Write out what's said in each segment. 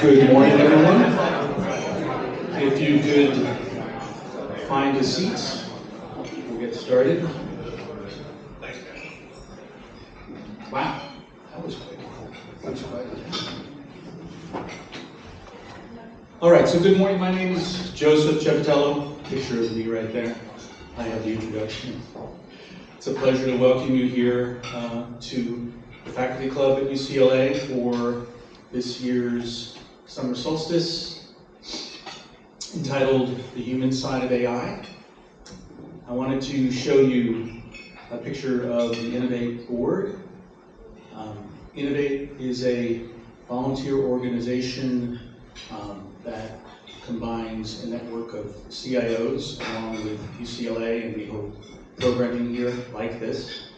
Good morning, everyone. If you could find a seat, we'll get started. Wow, that was quick. All right, so good morning. My name is Joseph Ciappatello. Picture of me right there. I have the introduction. It's a pleasure to welcome you here to the Faculty Club at UCLA for this year's Summer Solstice, entitled The Human Side of AI. I wanted to show you a picture of the Innovate board. Innovate is a volunteer organization that combines a network of CIOs along with UCLA, and we hope programming here like this.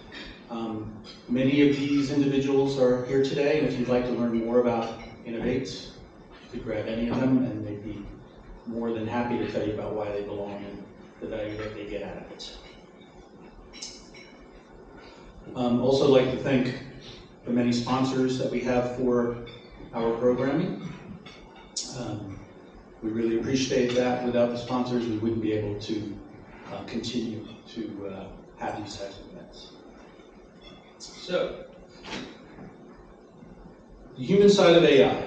Many of these individuals are here today, and if you'd like to learn more about Innovate, you could grab any of them, and they'd be more than happy to tell you about why they belong and the value that they get out of it. Also like to thank the many sponsors that we have for our programming. We really appreciate that. Without the sponsors, we wouldn't be able to continue to have these types of events. So, the human side of AI.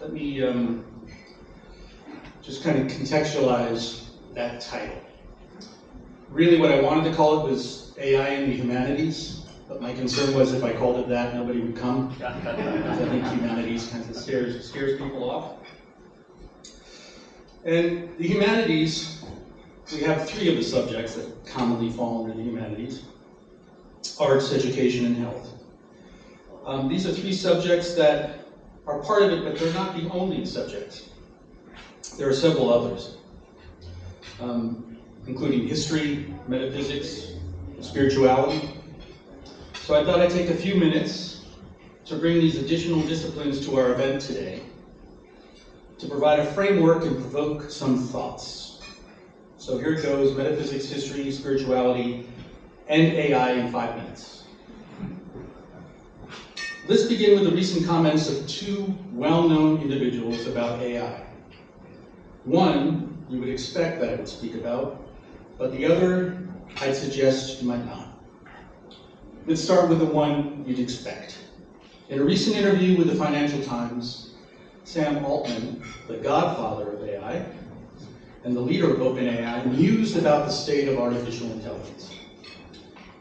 Let me just kind of contextualize that title. Really what I wanted to call it was AI in the humanities, but my concern was if I called it that, nobody would come. Because I think humanities kind of scares people off. And the humanities, we have three of the subjects that commonly fall under the humanities: arts, education, and health. These are three subjects that are part of it, but they're not the only subjects. There are several others, including history, metaphysics, spirituality. So I thought I'd take a few minutes to bring these additional disciplines to our event today, to provide a framework and provoke some thoughts. So here it goes: metaphysics, history, spirituality, and AI in 5 minutes. Let's begin with the recent comments of two well-known individuals about AI. One you would expect that I would speak about, but the other I'd suggest you might not. Let's start with the one you'd expect. In a recent interview with the Financial Times, Sam Altman, the godfather of AI and the leader of OpenAI, mused about the state of artificial intelligence.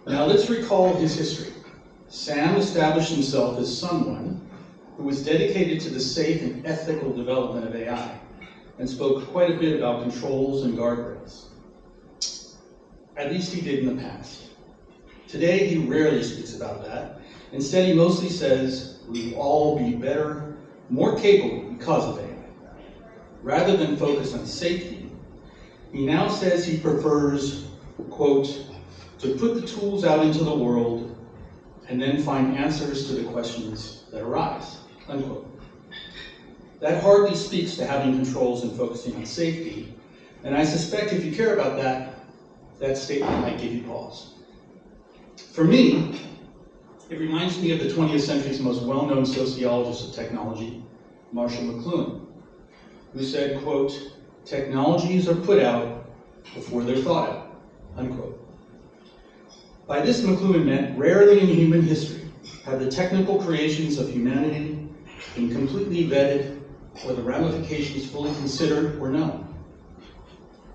Now let's recall his history. Sam established himself as someone who was dedicated to the safe and ethical development of AI, and spoke quite a bit about controls and guardrails. At least he did in the past. Today he rarely speaks about that. Instead he mostly says we will all be better, more capable because of AI. Rather than focus on safety, he now says he prefers, quote, to put the tools out into the world and then find answers to the questions that arise, unquote. That hardly speaks to having controls and focusing on safety, and I suspect if you care about that, that statement might give you pause. For me, it reminds me of the 20th century's most well-known sociologist of technology, Marshall McLuhan, who said, quote, technologies are put out before they're thought out, unquote. By this, McLuhan meant rarely in human history have the technical creations of humanity been completely vetted or the ramifications fully considered or known.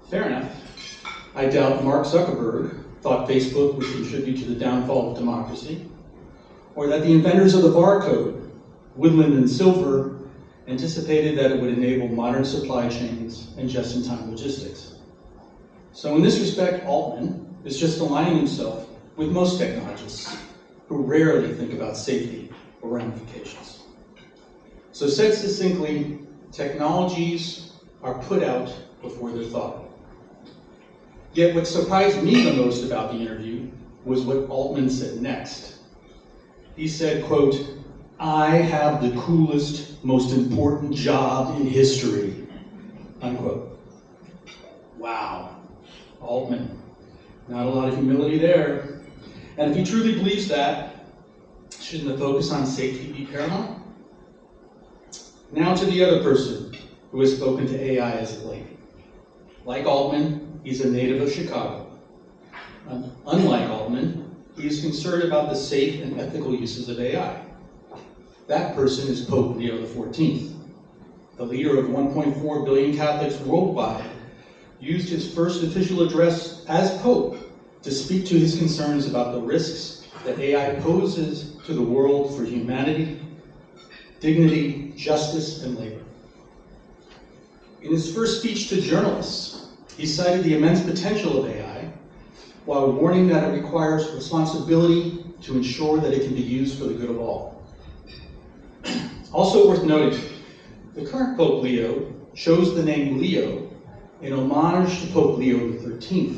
Fair enough. I doubt Mark Zuckerberg thought Facebook would contribute to the downfall of democracy, or that the inventors of the barcode, Woodland and Silver, anticipated that it would enable modern supply chains and just-in-time logistics. So in this respect, Altman is just aligning himself with most technologists who rarely think about safety or ramifications. So said succinctly, technologies are put out before they're thought of. Yet what surprised me the most about the interview was what Altman said next. He said, quote, I have the coolest, most important job in history, unquote. Wow, Altman, not a lot of humility there. And if he truly believes that, shouldn't the focus on safety be paramount? Now to the other person who has spoken to AI as of late. Like Altman, he's a native of Chicago. Unlike Altman, he is concerned about the safe and ethical uses of AI. That person is Pope Leo XIV. The leader of 1.4 billion Catholics worldwide used his first official address as Pope to speak to his concerns about the risks that AI poses to the world for humanity, dignity, justice, and labor. In his first speech to journalists, he cited the immense potential of AI while warning that it requires responsibility to ensure that it can be used for the good of all. Also worth noting, the current Pope Leo chose the name Leo in homage to Pope Leo XIII,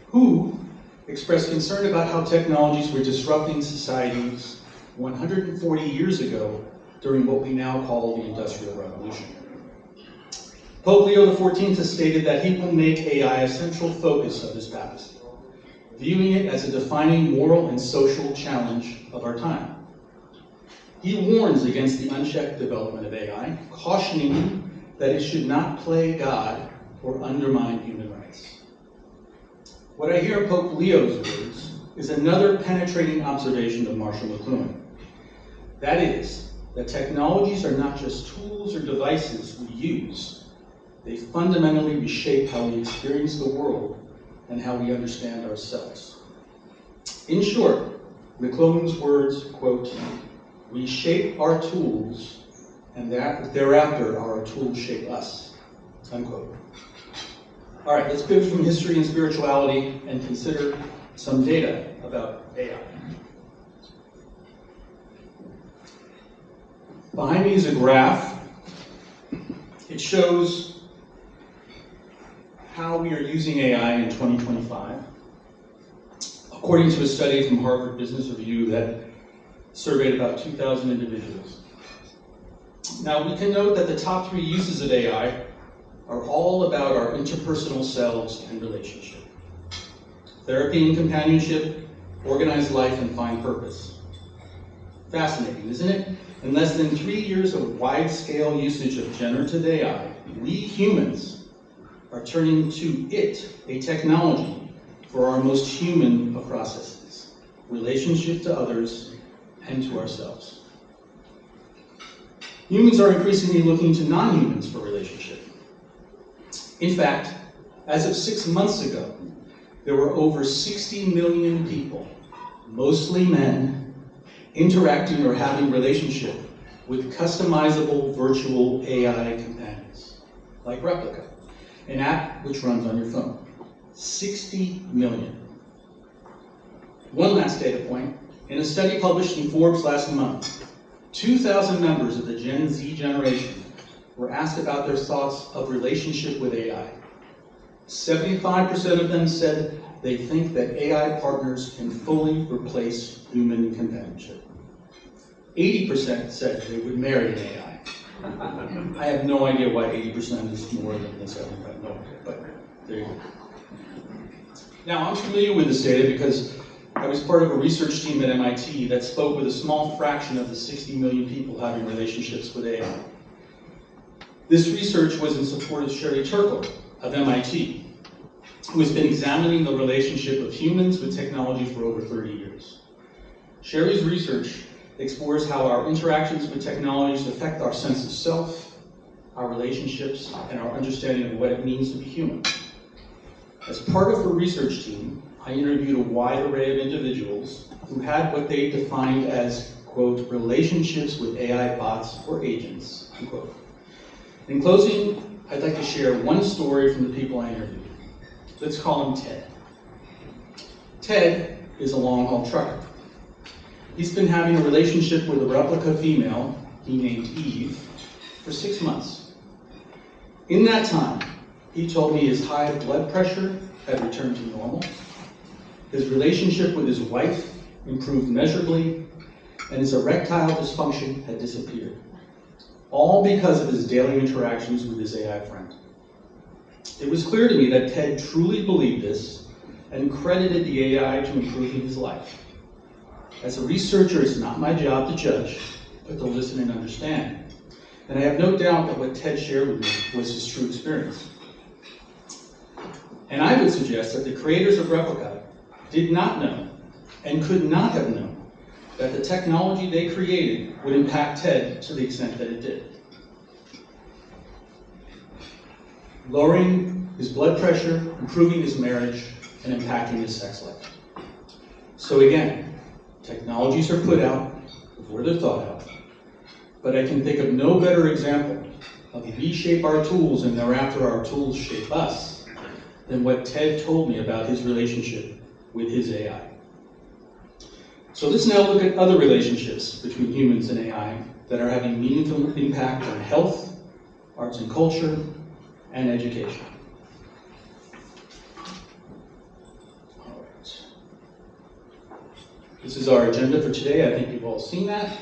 who expressed concern about how technologies were disrupting societies 140 years ago during what we now call the Industrial Revolution. Pope Leo XIV has stated that he will make AI a central focus of his papacy, viewing it as a defining moral and social challenge of our time. He warns against the unchecked development of AI, cautioning that it should not play God or undermine human rights. What I hear in Pope Leo's words is another penetrating observation of Marshall McLuhan. That is, that technologies are not just tools or devices we use. They fundamentally reshape how we experience the world and how we understand ourselves. In short, McLuhan's words, quote, "We shape our tools, and thereafter our tools shape us," unquote. All right, let's pivot from history and spirituality and consider some data about AI. Behind me is a graph. It shows how we are using AI in 2025, according to a study from Harvard Business Review that surveyed about 2,000 individuals. Now, we can note that the top 3 uses of AI are all about our interpersonal selves and relationship. Therapy and companionship, organized life, and find purpose. Fascinating, isn't it? In less than 3 years of wide-scale usage of generative AI, we humans are turning to it, a technology, for our most human of processes, relationship to others and to ourselves. Humans are increasingly looking to non-humans for relationship. In fact, as of 6 months ago, there were over 60 million people, mostly men, interacting or having relationship with customizable virtual AI companions, like Replica, an app which runs on your phone. 60 million. One last data point. In a study published in Forbes last month, 2,000 members of the Gen Z generation were asked about their thoughts of relationship with AI. 75% of them said they think that AI partners can fully replace human companionship. 80% said they would marry an AI. I have no idea why 80% is more than 75, no idea, but there you go. Now, I'm familiar with this data because I was part of a research team at MIT that spoke with a small fraction of the 60 million people having relationships with AI. This research was in support of Sherry Turkle of MIT, who has been examining the relationship of humans with technology for over 30 years. Sherry's research explores how our interactions with technologies affect our sense of self, our relationships, and our understanding of what it means to be human. As part of her research team, I interviewed a wide array of individuals who had what they defined as, quote, relationships with AI bots or agents, unquote. In closing, I'd like to share one story from the people I interviewed. Let's call him Ted. Ted is a long-haul trucker. He's been having a relationship with a replica female he named Eve for 6 months. In that time, he told me his high blood pressure had returned to normal, his relationship with his wife improved measurably, and his erectile dysfunction had disappeared. All because of his daily interactions with his AI friend. It was clear to me that Ted truly believed this and credited the AI to improving his life. As a researcher, it's not my job to judge, but to listen and understand. And I have no doubt that what Ted shared with me was his true experience. And I would suggest that the creators of Replica did not know and could not have known that the technology they created would impact Ted to the extent that it did. Lowering his blood pressure, improving his marriage, and impacting his sex life. So again, technologies are put out before they're thought out, but I can think of no better example of we shape our tools and thereafter our tools shape us than what Ted told me about his relationship with his AI. So let's now look at other relationships between humans and AI that are having meaningful impact on health, arts and culture, and education. All right. This is our agenda for today. I think you've all seen that.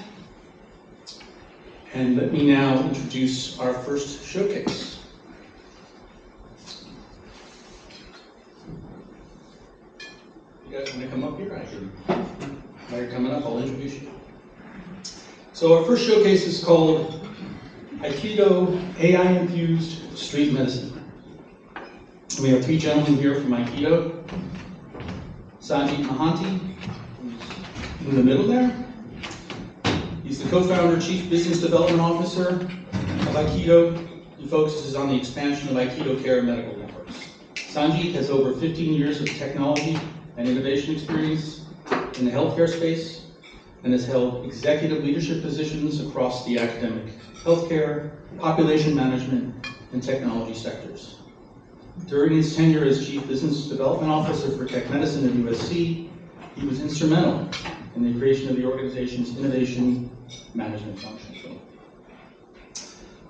And let me now introduce our first showcase. You guys want to come up here? I can. While you're coming up, I'll introduce you. So our first showcase is called Aikido AI-Infused Street Medicine. We have three gentlemen here from Aikido. Sanjeev Mahanti, who's in the middle there. He's the co-founder, chief business development officer of Aikido. He focuses on the expansion of Aikido care and medical networks. Sanjeev has over 15 years of technology and innovation experience in the healthcare space and has held executive leadership positions across the academic, healthcare, population management, and technology sectors. During his tenure as Chief Business Development Officer for Tech Medicine at USC, he was instrumental in the creation of the organization's innovation management function.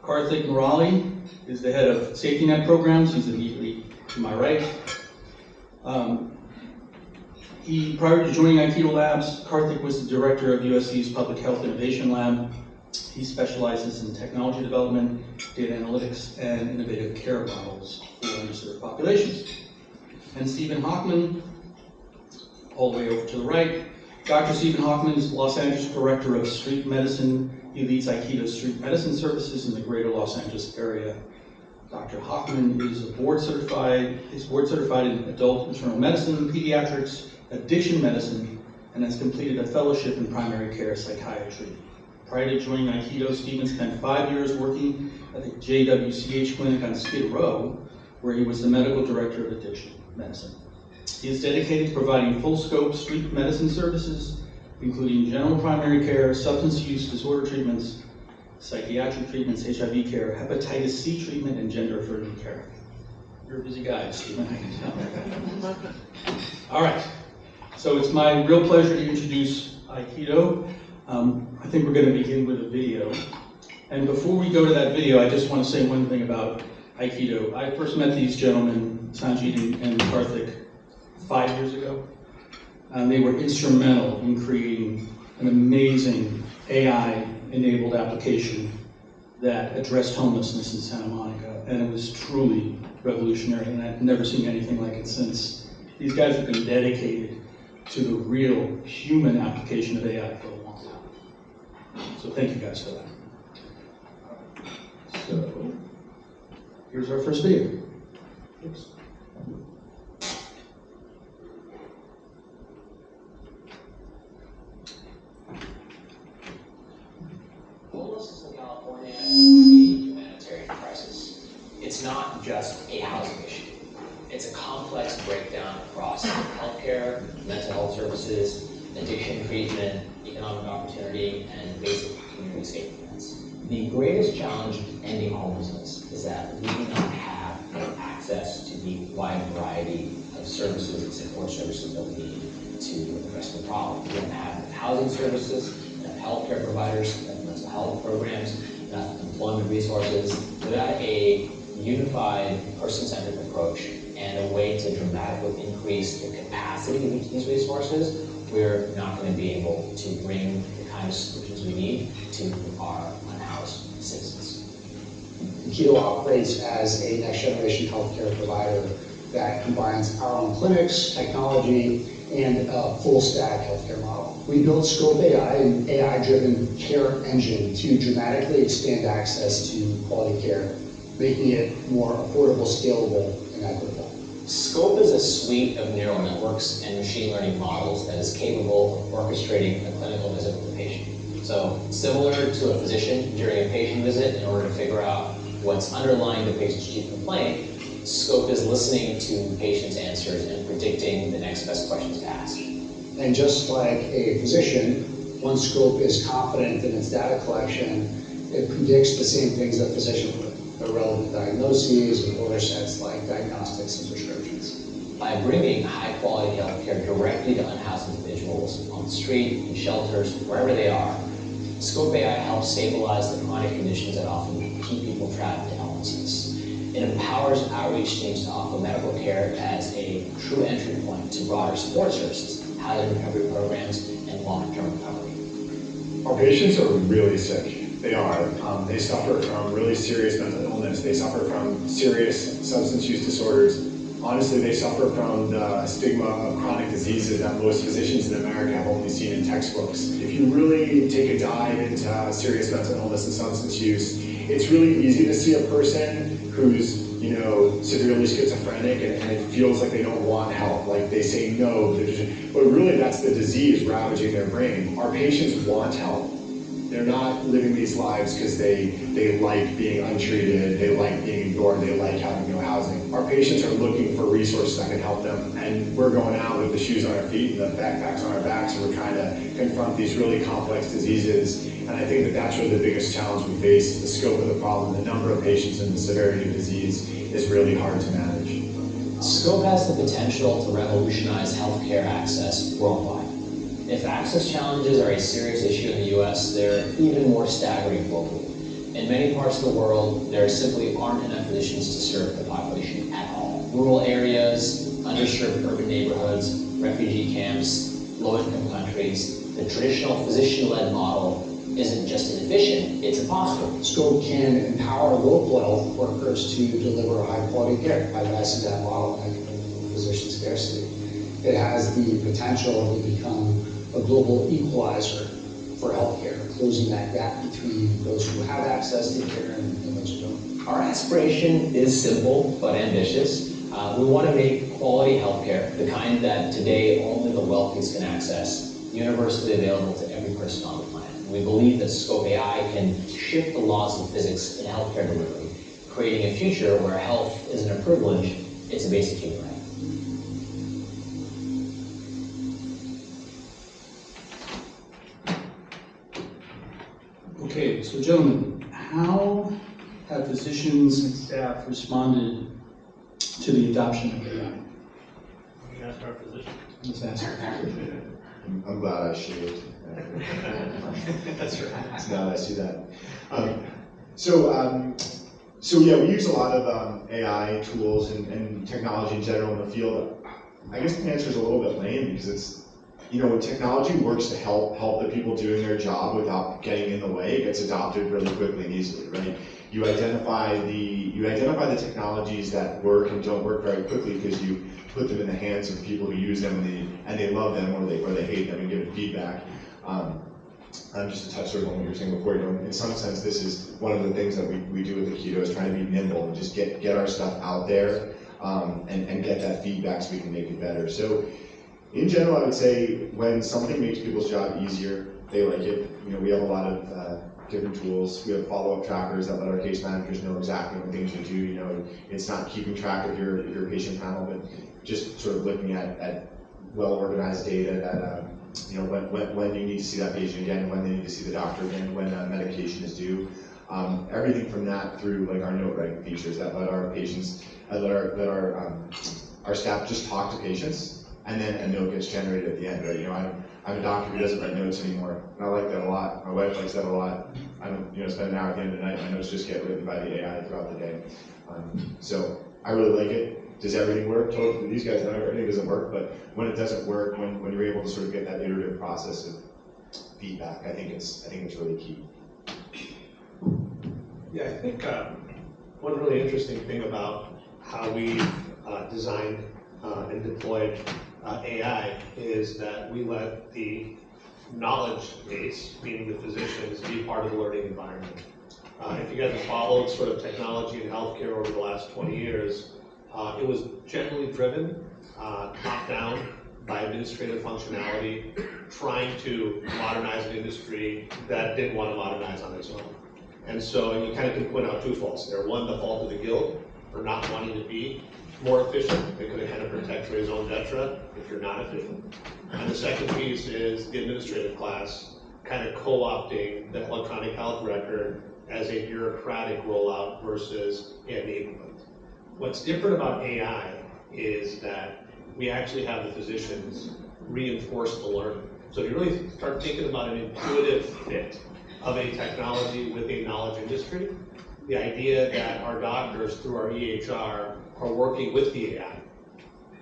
Karthik Murali is the head of safety net programs. He's immediately to my right. Prior to joining Aikido Labs, Karthik was the director of USC's Public Health Innovation Lab. He specializes in technology development, data analytics, and innovative care models for underserved populations. And Stephen Hockman, all the way over to the right. Dr. Stephen Hockman is Los Angeles Director of Street Medicine. He leads Aikido Street Medicine Services in the greater Los Angeles area. Dr. Hockman is board certified in adult internal medicine, pediatrics, addiction medicine, and has completed a fellowship in primary care psychiatry. Prior to joining Aikido, Stephen spent 5 years working at the JWCH clinic on Skid Row, where he was the medical director of addiction medicine. He is dedicated to providing full-scope street medicine services, including general primary care, substance use disorder treatments, psychiatric treatments, HIV care, hepatitis C treatment, and gender-affirming care. You're a busy guy, Stephen, I can tell. All right. So it's my real pleasure to introduce Aikido. I think we're going to begin with a video. And before we go to that video, I just want to say one thing about Aikido. I first met these gentlemen, Sanjeev and Karthik, 5 years ago. And they were instrumental in creating an amazing AI-enabled application that addressed homelessness in Santa Monica. And it was truly revolutionary, and I've never seen anything like it since. These guys have been dedicated to the real human application of AI for a long time. So thank you guys for that. So here's our first video. Oops. Homelessness in California is a humanitarian crisis. It's not just a housing issue. It's a complex breakdown across healthcare, mental health services, addiction treatment, economic opportunity, and basic community safety nets. The greatest challenge of ending homelessness is that we do not have access to the wide variety of services and support services that we need to address the problem. We don't have housing services, enough healthcare providers, enough mental health programs, enough employment resources. Without a unified, person-centric approach and a way to dramatically increase the capacity of each of these resources, we're not going to be able to bring the kind of solutions we need to our unhoused citizens. Aikido operates as a next-generation healthcare provider that combines our own clinics, technology, and a full stack healthcare model. We built Scope AI, an AI-driven care engine to dramatically expand access to quality care, making it more affordable, scalable, and equitable. Scope is a suite of neural networks and machine learning models that is capable of orchestrating a clinical visit with the patient. So similar to a physician during a patient visit, in order to figure out what's underlying the patient's chief complaint, Scope is listening to patients' answers and predicting the next best questions to ask. And just like a physician, once Scope is confident in its data collection, it predicts the same things that physician would, the relevant diagnoses and order sets like diagnostics and prescriptions. By bringing high-quality healthcare directly to unhoused individuals on the street, in shelters, wherever they are, Scope AI helps stabilize the chronic conditions that often keep people trapped in illnesses. It empowers outreach teams to offer medical care as a true entry point to broader support services, housing recovery programs, and long-term recovery. Our patients are really sick. They are. They suffer from really serious mental illness. They suffer from serious substance use disorders. Honestly, they suffer from the stigma of chronic diseases that most physicians in America have only seen in textbooks. If you really take a dive into serious mental illness and substance use, it's really easy to see a person who's, severely schizophrenic and it feels like they don't want help, like they say no, but really that's the disease ravaging their brain. Our patients want help. They're not living these lives because they like being untreated, they like being ignored, they like having no housing. Our patients are looking for resources that can help them, and we're going out with the shoes on our feet and the backpacks on our backs, and we're trying to confront these really complex diseases. And I think that that's really the biggest challenge we face. The scope of the problem, the number of patients, and the severity of disease is really hard to manage. Scope has the potential to revolutionize healthcare access worldwide. If access challenges are a serious issue in the US, they're even more staggering globally. In many parts of the world, there simply aren't enough physicians to serve the population at all. Rural areas, underserved urban neighborhoods, refugee camps, low-income countries, the traditional physician-led model isn't just inefficient, it's impossible. Scope can empower local health workers to deliver high-quality care by addressing that bottleneck of physician scarcity. It has the potential to become a global equalizer for healthcare, closing that gap between those who have access to care and those who don't. Our aspiration is simple but ambitious. We want to make quality healthcare, the kind that today only the wealthiest can access, universally available to every person on the planet. We believe that Scope AI can shift the laws of physics in healthcare delivery, creating a future where health isn't a privilege, it's a basic human right. Okay, so gentlemen, how have physicians and staff responded to the adoption of AI? You asked our physician. Let's ask. I'm glad I shaved. That's right. Now that I see that. So yeah, we use a lot of AI tools and technology in general in the field. I guess the answer is a little bit lame because it's, when technology works to help the people doing their job without getting in the way, it gets adopted really quickly and easily, right? You identify the technologies that work and don't work very quickly because you put them in the hands of people who use them and they love them or they hate them and give it feedback. Just to touch sort of on what you were saying before, in some sense, this is one of the things that we do with the Keto is trying to be nimble and just get our stuff out there and get that feedback so we can make it better. So in general, I would say when something makes people's job easier, they like it. We have a lot of different tools. We have follow-up trackers that let our case managers know exactly when things to do. It's not keeping track of your patient panel, but just sort of looking at well-organized data that when you need to see that patient again, when they need to see the doctor again, when medication is due. Everything from that through like our note writing features that let our patients, let our staff just talk to patients, and then a note gets generated at the end, right? I'm a doctor who doesn't write notes anymore, and I like that a lot. My wife likes that a lot. I don't, spend an hour at the end of the night. My notes just get written by the AI throughout the day. So I really like it. Does everything work? Totally. These guys know everything doesn't work, but when it doesn't work, when you're able to sort of get that iterative process of feedback, I think it's really key. Yeah, I think one really interesting thing about how we designed and deployed AI is that we let the knowledge base, meaning the physicians, be part of the learning environment. If you guys have followed sort of technology in healthcare over the last 20 years, it was generally driven top-down by administrative functionality, trying to modernize an industry that didn't want to modernize on its own. And so you kind of can point out two faults there. One, the fault of the guild for not wanting to be more efficient. They could have kind of protect raison d'etre if you're not efficient. And the second piece is the administrative class kind of co-opting the electronic health record as a bureaucratic rollout versus enablement. What's different about AI is that we actually have the physicians reinforce the learning. So if you really start thinking about an intuitive fit of a technology with a knowledge industry, the idea that our doctors through our EHR are working with the AI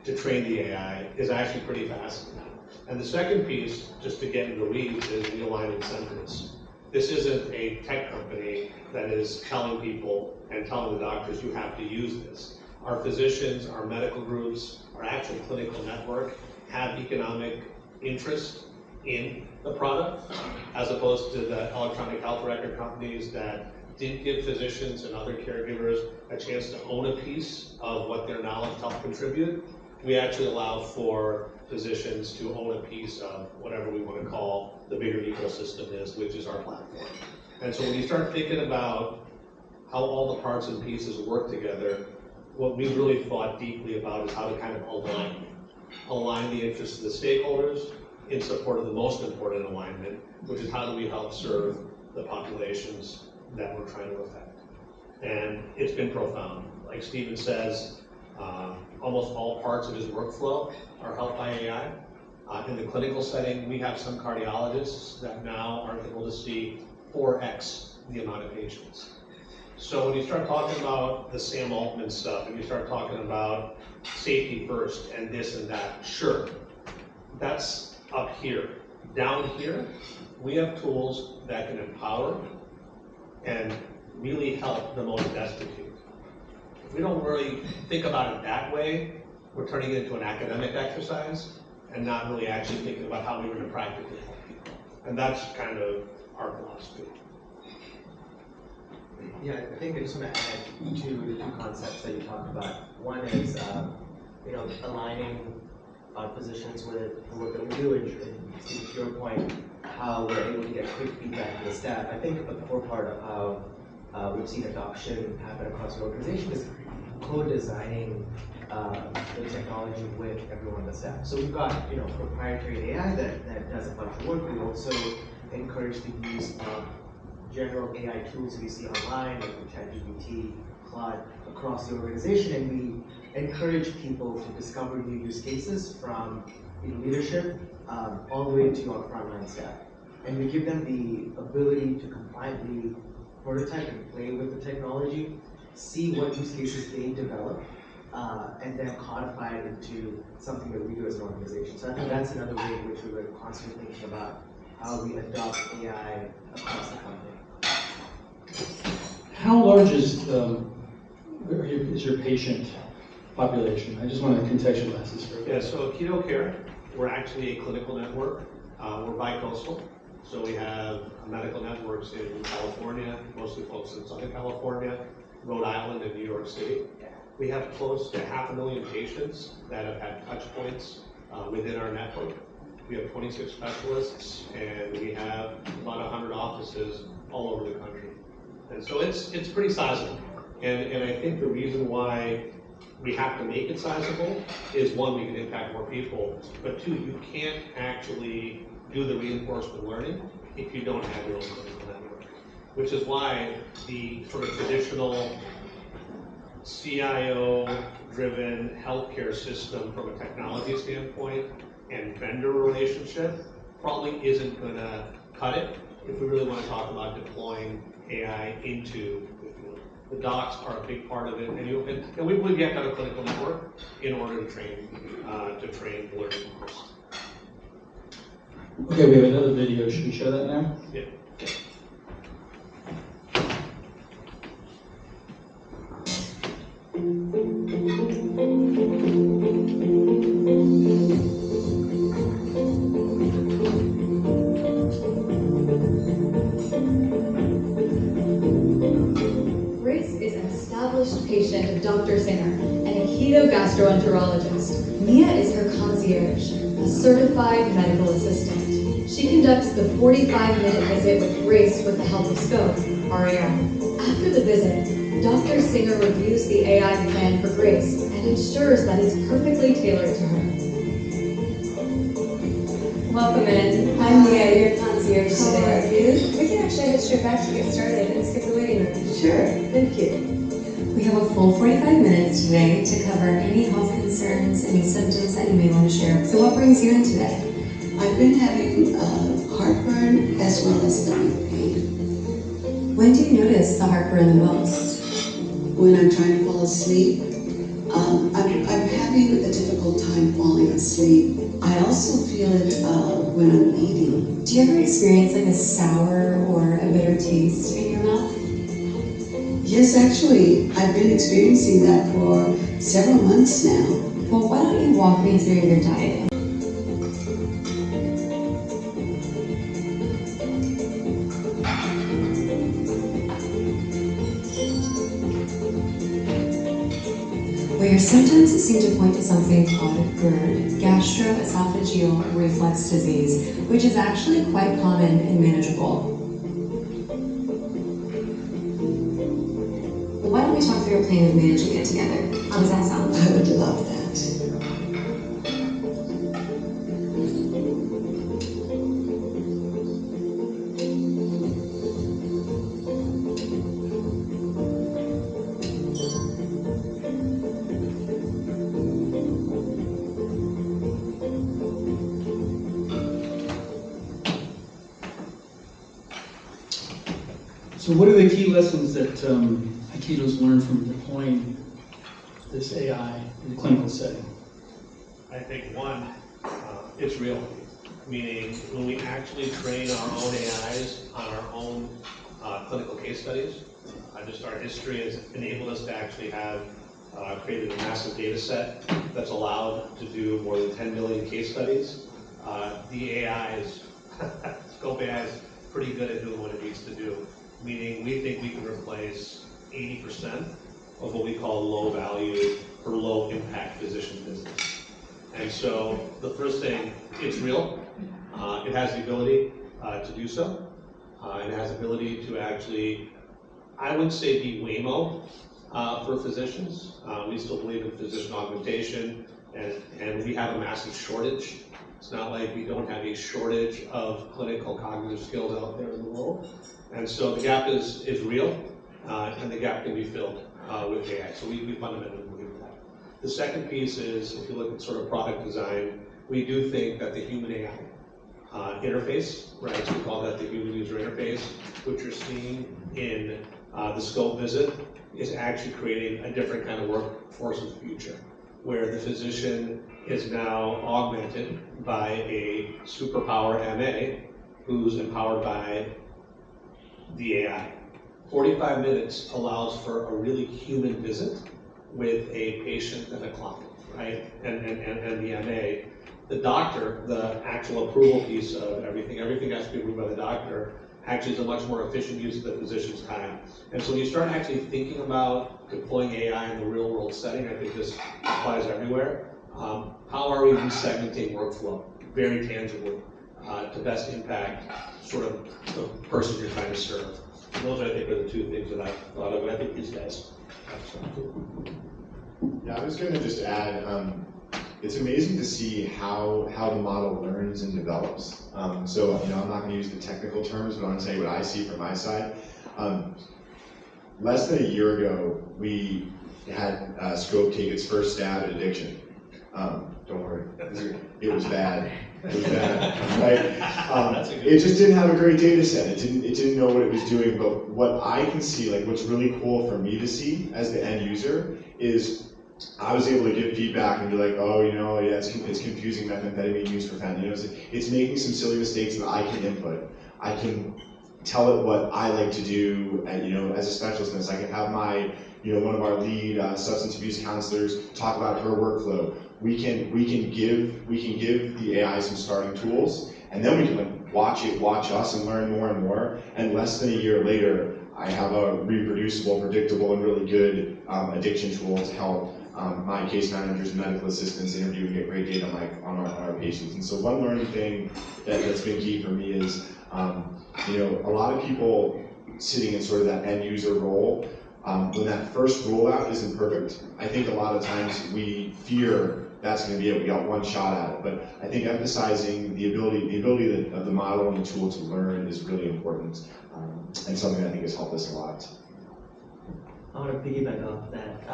to train the AI is actually pretty fascinating. And the second piece, just to get into the weeds, is the aligned incentives. This isn't a tech company that is telling people and telling the doctors you have to use this. Our physicians, our medical groups, our actual clinical network have economic interest in the product, as opposed to the electronic health record companies that did give physicians and other caregivers a chance to own a piece of what their knowledge helped contribute. We actually allow for physicians to own a piece of whatever we want to call the bigger ecosystem is, which is our platform. And so when you start thinking about how all the parts and pieces work together, what we really thought deeply about is how to kind of align the interests of the stakeholders in support of the most important alignment, which is how do we help serve the populations that we're trying to affect. And it's been profound. Like Steven says, almost all parts of his workflow are helped by AI. In the clinical setting, we have some cardiologists that now are able to see 4x the amount of patients. So when you start talking about the Sam Altman stuff, and you start talking about safety first and this and that, sure, that's up here. Down here, we have tools that can empower and really help the most destitute. If we don't really think about it that way, we're turning it into an academic exercise and not really actually thinking about how we're going to practically help people. And that's kind of our philosophy. Yeah, I think I just want to add to the two concepts that you talked about. One is, aligning our physicians with the work that we do, and Steve, to your point, how we're able to get quick feedback from the staff. I think a core part of how we've seen adoption happen across the organization is co-designing the technology with everyone on the staff. So we've got proprietary AI that does a bunch of work. We also encourage the use of general AI tools we see online, like ChatGPT, Claude, across the organization, and we encourage people to discover new use cases from leadership all the way to our frontline staff. And we give them the ability to compliantly prototype and play with the technology, see what use cases they develop, and then codify it into something that we do as an organization. So I think that's another way in which we're constantly thinking about how we adopt AI across the company. How large is your patient population? I just want to contextualize this for Yeah, so at Keto Care, we're actually a clinical network. We're bi-coastal. So we have medical networks in California, mostly folks in Southern California, Rhode Island, and New York City. We have close to 500,000 patients that have had touch points within our network. We have 26 specialists, and we have about 100 offices all over the country. And so it's pretty sizable. And I think the reason why we have to make it sizable is, one, we can impact more people, but two, you can't actually do the reinforcement learning if you don't have your own clinical network. Which is why the sort of traditional CIO-driven healthcare system from a technology standpoint and vendor relationship probably isn't going to cut it if we really want to talk about deploying AI into the field. The docs are a big part of it, and we believe you have to have a clinical network in order to train the learning models. Okay, we have another video. Should we show that now? Yeah. established patient of Dr. Singer and a keto gastroenterologist. Mia is her concierge, a certified medical assistant. She conducts the 45-minute visit with Grace with the help of Scope, our AI. After the visit, Dr. Singer reviews the AI plan for Grace and ensures that it's perfectly tailored to her. Welcome in. I'm Mia, your concierge today. How are you? We can actually head straight back to get started and skip the waiting room. Sure, thank you. We have a full 45 minutes today to cover any health concerns, any symptoms that you may want to share. So what brings you in today? I've been having heartburn as well as stomach pain. When do you notice the heartburn the most? When I'm trying to fall asleep, I'm having a difficult time falling asleep. I also feel it when I'm eating. Do you ever experience like a sour or a bitter taste in your mouth? Yes, actually, I've been experiencing that for several months now. Well, why don't you walk me through your diet? Well, your symptoms seem to point to something called GERD, gastroesophageal reflux disease, which is actually quite common and manageable. Well, why don't we talk through a plan of managing it together? How does that sound? I would love that. So what are the key lessons that Aikido's learned from deploying this AI in the clinical setting? I think one, it's real. Meaning when we actually train our own AIs on our own clinical case studies, just our history has enabled us to actually have created a massive data set that's allowed to do more than 10 million case studies. The AI is, Scope AI is pretty good at doing what it needs to do. Meaning we think we can replace 80% of what we call low value or low impact physician visits. And so the first thing, it's real. It has the ability to do so. It has the ability to actually, I would say, be Waymo for physicians. We still believe in physician augmentation, and we have a massive shortage. It's not like we don't have a shortage of clinical cognitive skills out there in the world. And so the gap is real, and the gap can be filled with AI. So we fundamentally believe in that. The second piece is, if you look at sort of product design, we do think that the human AI interface, right, so we call that the human user interface, which you're seeing in the Scope visit, is actually creating a different kind of workforce of the future, where the physician is now augmented by a superpower MA who's empowered by the AI. 45 minutes allows for a really human visit with a patient and a client, right? And the MA. The doctor, the actual approval piece of everything has to be approved by the doctor, actually is a much more efficient use of the physician's time. And so when you start actually thinking about deploying AI in the real world setting, I think this applies everywhere. How are we resegmenting workflow very tangibly to best impact sort of the person you're trying to serve? And those, I think, are the two things that I've thought of, and I think these guys have some too. Yeah, I was going to just add, it's amazing to see how the model learns and develops. So, I'm not going to use the technical terms, but I'm going to tell you what I see from my side. Less than a year ago, we had Scope take its first stab at addiction. Don't worry, it was bad. It was bad, right? It just didn't have a great data set. It didn't know what it was doing. But what I can see, like what's really cool for me to see as the end user, is I was able to give feedback and be like, oh, yeah, it's confusing methamphetamine use for fentanyl. It's making some silly mistakes that I can input. I can tell it what I like to do, and, as a specialist in this. I can have my, one of our lead substance abuse counselors talk about her workflow. We can give the AI some starting tools, and then we can watch us and learn more and more. And less than a year later, I have a reproducible, predictable, and really good addiction tool to help my case managers and medical assistants interview and get great data on our patients. And so one learning thing that's been key for me is, a lot of people sitting in sort of that end user role, when that first rollout isn't perfect, I think a lot of times we fear that's going to be it. We got one shot at it. But I think emphasizing the ability of the model and the tool to learn is really important, and something I think has helped us a lot. I want to piggyback off that,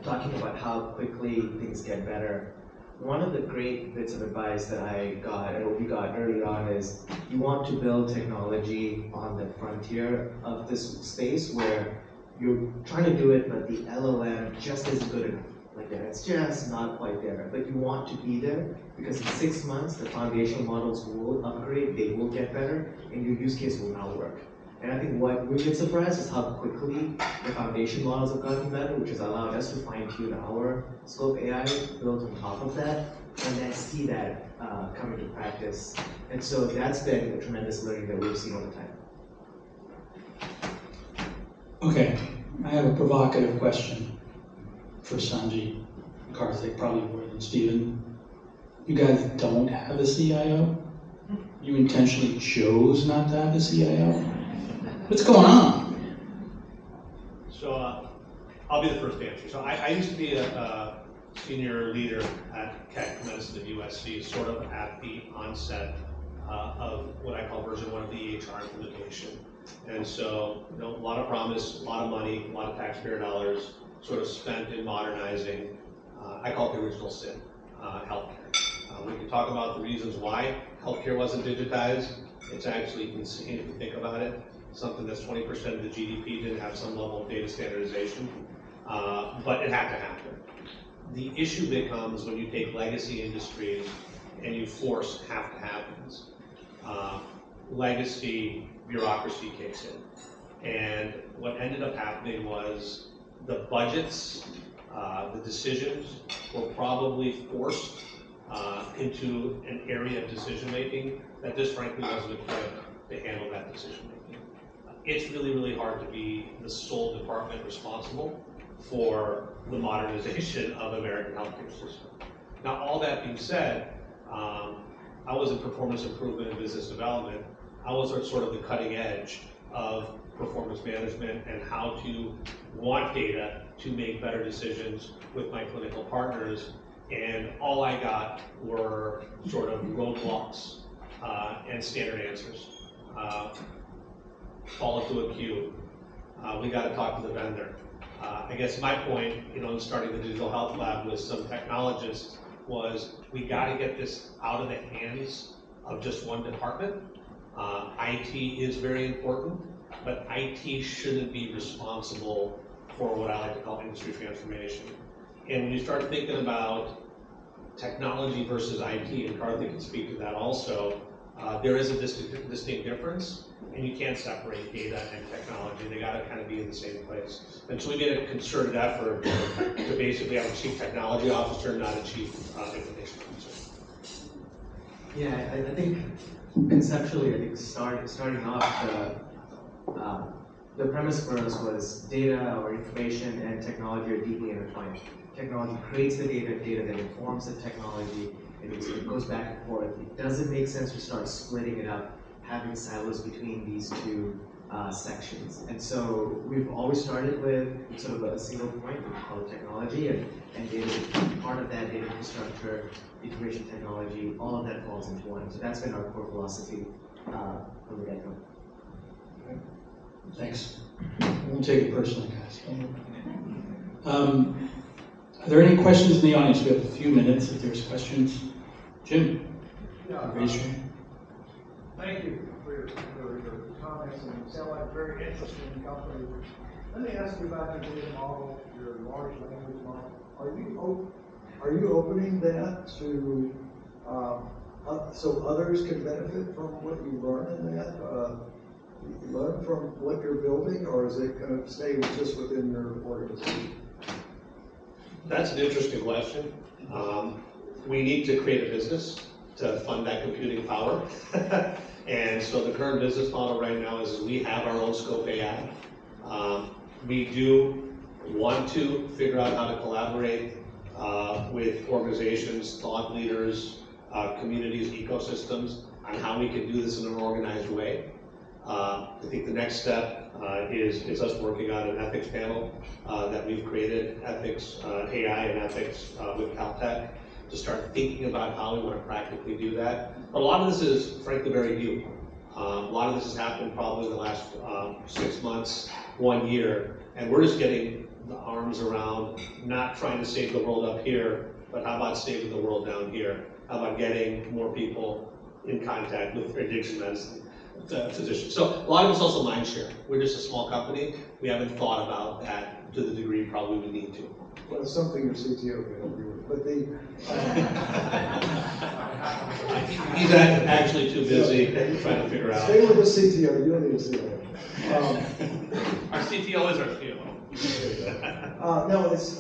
talking about how quickly things get better. One of the great bits of advice that I got, or we got early on, is you want to build technology on the frontier of this space where you're trying to do it, but the LLM just isn't good enough. Like it's just not quite there. But you want to be there because in 6 months, the foundational models will upgrade, they will get better, and your use case will now work. And I think what we've been surprised is how quickly the foundation models have gotten better, which has allowed us to fine-tune our scope AI built on top of that, and then see that come into practice. And so that's been a tremendous learning that we've seen over time. Okay, I have a provocative question for Sanji, Karthik, probably more than Stephen. You guys don't have a CIO? You intentionally chose not to have a CIO? What's going on? So I'll be the first to answer. So I used to be a senior leader at Keck Medicine at USC, sort of at the onset of what I call version 1 of the EHR implementation. And so, a lot of promise, a lot of money, a lot of taxpayer dollars sort of spent in modernizing, I call it the original sin, healthcare. We can talk about the reasons why healthcare wasn't digitized. It's actually insane if you think about it. Something that's 20% of the GDP didn't have some level of data standardization, but it had to happen. The issue becomes when you take legacy industries and you force have-to-happens. Legacy bureaucracy kicks in. And what ended up happening was the budgets, the decisions were probably forced into an area of decision-making that just frankly wasn't equipped to handle that decision-making. It's really, really hard to be the sole department responsible for the modernization of American healthcare system. Now, all that being said, I was in performance improvement and business development. I was at sort of the cutting edge of performance management and how to want data to make better decisions with my clinical partners. And all I got were sort of roadblocks and standard answers. Follow to a queue. We got to talk to the vendor. I guess my point, in starting the digital health lab with some technologists was we got to get this out of the hands of just one department. IT is very important, but IT shouldn't be responsible for what I like to call industry transformation. And when you start thinking about technology versus IT, and Karthik can speak to that also, there is a distinct difference, and you can't separate data and technology. They got to kind of be in the same place. And so we made a concerted effort to basically have a chief technology officer, not a chief information officer. Yeah, I think conceptually, starting off, the premise for us was data or information and technology are deeply intertwined. Technology creates the data that informs the technology, and it goes back and forth. It doesn't make sense to start splitting it up, having silos between these two sections. And so we've always started with sort of a single point, we call it technology, and data, part of that data infrastructure, information technology, all of that falls into one. So that's been our core philosophy from the get-go. Thanks. I won't take it personally, guys. Are there any questions in the audience? We have a few minutes if there's questions. Jim? Yeah, Raise your hand. thank you for your comments, and it sounds like a very interesting company. Let me ask you about your data model, your large language model. Are you opening that to so others can benefit from what you learn in that? Learn from what you're building, or is it going to stay just within your organization? That's an interesting question. We need to create a business to fund that computing power. And so the current business model right now is we have our own scope AI. We do want to figure out how to collaborate with organizations, thought leaders, communities, ecosystems, on how we can do this in an organized way. I think the next step is us working on an ethics panel that we've created, ethics, AI and ethics with Caltech, to start thinking about how we want to practically do that. But a lot of this is, frankly, very new. A lot of this has happened probably in the last 6 months, 1 year, and we're just getting the arms around not trying to save the world up here, but how about saving the world down here? How about getting more people in contact with addiction medicine physicians? So a lot of it's also mind share. We're just a small company. We haven't thought about that to the degree probably we need to. Well, it's something your CTO can help you with, but He's actually too busy trying to figure out. stay with the CTO, you don't need a CTO. Our CTO is our CFO. No, it's,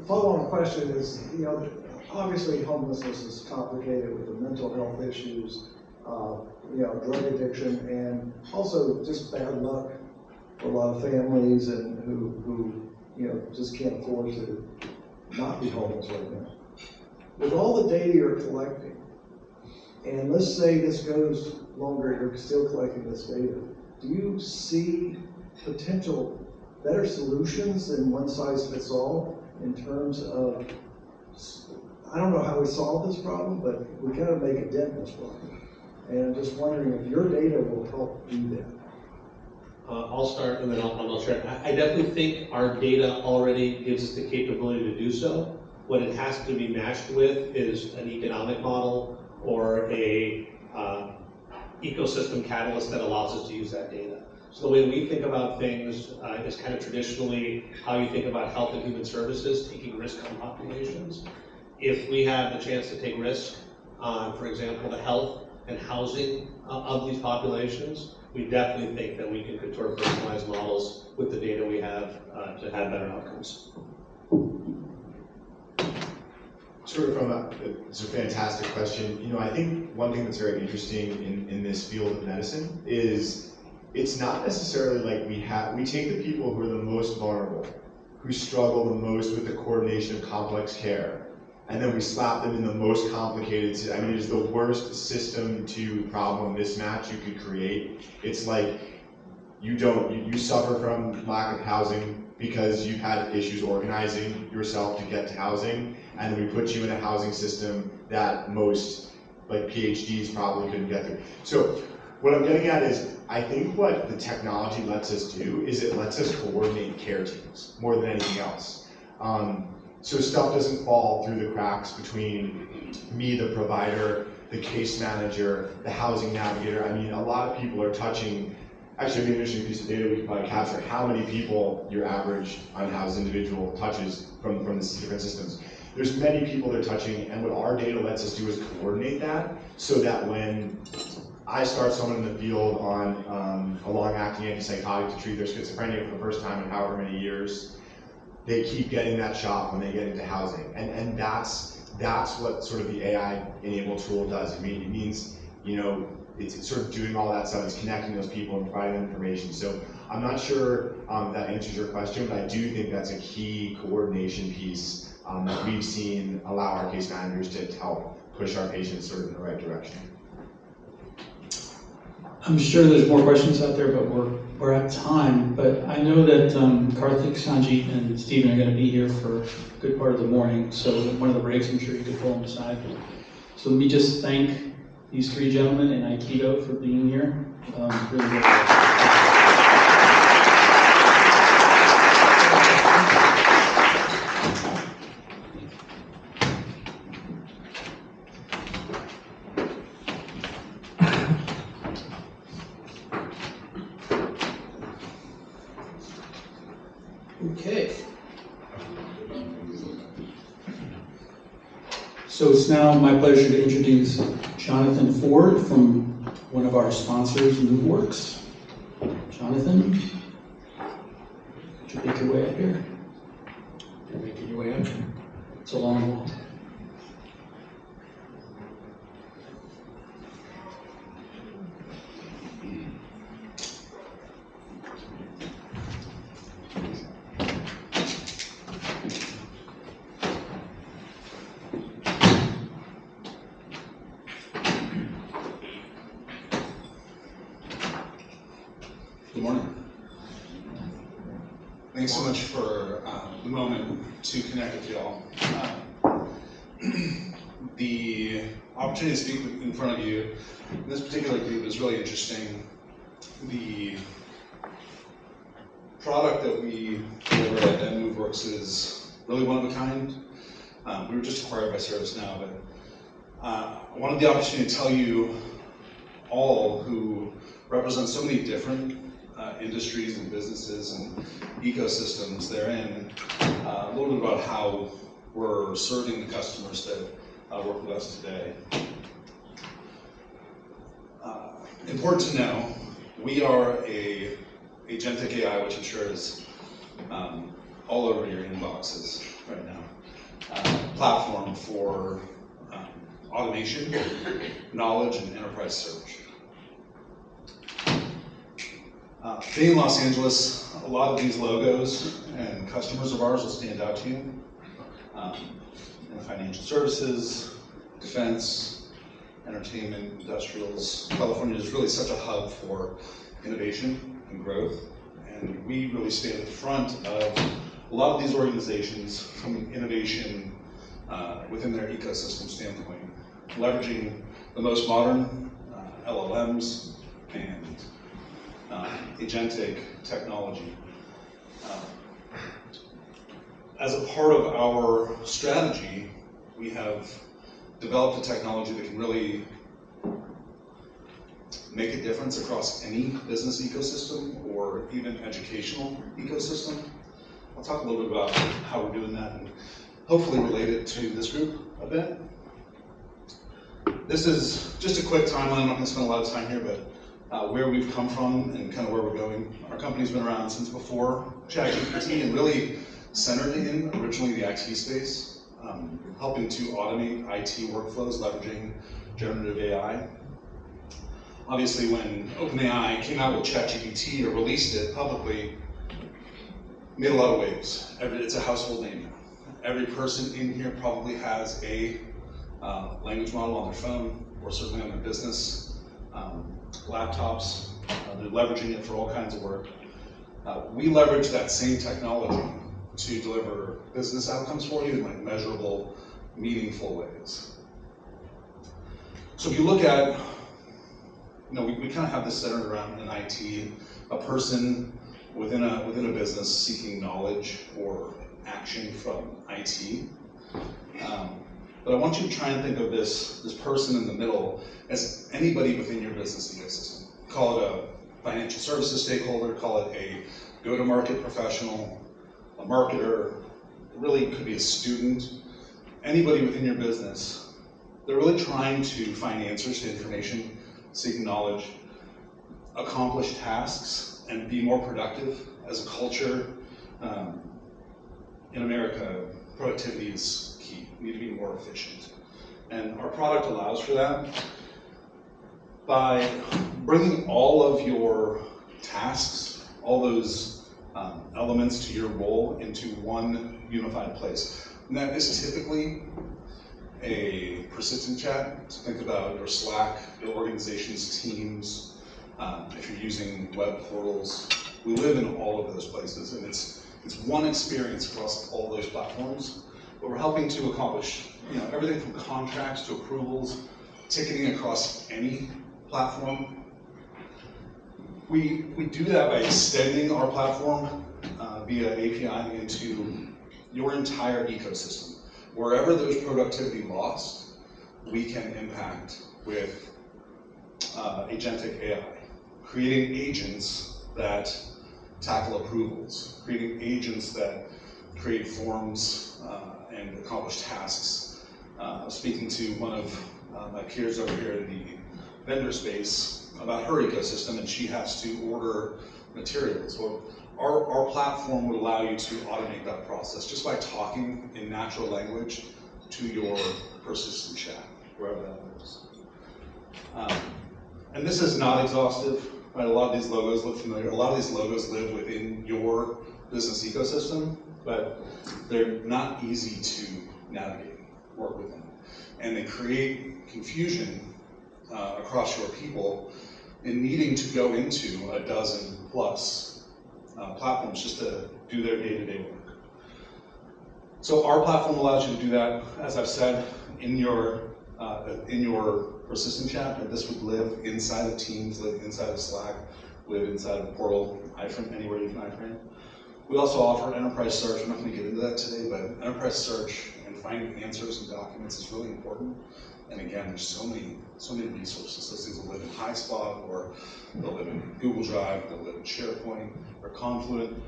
follow-on question is, obviously homelessness is complicated with the mental health issues, drug addiction, and also just bad luck for a lot of families and who just can't afford to not be homeless right now. With all the data you're collecting, and let's say this goes longer, you're still collecting this data, do you see potential better solutions than one size fits all in terms of, I don't know how we solve this problem, but we gotta make a dent in this problem. And I'm just wondering if your data will help do that. I'll start and then I'll share. I definitely think our data already gives us the capability to do so. What it has to be matched with is an economic model or a ecosystem catalyst that allows us to use that data. So the way we think about things is kind of traditionally how you think about health and human services, taking risk on populations. If we have the chance to take risk on, for example, the health and housing of these populations, we definitely think that we can contort personalized models with the data we have to have better outcomes. Sort of it's a fantastic question. I think one thing that's very interesting in this field of medicine is it's not necessarily like we take the people who are the most vulnerable, who struggle the most with the coordination of complex care, and then we slap them in the most complicated, it is the worst system to problem mismatch you could create. It's like you suffer from lack of housing because you've had issues organizing yourself to get to housing, and then we put you in a housing system that most PhDs probably couldn't get through. So what I'm getting at is, I think what the technology lets us do is it lets us coordinate care teams more than anything else. So stuff doesn't fall through the cracks between me, the provider, the case manager, the housing navigator. A lot of people are touching, actually it'd be an interesting piece of data we could probably capture, how many people your average unhoused individual touches from the different systems. There's many people they're touching, and what our data lets us do is coordinate that so that when I start someone in the field on a long-acting antipsychotic to treat their schizophrenia for the first time in however many years, they keep getting that shot when they get into housing. And that's what sort of the AI-enabled tool does. It means, it's sort of doing all that stuff. It's connecting those people and providing them information. So I'm not sure that answers your question, but I do think that's a key coordination piece that we've seen allow our case managers to help push our patients sort of in the right direction. I'm sure there's more questions out there, but we're at time. But I know that Karthik, Sanjeet, and Stephen are going to be here for a good part of the morning. So one of the breaks, I'm sure you could pull them aside. So let me just thank these three gentlemen and Aikido for being here. Really good. Okay. So it's now my pleasure to introduce Jonathan Ford from one of our sponsors, MoveWorks. Jonathan, would you make your way up here? You're making your way up. It's a long walk. Thanks so much for the moment to connect with y'all. The opportunity to speak in front of you in this particular group is really interesting. The product that we deliver at MoveWorks is really one of a kind. We were just acquired by ServiceNow, but I wanted the opportunity to tell you all who represent so many different industries and businesses and ecosystems therein, a little bit about how we're serving the customers that work with us today. Important to know, we are a agentic AI, which I'm sure is all over your inboxes right now, platform for automation, knowledge, and enterprise search. Being in Los Angeles, a lot of these logos and customers of ours will stand out to you. In financial services, defense, entertainment, industrials. California is really such a hub for innovation and growth, and we really stand at the front of a lot of these organizations from an innovation within their ecosystem standpoint, leveraging the most modern LLMs and agentic technology. As a part of our strategy, we have developed a technology that can really make a difference across any business ecosystem or even educational ecosystem. I'll talk a little bit about how we're doing that and hopefully relate it to this group a bit. This is just a quick timeline. I'm not going to spend a lot of time here, but where we've come from and kind of where we're going. Our company's been around since before ChatGPT and really centered in originally the IT space, helping to automate IT workflows, leveraging generative AI. Obviously, when OpenAI came out with ChatGPT or released it publicly, made a lot of waves. It's a household name now. Every person in here probably has a language model on their phone or certainly on their business laptops. They're leveraging it for all kinds of work. We leverage that same technology to deliver business outcomes for you in like measurable, meaningful ways. So if you look at, we kind of have this centered around an IT, a person within a business seeking knowledge or action from IT. But I want you to try and think of this person in the middle as anybody within your business ecosystem. Call it a financial services stakeholder, call it a go-to-market professional, a marketer, it really could be a student, anybody within your business. They're really trying to find answers to information, seek knowledge, accomplish tasks, and be more productive as a culture. In America, productivity is key. We need to be more efficient. And our product allows for that by bringing all of your tasks, all those elements to your role into one unified place. And that is typically a persistent chat. So think about your Slack, your organization's Teams, if you're using web portals. We live in all of those places, and it's one experience across all those platforms. But we're helping to accomplish everything from contracts to approvals, ticketing across any platform. We do that by extending our platform via API into your entire ecosystem. Wherever there's productivity lost, we can impact with agentic AI, creating agents that tackle approvals, creating agents that create forms and accomplish tasks. Speaking to one of my peers over here in the vendor space about her ecosystem, and she has to order materials. Well, our platform would allow you to automate that process just by talking in natural language to your persistent chat, wherever that lives. And this is not exhaustive, right? A lot of these logos look familiar. A lot of these logos live within your business ecosystem, but they're not easy to navigate, work within. And they create confusion across your people in needing to go into a dozen plus platforms just to do their day-to-day work. So our platform allows you to do that, as I've said, in your persistent chat, and this would live inside of Teams, live inside of Slack, live inside of Portal, iframe, anywhere you can iframe. We also offer enterprise search. I'm not going to get into that today, but enterprise search and finding answers in documents is really important. And again, there's so many resources. Those things will live in HighSpot, or they'll live in Google Drive, they'll live in SharePoint, or Confluent,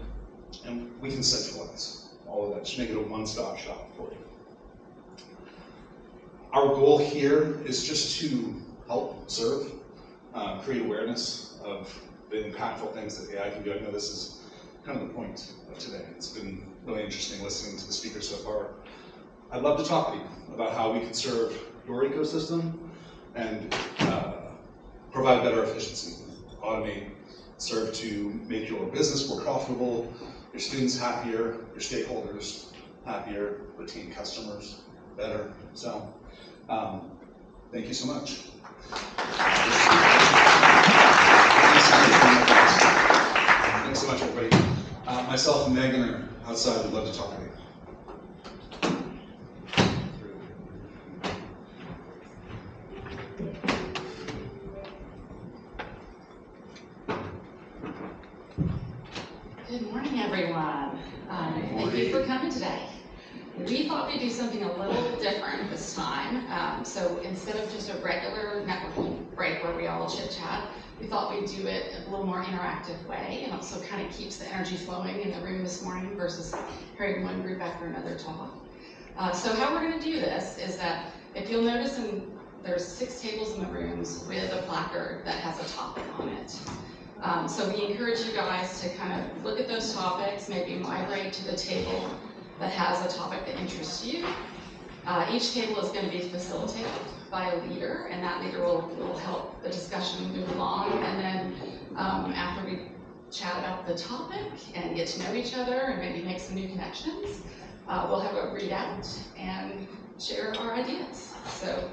and we can centralize all of that, just make it a one-stop shop for you. Our goal here is just to help serve, create awareness of the impactful things that AI can do. I know this is kind of the point of today. It's been really interesting listening to the speakers so far. I'd love to talk to you about how we can serve your ecosystem and provide better efficiency, automate, serve to make your business more profitable, your students happier, your stakeholders happier, retain customers better. So, thank you so much. Thanks so much, everybody. Myself and Megan are outside. We'd love to talk to you. Good morning, everyone. Thank you for coming today. We thought we'd do something a little different this time. So instead of just a regular networking break where we all chit chat, we thought we'd do it a little more interactive way, and also kind of keeps the energy flowing in the room this morning versus hearing one group after another talk. So how we're going to do this is that if you'll notice, there's 6 tables in the rooms with a placard that has a topic on it. So we encourage you guys to kind of look at those topics, maybe migrate to the table that has a topic that interests you. Each table is going to be facilitated by a leader, and that leader will help the discussion move along. And then after we chat about the topic and get to know each other and maybe make some new connections, we'll have a readout and share our ideas. So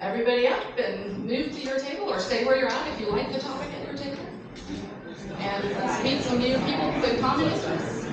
everybody up and move to your table, or stay where you're at if you like the topic at your table. And let's meet some new people with common interests.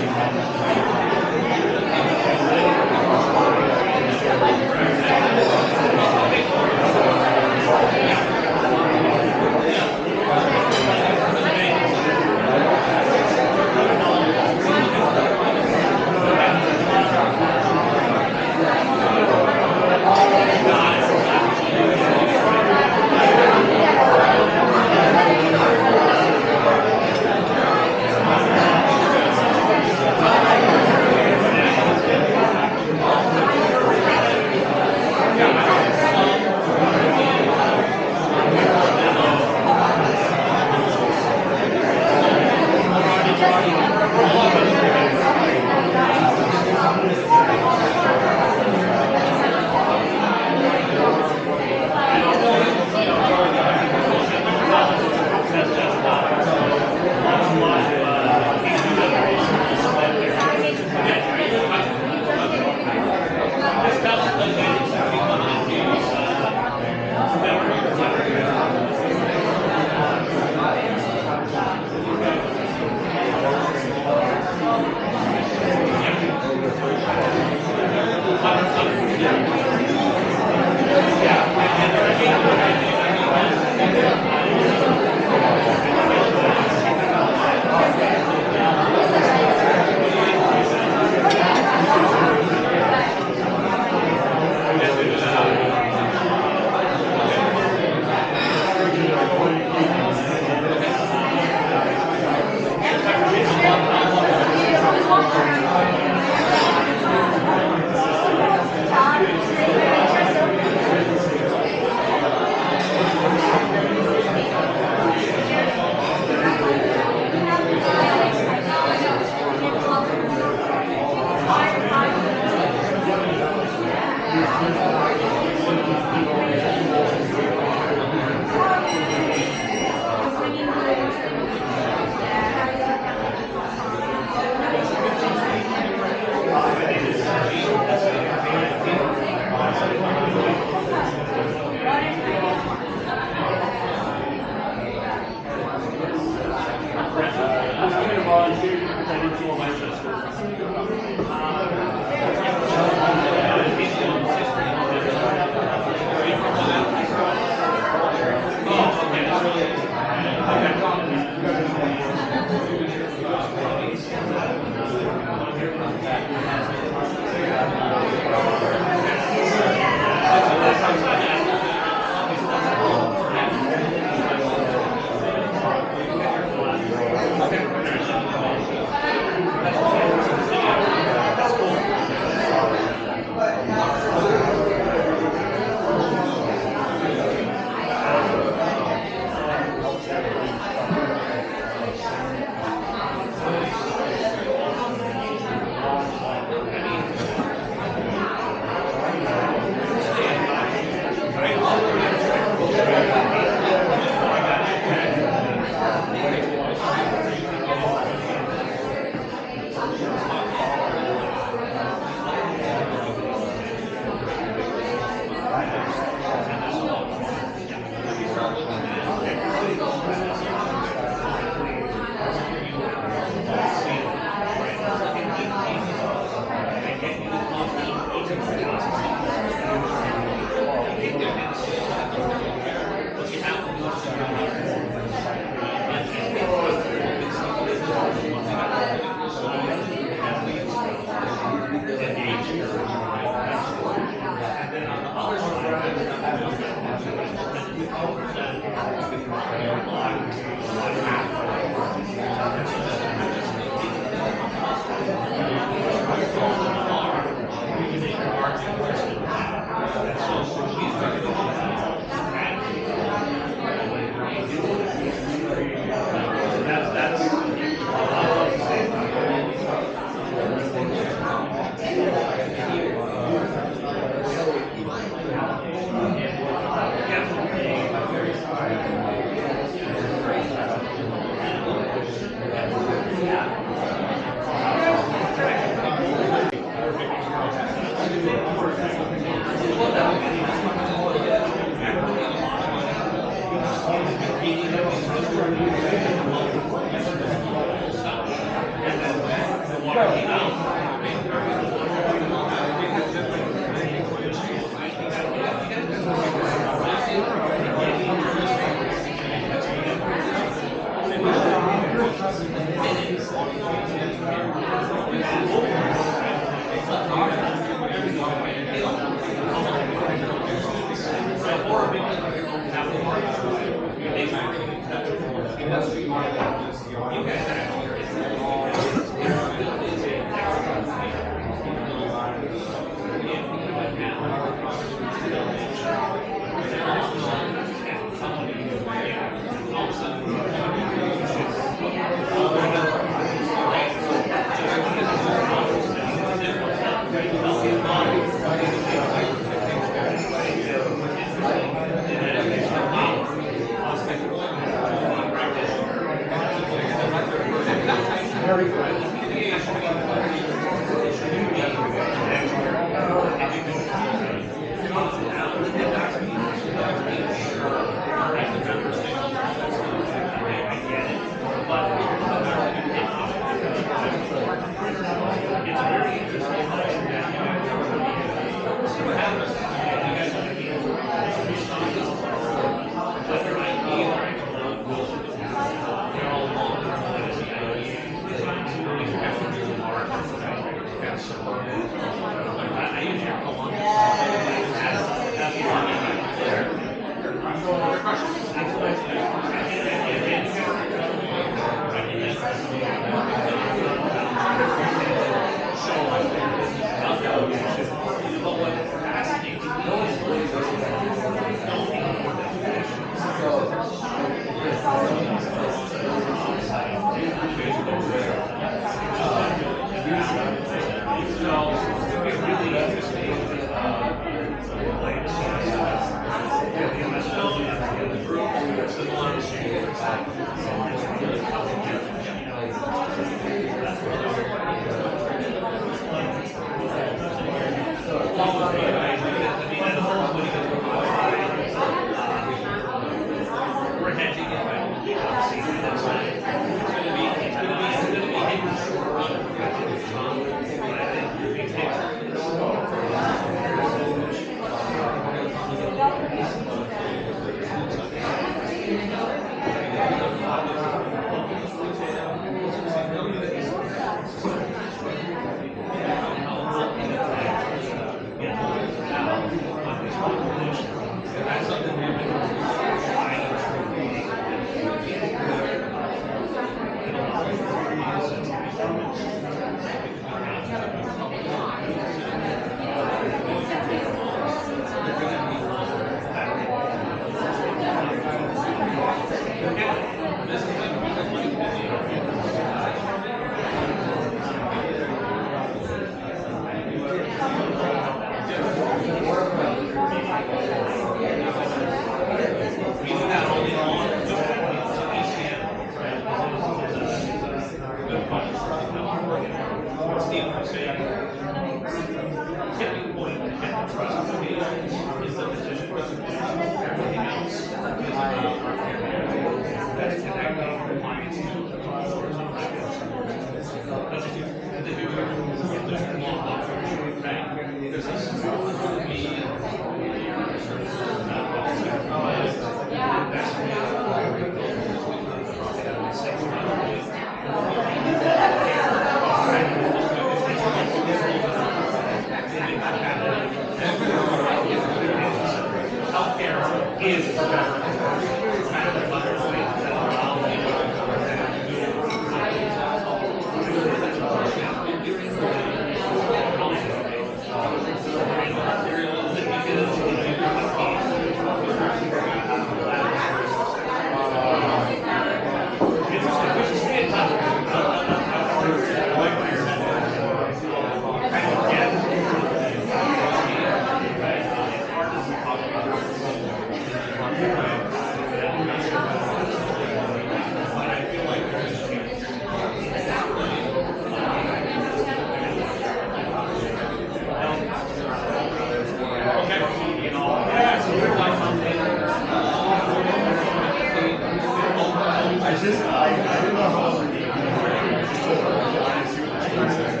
just, I didn't know how to read. Just told her, I see what the change says.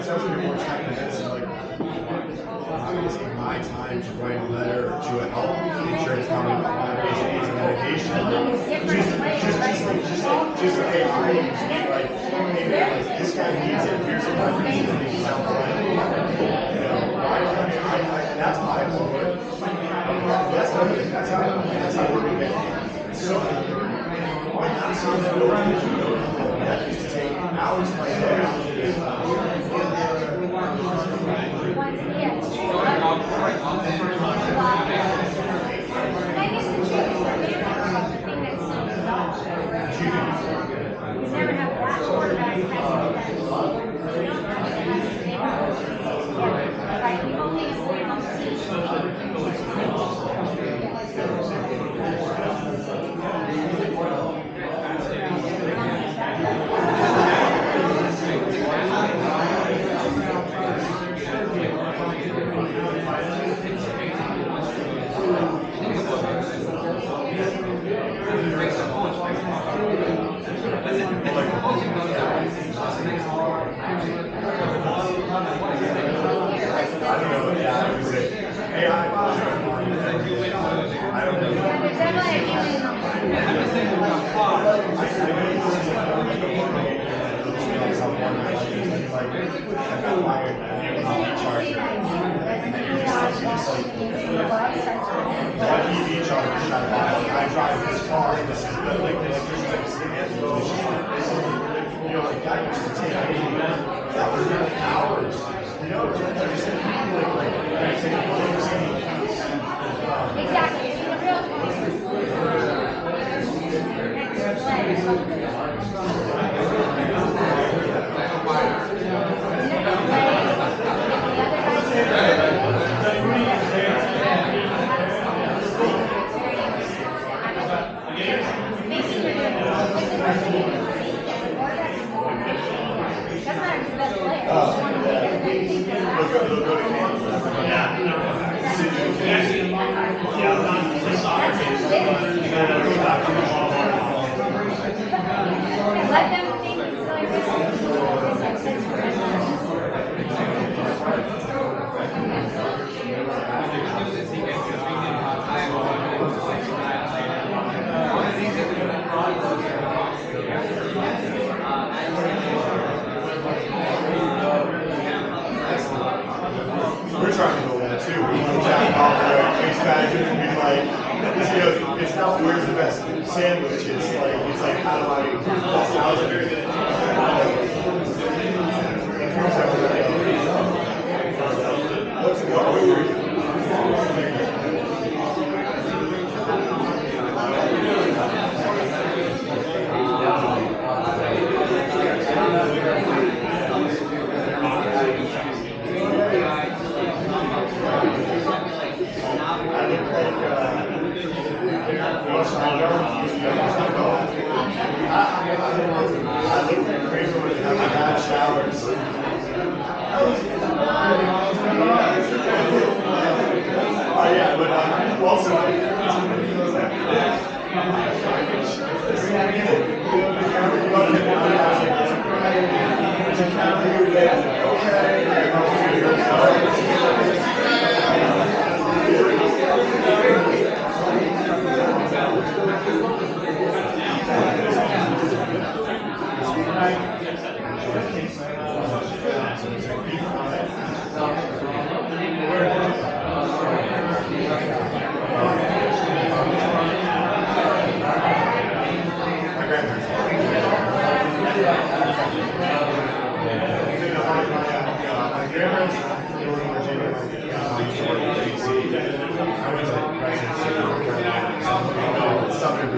It's actually more time medicine, like, I'm gonna take my time to write a letter to a health insurance company about my patient needs a medication. Just AI needs to be like, hey man, like, this guy needs it, here's what my patient needs sounds like. You know, and that's my forward. That's how we're getting so when that sounds good, that used to take hours of my day. I drive this car and this is the electrician's like stand you know, like that used to take that was like hours. You know, just we're trying to build that too. We want to jack off the case management and be like, you know, it's not where's the best sandwich. It's like how do I improve the best housing? I look like Kramer when having bad showers. Oh yeah, but also. My grandparents were in Virginia. I used to work in DC. I went to residency in North Carolina, Southern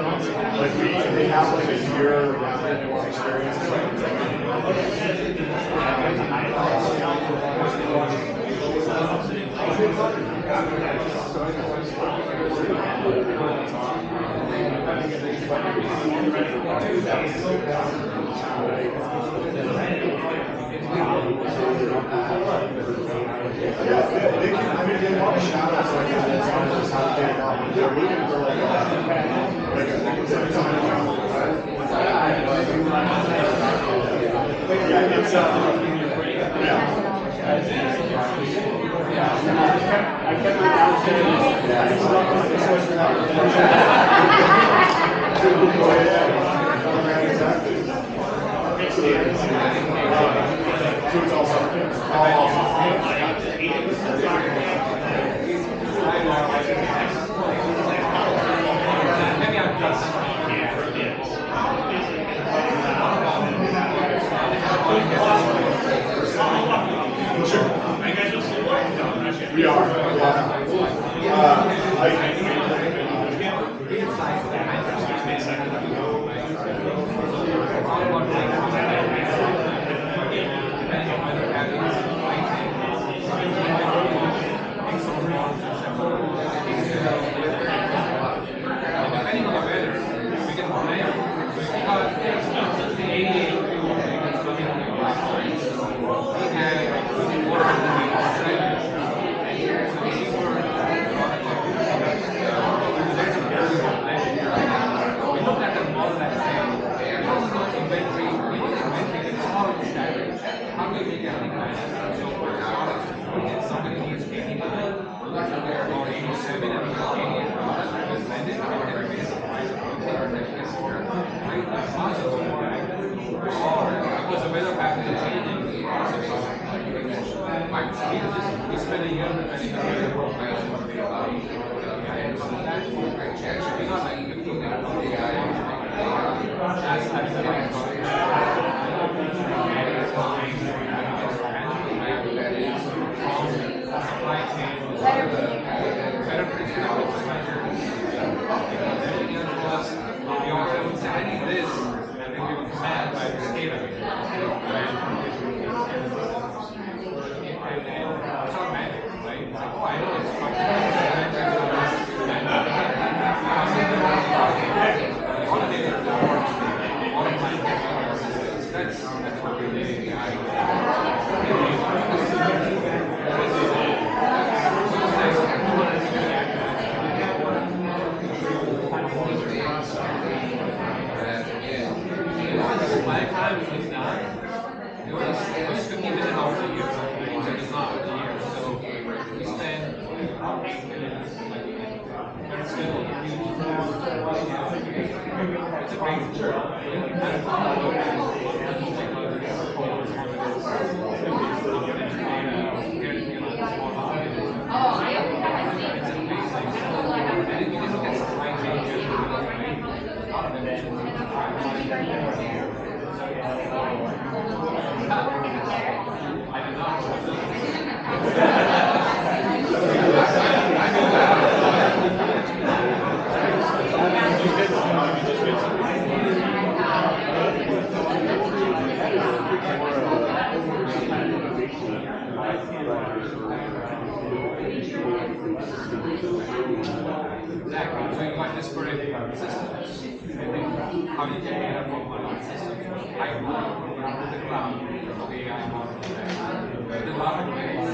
They have like a year round experience. They want to shout out like it's almost how to get it up. They're looking for like We We My time was not. It was 50 minutes out of the year, so it's not a year. So we spend 8 minutes. But still, it's a great Exactly. So you got disparate systems. How do you get data from one system to high quality to the cloud from the AI model? There's a lot of ways.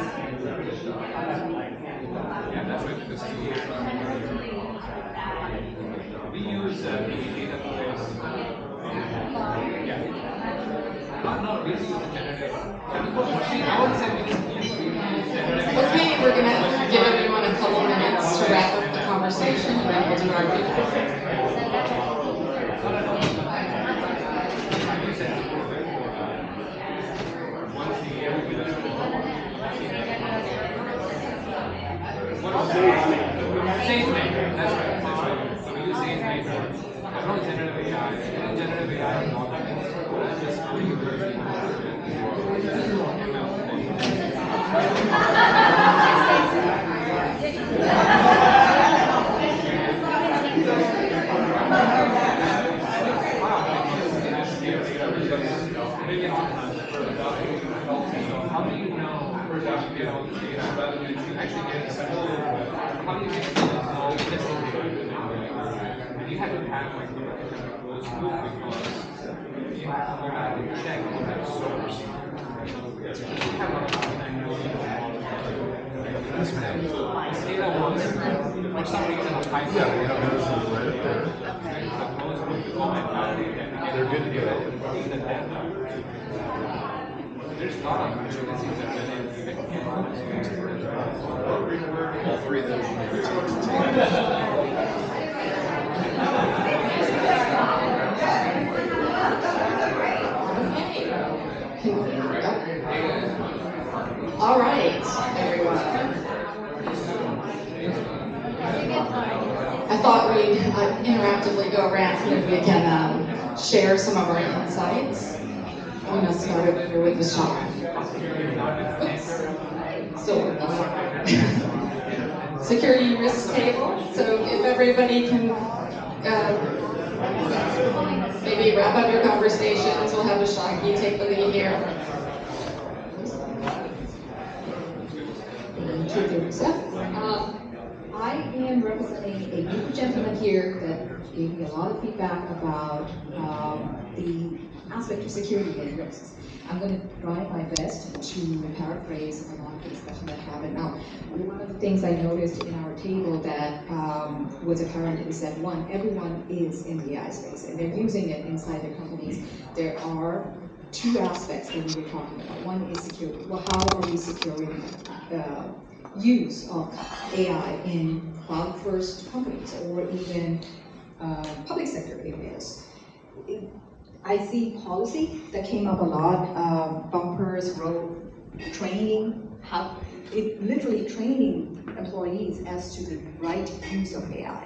Yeah, that's what this is. We use the database. Yeah. Not really use the generative. I would say we use generative. Okay, we're gonna give everyone a couple minutes to wrap up the conversation, and then we'll do our feedback. SageMaker, that's right. So we use SageMaker. As well as generative AI. Generative AI is not just how do you know that you get all this data rather than you actually get the whole, how do you get all the testing data? And you have to have like those tools because you have to go back and check on that source. You have a lot of this data was, for some reason, I Yeah, we have those right up there. They're good to go. There's a lot of opportunities that All three of those you need to take. All right, everyone. I thought we'd interactively go around and we can share some of our insights. I'm going to start over here with the shop. So, security risk table. So if everybody can maybe wrap up your conversations, we'll have Ashaki take the lead here. I am representing a group of gentlemen here that gave me a lot of feedback about the aspect of security and risks. I'm going to try my best to paraphrase a lot of the discussion that happened. Now, one of the things I noticed in our table that was apparent is that one, everyone is in the AI space and they're using it inside their companies. There are two aspects that we were talking about. One is security. Well, how are we securing the use of AI in cloud-first companies or even public sector areas? I see policy that came up a lot, bumpers, road training, literally training employees as to the right use of AI.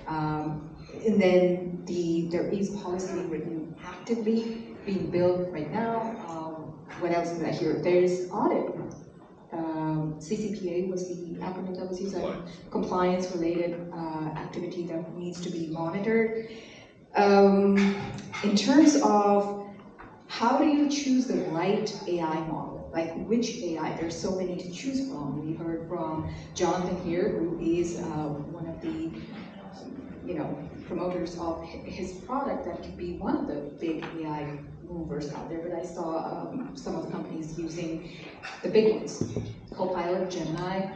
And then there is policy being written actively, being built right now. What else did I hear? There's audit. CCPA was the acronym that was used, compliance-related activity that needs to be monitored. In terms of how do you choose the right AI model? Like which AI? There's so many to choose from. We heard from Jonathan here, who is one of the promoters of his product that could be one of the big AI movers out there. But I saw some of the companies using the big ones: Copilot, Gemini.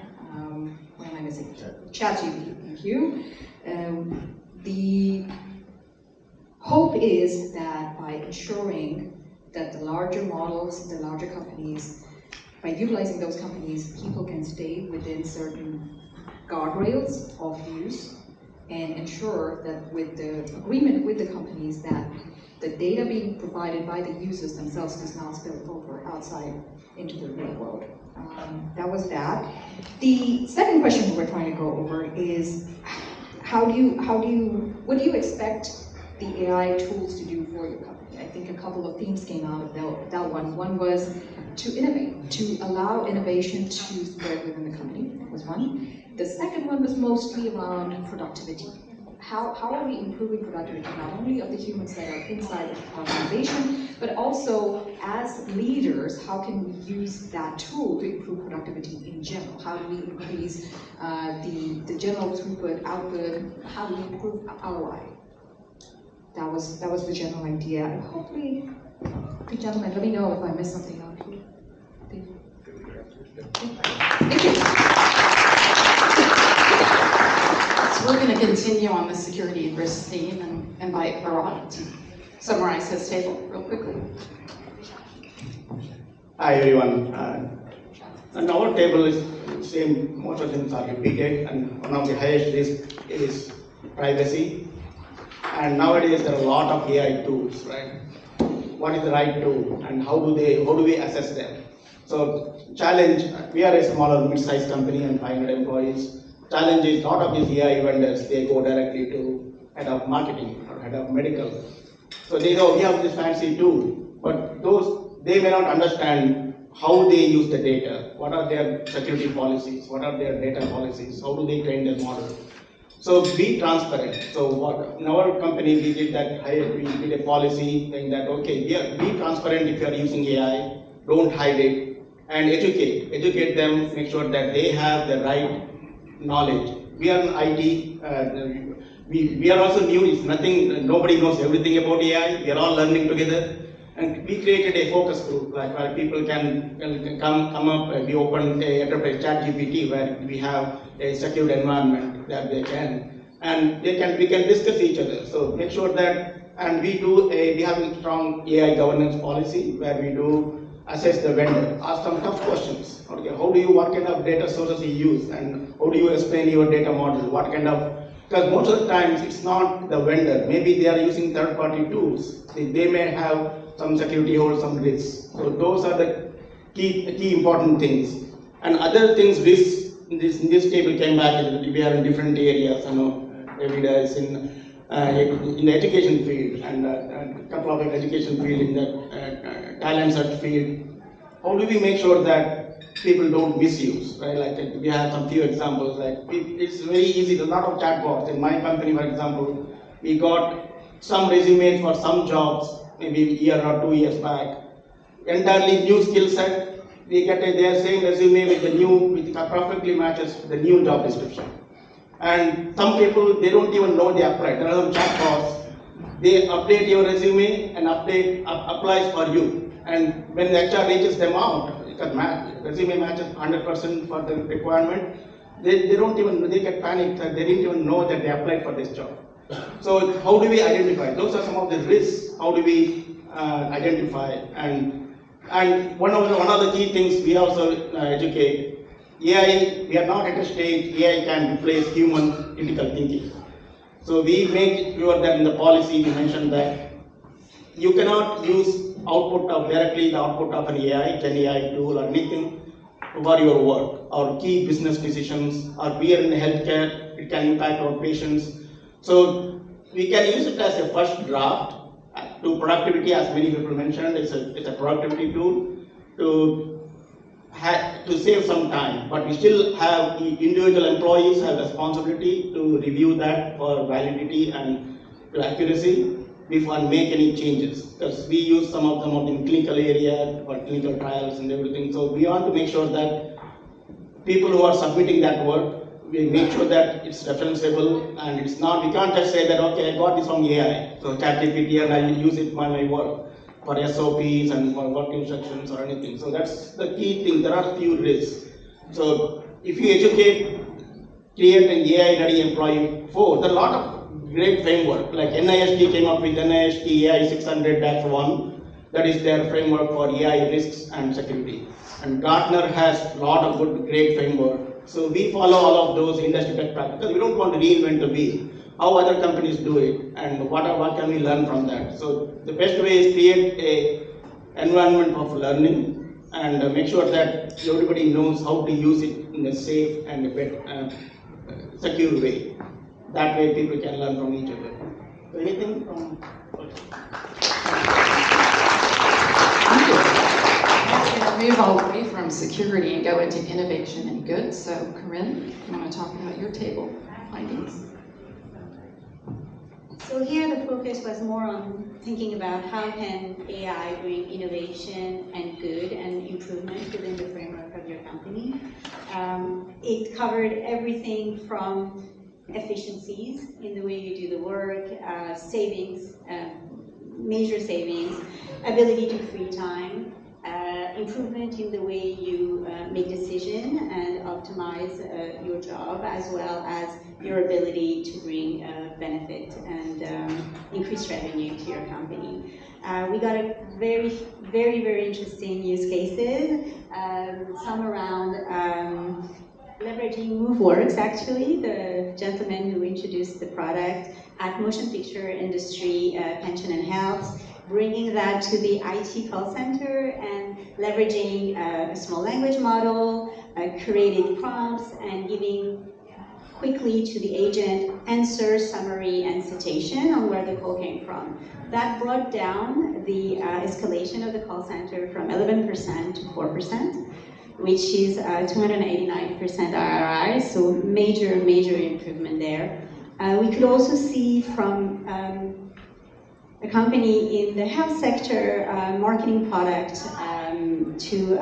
What am I missing? ChatGPT. Thank you. The hope is that by ensuring that the larger models, the larger companies, by utilizing those companies, people can stay within certain guardrails of use and ensure that with the agreement with the companies that the data being provided by the users themselves does not spill over outside into the real world. That was that. The second question we were trying to go over is what do you expect the AI tools to do for your company? I think a couple of themes came out of that one. One was to innovate, to allow innovation to spread within the company, was one. The second one was mostly around productivity. How are we improving productivity, not only of the humans that are inside the organization, but also as leaders, how can we use that tool to improve productivity in general? How do we increase the general throughput, output? How do we improve ROI? That was the general idea. And hopefully, good gentlemen, let me know if I missed something out here. Thank you. Thank you. So we're going to continue on the security and risk theme and invite Bharat to summarize his table real quickly. Hi everyone. And our table is same, most of things are repeated, and one of the highest risk is privacy. And nowadays there are a lot of AI tools, right? What is the right tool and how do we assess them? So challenge, we are a smaller mid-sized company and 500 employees. Challenge is a lot of these AI vendors, they go directly to head of marketing or head of medical. So they know we have this fancy tool, but they may not understand how they use the data, what are their security policies, what are their data policies, how do they train their model. So be transparent. So in our company we did that, we did a policy saying that, okay, be transparent if you are using AI, don't hide it, and educate them, make sure that they have the right knowledge. We are in IT, we are also new, it's nothing, nobody knows everything about AI, we are all learning together. And we created a focus group, like where people can come up. We opened a enterprise ChatGPT where we have a secured environment that they can, and we can discuss each other. So make sure that, and we have a strong AI governance policy where we do assess the vendor, ask some tough questions. Okay, what kind of data sources you use, and how do you explain your data model? Because most of the times it's not the vendor. Maybe they are using third-party tools. They may have some security holes, some risks. So those are the key important things. And other things, risks, in this table came back, we are in different areas. I know Evida is in the education field, and a couple of education field in the talent search field. How do we make sure that people don't misuse, right? Like we have some few examples, like it's very easy, there's a lot of chatbots. In my company, for example, we got some resumes for some jobs, maybe a year or 2 years back, entirely new skill set. We get their same resume with perfectly matches the new job description. And some people, they don't even know they applied. There are some chatbots, they update your resume and applies for you. And when the HR reaches them out, because resume matches 100% for the requirement, they get panicked that they didn't even know that they applied for this job. So how do we identify? Those are some of the risks. How do we identify? And one of the key things we also educate, AI, we are not at a stage AI can replace human critical thinking. So we make sure that in the policy we mentioned that you cannot use directly the output of an AI, Gen AI tool or anything for your work or key business decisions, or we are in healthcare, it can impact our patients. So we can use it as a first draft to productivity, as many people mentioned. It's a productivity tool to save some time, but we still have individual employees have responsibility to review that for validity and accuracy. before and make any changes. Because we use some of them in clinical area for clinical trials and everything. So we want to make sure that people who are submitting that work, we make sure that it's referenceable and it's not, we can't just say that, okay, I got this from AI, so ChatGPT, and I use it in my work for SOPs and for work instructions or anything. So that's the key thing. There are few risks. So if you educate, create an AI-ready employee for, there are a lot of great framework, like NIST came up with NIST AI 600-1, that is their framework for AI risks and security. And Gartner has a lot of good, great framework. So we follow all of those industry best practices. We don't want to reinvent the wheel. How other companies do it, and what can we learn from that? So the best way is create a environment of learning and make sure that everybody knows how to use it in a safe and secure way. That way people can learn from each other. Anything from? Move away from security and go into innovation and good. So, Corinne, you want to talk about your table findings? So here the focus was more on thinking about how can AI bring innovation and good and improvement within the framework of your company. It covered everything from efficiencies in the way you do the work, savings, major savings, ability to free time, improvement in the way you make decisions and optimize your job, as well as your ability to bring benefit and increase revenue to your company. We got a very, very interesting use cases, some around leveraging MoveWorks, actually, the gentleman who introduced the product at Motion Picture Industry, Pension and Health, bringing that to the IT call center and leveraging a small language model, creating prompts, and giving quickly to the agent answer, summary, and citation on where the call came from. That brought down the escalation of the call center from 11% to 4%, which is 289% RRI, so major improvement there. We could also see from a company in the health sector, marketing product to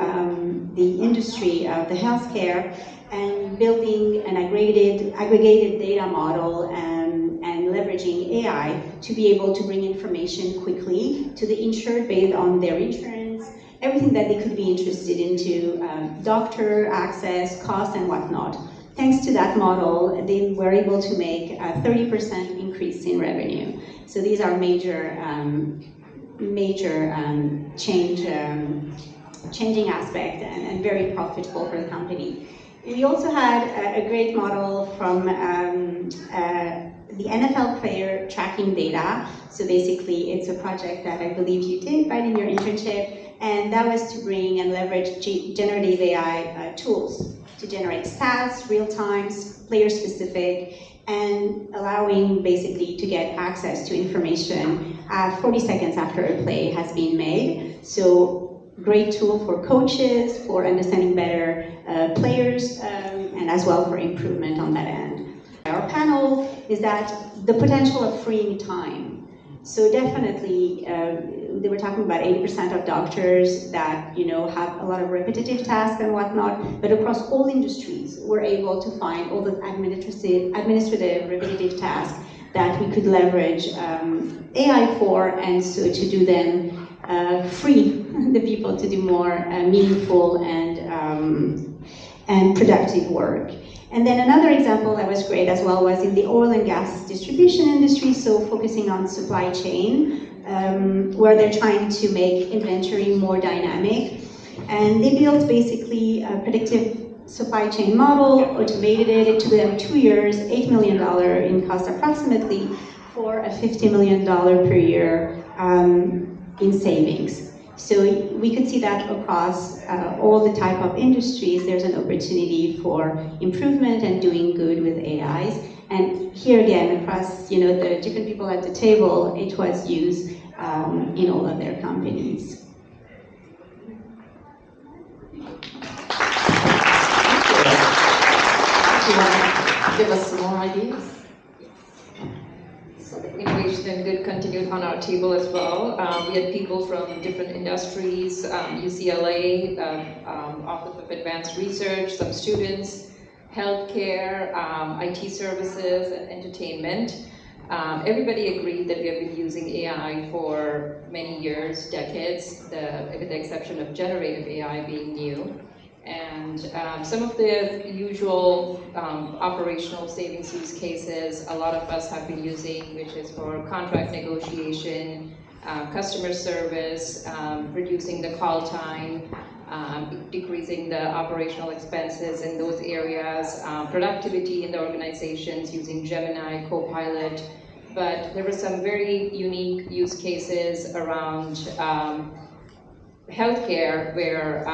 the industry of the healthcare, and building an aggregated data model and leveraging AI to be able to bring information quickly to the insured based on their insurance, everything that they could be interested into, doctor access, cost, and whatnot. Thanks to that model, they were able to make a 30% increase in revenue. So these are major changing aspect and very profitable for the company. We also had a great model from the NFL player tracking data. So basically, it's a project that I believe you did right in your internship, and that was to bring and leverage generative AI tools to generate stats, real times, player specific, and allowing basically to get access to information 40 seconds after a play has been made. So great tool for coaches, for understanding better players, and as well for improvement on that end. Our panel is that the potential of freeing time. So definitely, they were talking about 80% of doctors that have a lot of repetitive tasks and whatnot, but across all industries, we're able to find all the administrative repetitive tasks that we could leverage AI for, and so to do them free the people to do more meaningful and productive work. And then another example that was great as well was in the oil and gas distribution industry, so focusing on supply chain, where they're trying to make inventory more dynamic. And they built basically a predictive supply chain model, automated it. It took them 2 years, $8 million in cost approximately, for a $50 million per year in savings. So we could see that across all the type of industries, there's an opportunity for improvement and doing good with AIs. And here again, across the different people at the table, it was used in all of their companies. Do you want to give us some more ideas? So the innovation and good continued on our table as well. We had people from different industries, UCLA, Office of Advanced Research, some students, healthcare, IT services, and entertainment. Everybody agreed that we have been using AI for many years, decades, with the exception of generative AI being new. And some of the usual operational savings use cases a lot of us have been using, which is for contract negotiation, customer service, reducing the call time, decreasing the operational expenses in those areas, productivity in the organizations using Gemini, Copilot. But there were some very unique use cases around healthcare, where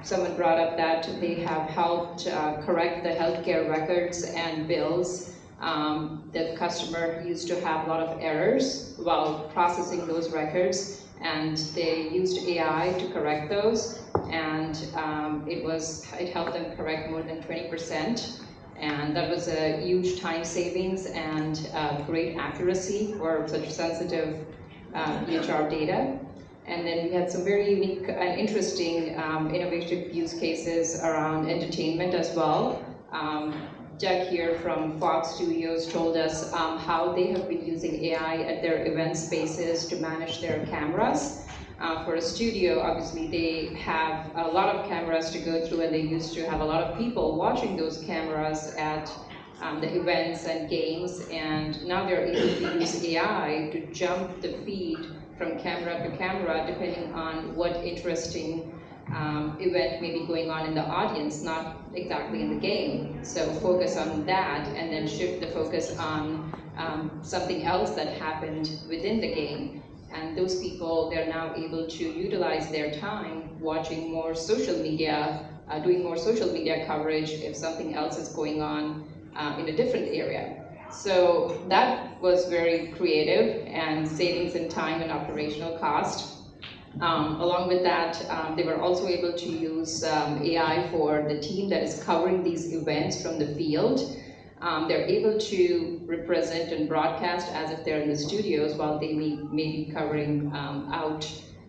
someone brought up that they have helped correct the healthcare records and bills. The customer used to have a lot of errors while processing those records, and they used AI to correct those, and it helped them correct more than 20%. And that was a huge time savings and great accuracy for such sensitive EHR data. And then we had some very unique and interesting innovative use cases around entertainment as well. Doug here from Fox Studios told us how they have been using AI at their event spaces to manage their cameras. For a studio, obviously they have a lot of cameras to go through, and they used to have a lot of people watching those cameras at the events and games, and now they're able to use AI to jump the feed from camera to camera depending on what interesting event may be going on in the audience, not exactly in the game. So focus on that and then shift the focus on something else that happened within the game. And those people, they're now able to utilize their time watching more social media, doing more social media coverage if something else is going on in a different area. So that was very creative and savings in time and operational cost. Along with that, they were also able to use AI for the team that is covering these events from the field. They're able to represent and broadcast as if they're in the studios while they may be covering out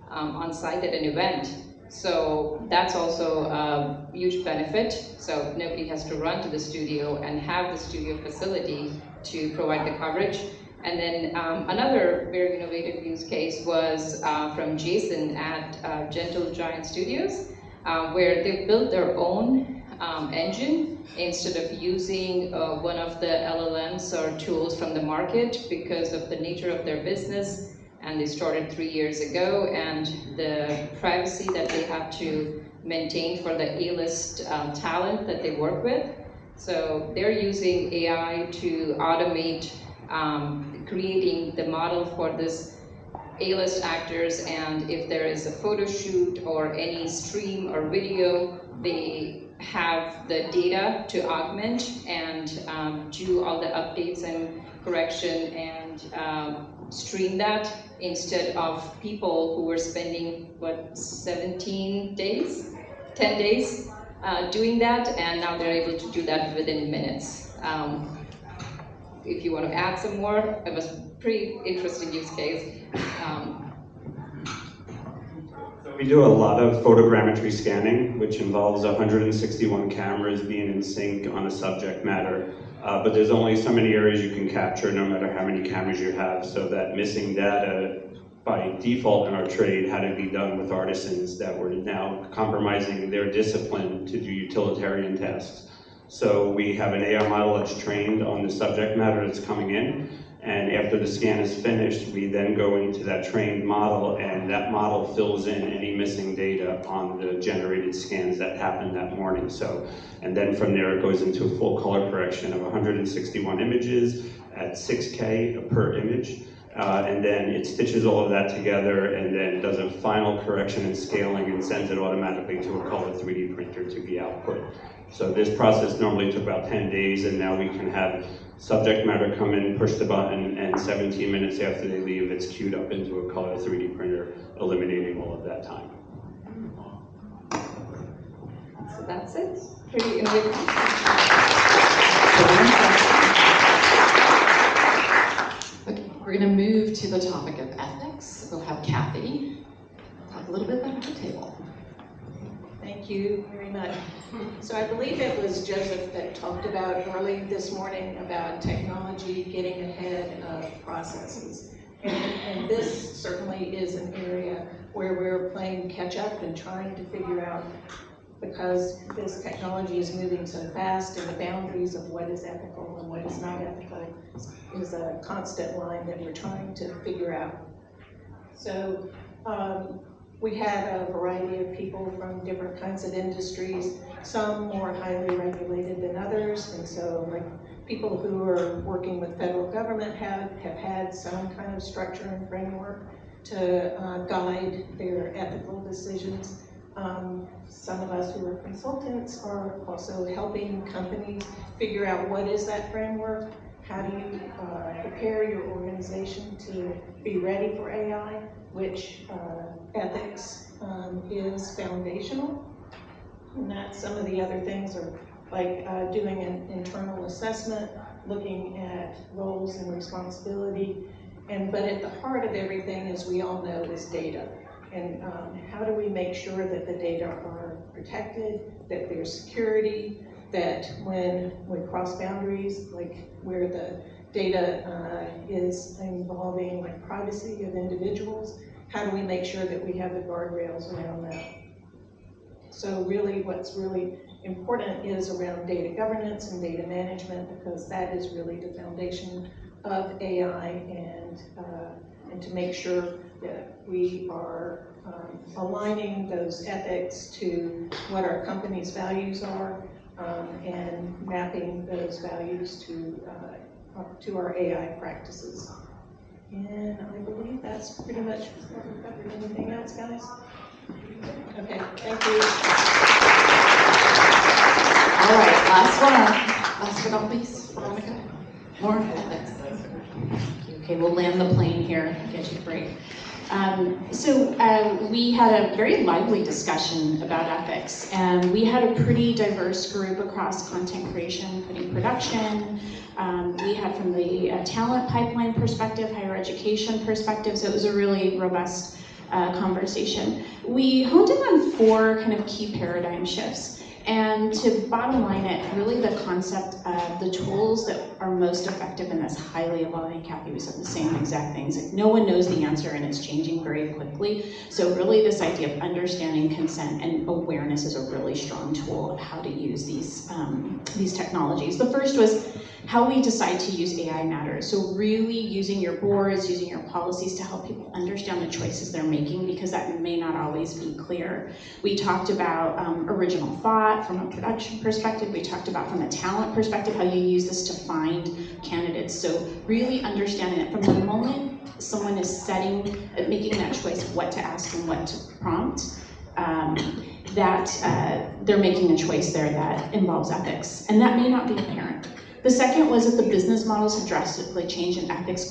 on site at an event. So that's also a huge benefit. So nobody has to run to the studio and have the studio facility to provide the coverage. And then another very innovative use case was from Jason at Gentle Giant Studios, where they built their own engine instead of using one of the LLMs or tools from the market because of the nature of their business. And they started 3 years ago, and the privacy that they have to maintain for the A-list talent that they work with. So they're using AI to automate creating the model for this A-list actors, and if there is a photo shoot or any stream or video, they have the data to augment and do all the updates and correction and stream that instead of people who were spending, 10 days doing that, and now they're able to do that within minutes. If you want to add some more, it was a pretty interesting use case. We do a lot of photogrammetry scanning, which involves 161 cameras being in sync on a subject matter. But there's only so many areas you can capture, no matter how many cameras you have, so that missing data by default in our trade had to be done with artisans that were now compromising their discipline to do utilitarian tasks. So we have an AI model that's trained on the subject matter that's coming in, and after the scan is finished, we then go into that trained model, and that model fills in any missing data on the generated scans that happened that morning. So, and then from there it goes into a full color correction of 161 images at 6K per image. And then it stitches all of that together and then does a final correction and scaling and sends it automatically to a color 3D printer to be output. So this process normally took about 10 days, and now we can have subject matter come in, push the button, and 17 minutes after they leave, it's queued up into a color 3D printer, eliminating all of that time. So that's it. Pretty innovative. Okay. We're going to move to the topic of ethics. We'll have Kathy talk a little bit about the table. Thank you very much. So I believe it was Joseph that talked about early this morning about technology getting ahead of processes. And this certainly is an area where we're playing catch up and trying to figure out, because this technology is moving so fast and the boundaries of what is ethical and what is not ethical is a constant line that we're trying to figure out. So we had a variety of people from different kinds of industries, some more highly regulated than others, and so like people who are working with federal government have had some kind of structure and framework to guide their ethical decisions. Some of us who are consultants are also helping companies figure out what is that framework, how do you prepare your organization to be ready for AI, which ethics is foundational. And that some of the other things are like doing an internal assessment, looking at roles and responsibility, but at the heart of everything, as we all know, is data. And how do we make sure that the data are protected, that there's security, that when we cross boundaries, like where the data is involving like privacy of individuals, how do we make sure that we have the guardrails around that? So really what's really important is around data governance and data management, because that is really the foundation of AI, and to make sure that we are aligning those ethics to what our company's values are, and mapping those values to our AI practices. And I believe that's pretty much what we covered. Anything else, guys? Okay, thank you. All right, last one. Last but not least, Veronica. More ethics. Okay, we'll land the plane here, get you a break. We had a very lively discussion about ethics, and we had a pretty diverse group across content creation, putting production. We had from the talent pipeline perspective, higher education perspective, so it was a really robust conversation. We honed in on 4 kind of key paradigm shifts. And to bottom line it, really the concept of the tools that are most effective in this highly evolving, Kathy, we said the same exact things. Like no one knows the answer and it's changing very quickly. So really this idea of understanding consent and awareness is a really strong tool of how to use these technologies. The first was how we decide to use AI matters. So really using your boards, using your policies to help people understand the choices they're making, because that may not always be clear. We talked about original thought from a production perspective. We talked about from a talent perspective, how you use this to find candidates. So really understanding it from the moment someone is making that choice of what to ask and what to prompt, that they're making a choice there that involves ethics. And that may not be apparent. The second was that the business models have drastically changed and ethics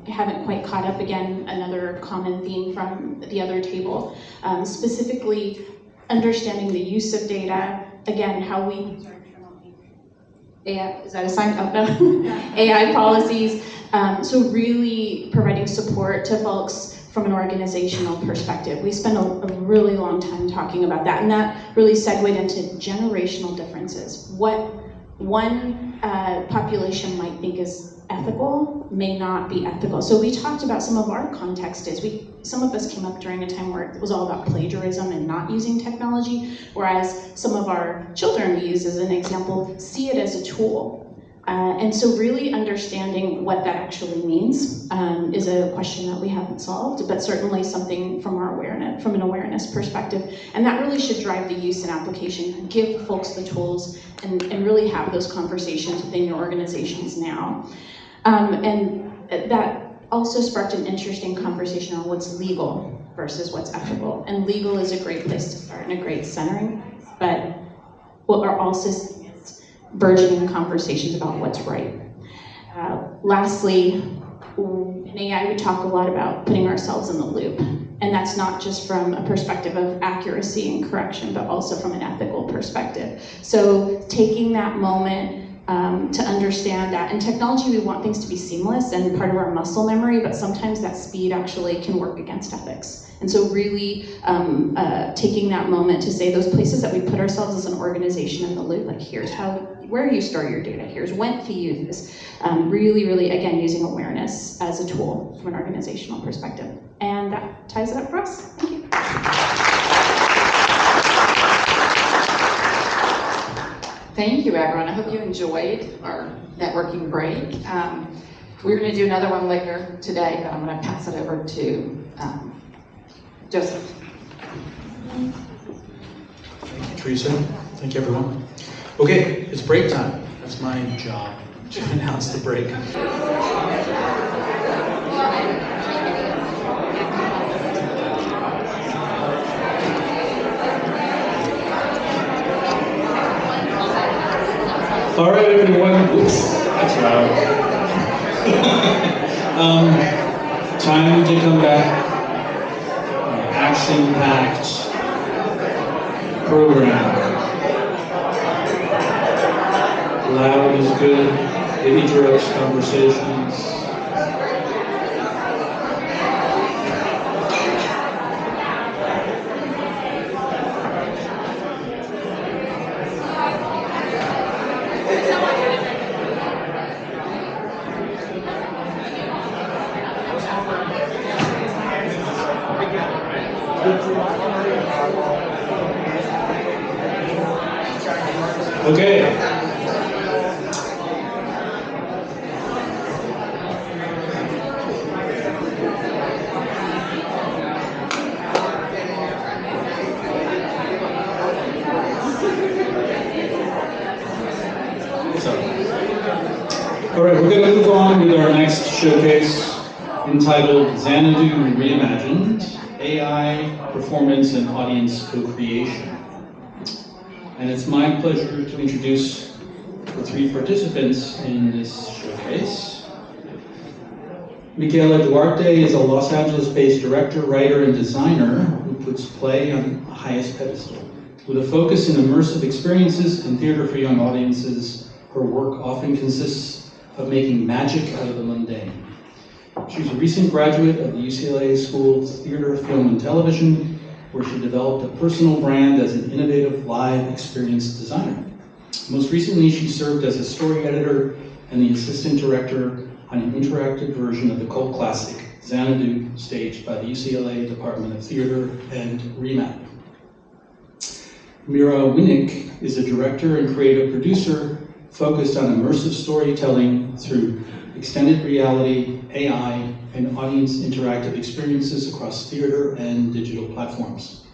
haven't quite caught up. Again, another common theme from the other table. Specifically, understanding the use of data, again, how we, AI, is that a sign? Oh, no. AI policies. So really providing support to folks from an organizational perspective. We spent a really long time talking about that, and that really segued into generational differences. What one population might think is ethical may not be ethical. So we talked about some of our context is some of us came up during a time where it was all about plagiarism and not using technology, whereas some of our children, we use as an example, see it as a tool. And so really understanding what that actually means is a question that we haven't solved, but certainly something from an awareness perspective. And that really should drive the use and application, give folks the tools, and really have those conversations within your organizations now. And that also sparked an interesting conversation on what's legal versus what's ethical. And legal is a great place to start and a great centering, but what we're also seeing is burgeoning conversations about what's right. Lastly, in AI, we talk a lot about putting ourselves in the loop. And that's not just from a perspective of accuracy and correction, but also from an ethical perspective. So taking that moment to understand that in technology we want things to be seamless and part of our muscle memory, but sometimes that speed actually can work against ethics. And so really taking that moment to say those places that we put ourselves as an organization in the loop, like here's where you store your data, here's when to use this. Really, again, using awareness as a tool from an organizational perspective. And that ties it up for us. Thank you. Thank you, everyone. I hope you enjoyed our networking break. We're going to do another one later today, but I'm going to pass it over to Joseph. Thank you, Teresa. Thank you, everyone. Okay, it's break time. That's my job, to announce the break. All right, everyone. Oops, that's loud. Time to come back. Action-packed program. Loud is good. Maybe jokes, conversations. Okay. All right, we're going to move on with our next showcase entitled Xanadu Reimagined, AI, Performance, and Audience Co-Creation. And it's my pleasure to introduce the three participants in this showcase. Michaela Duarte is a Los Angeles-based director, writer, and designer who puts play on the highest pedestal. With a focus in immersive experiences and theater for young audiences, her work often consists of making magic out of the mundane. She's a recent graduate of the UCLA School of Theater, Film, and Television, where she developed a personal brand as an innovative live experience designer. Most recently, she served as a story editor and the assistant director on an interactive version of the cult classic Xanadu, staged by the UCLA Department of Theater and Remap. Mira Winnick is a director and creative producer focused on immersive storytelling through extended reality, AI, and audience interactive experiences across theater and digital platforms.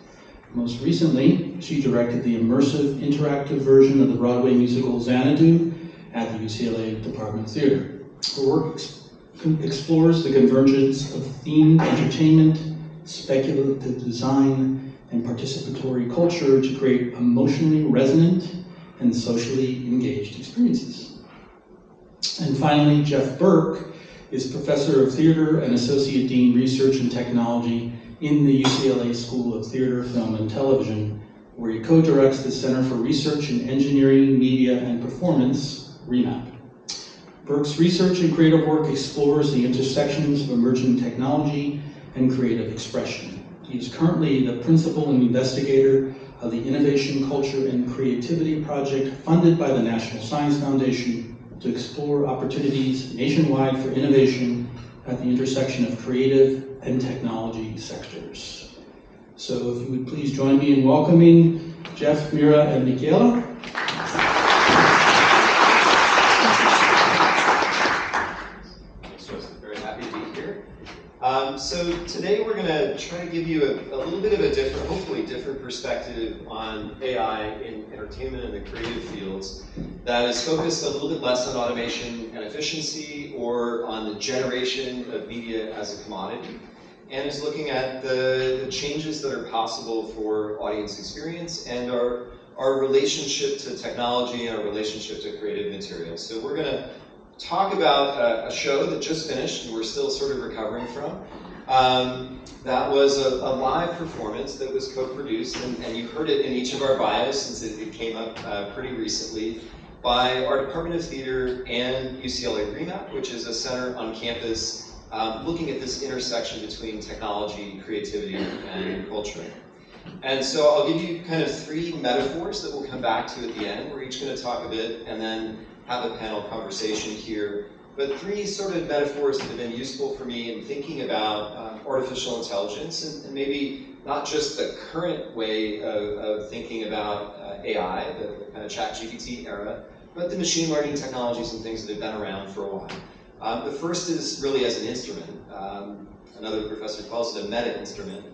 Most recently, she directed the immersive interactive version of the Broadway musical Xanadu at the UCLA Department of Theater. Her work explores the convergence of themed entertainment, speculative design, and participatory culture to create emotionally resonant and socially engaged experiences. And finally, Jeff Burke is professor of theater and associate dean research and technology in the UCLA School of Theater, Film, and Television, where he co-directs the Center for Research in Engineering, Media, and Performance, REMAP. Burke's research and creative work explores the intersections of emerging technology and creative expression. He is currently the principal and investigator of the Innovation, Culture, and Creativity Project funded by the National Science Foundation to explore opportunities nationwide for innovation at the intersection of creative and technology sectors. So if you would please join me in welcoming Jeff, Mira, and Michaela. Very happy to be here. So today we're going to try to give you a little bit of a different, hopefully different perspective on AI in entertainment and the creative fields that is focused a little bit less on automation and efficiency or on the generation of media as a commodity, and is looking at the changes that are possible for audience experience and our relationship to technology and our relationship to creative materials. So we're going to talk about a show that just finished and we're still sort of recovering from. That was a live performance that was co-produced, and you heard it in each of our bios since it came up pretty recently. by our Department of Theater and UCLA REMAP, which is a center on campus looking at this intersection between technology, creativity, and culture. And so I'll give you kind of 3 metaphors that we'll come back to at the end. We're each going to talk a bit and then have a panel conversation here. But 3 sort of metaphors that have been useful for me in thinking about artificial intelligence, and maybe not just the current way of thinking about AI, the kind of ChatGPT era, but the machine learning technologies and things that have been around for a while. The first is really as an instrument. Another professor calls it a meta-instrument.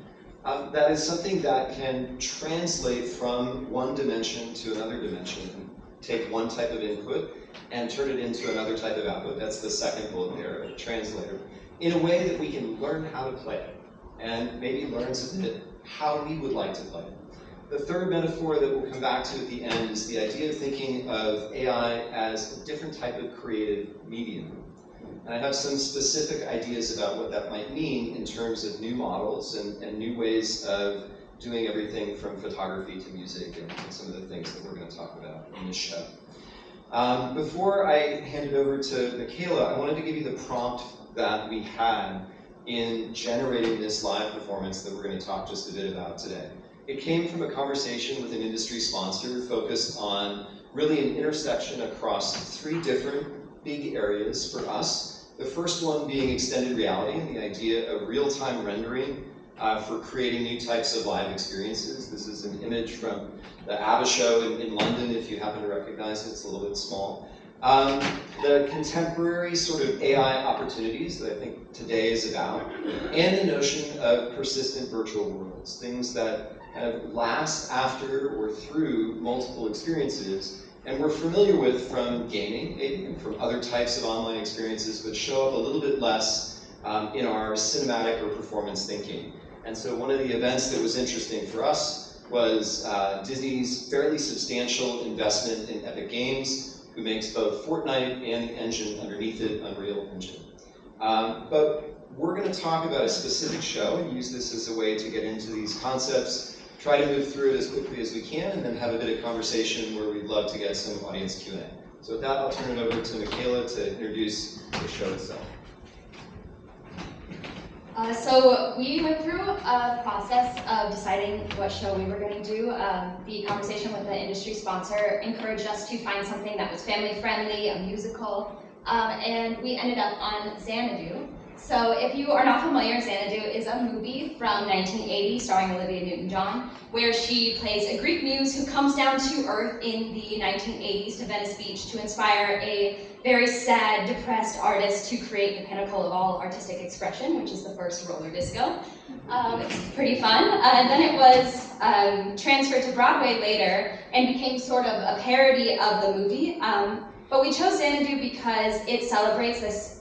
That is something that can translate from one dimension to another dimension, take one type of input and turn it into another type of output. That's the second bullet there, a translator, in a way that we can learn how to play it, and maybe learn a bit how we would like to play it. The third metaphor that we'll come back to at the end is the idea of thinking of AI as a different type of creative medium. And I have some specific ideas about what that might mean in terms of new models and new ways of doing everything from photography to music and some of the things that we're going to talk about in this show. Before I hand it over to Michaela, I wanted to give you the prompt that we had in generating this live performance that we're going to talk just a bit about today. It came from a conversation with an industry sponsor focused on really an intersection across 3 different big areas for us. The first one being extended reality and the idea of real-time rendering for creating new types of live experiences. This is an image from the ABBA show in London, if you happen to recognize it. It's a little bit small. The contemporary sort of AI opportunities that I think today is about, and the notion of persistent virtual worlds, things that kind of last after or through multiple experiences, and we're familiar with from gaming, maybe, and from other types of online experiences, but show up a little bit less in our cinematic or performance thinking. And so one of the events that was interesting for us was Disney's fairly substantial investment in Epic Games, who makes both Fortnite and the engine underneath it, Unreal Engine. But we're going to talk about a specific show and use this as a way to get into these concepts, try to move through it as quickly as we can, and then have a bit of conversation where we'd love to get some audience Q&A. So with that, I'll turn it over to Michaela to introduce the show itself. So we went through a process of deciding what show we were going to do. The conversation with the industry sponsor encouraged us to find something that was family friendly, a musical, and we ended up on Xanadu. So if you are not familiar, Xanadu is a movie from 1980 starring Olivia Newton-John, where she plays a Greek muse who comes down to Earth in the 1980s to Venice Beach to inspire a very sad, depressed artist to create the pinnacle of all artistic expression, which is the first roller disco. It's pretty fun. And then it was transferred to Broadway later and became sort of a parody of the movie. But we chose Xanadu because it celebrates this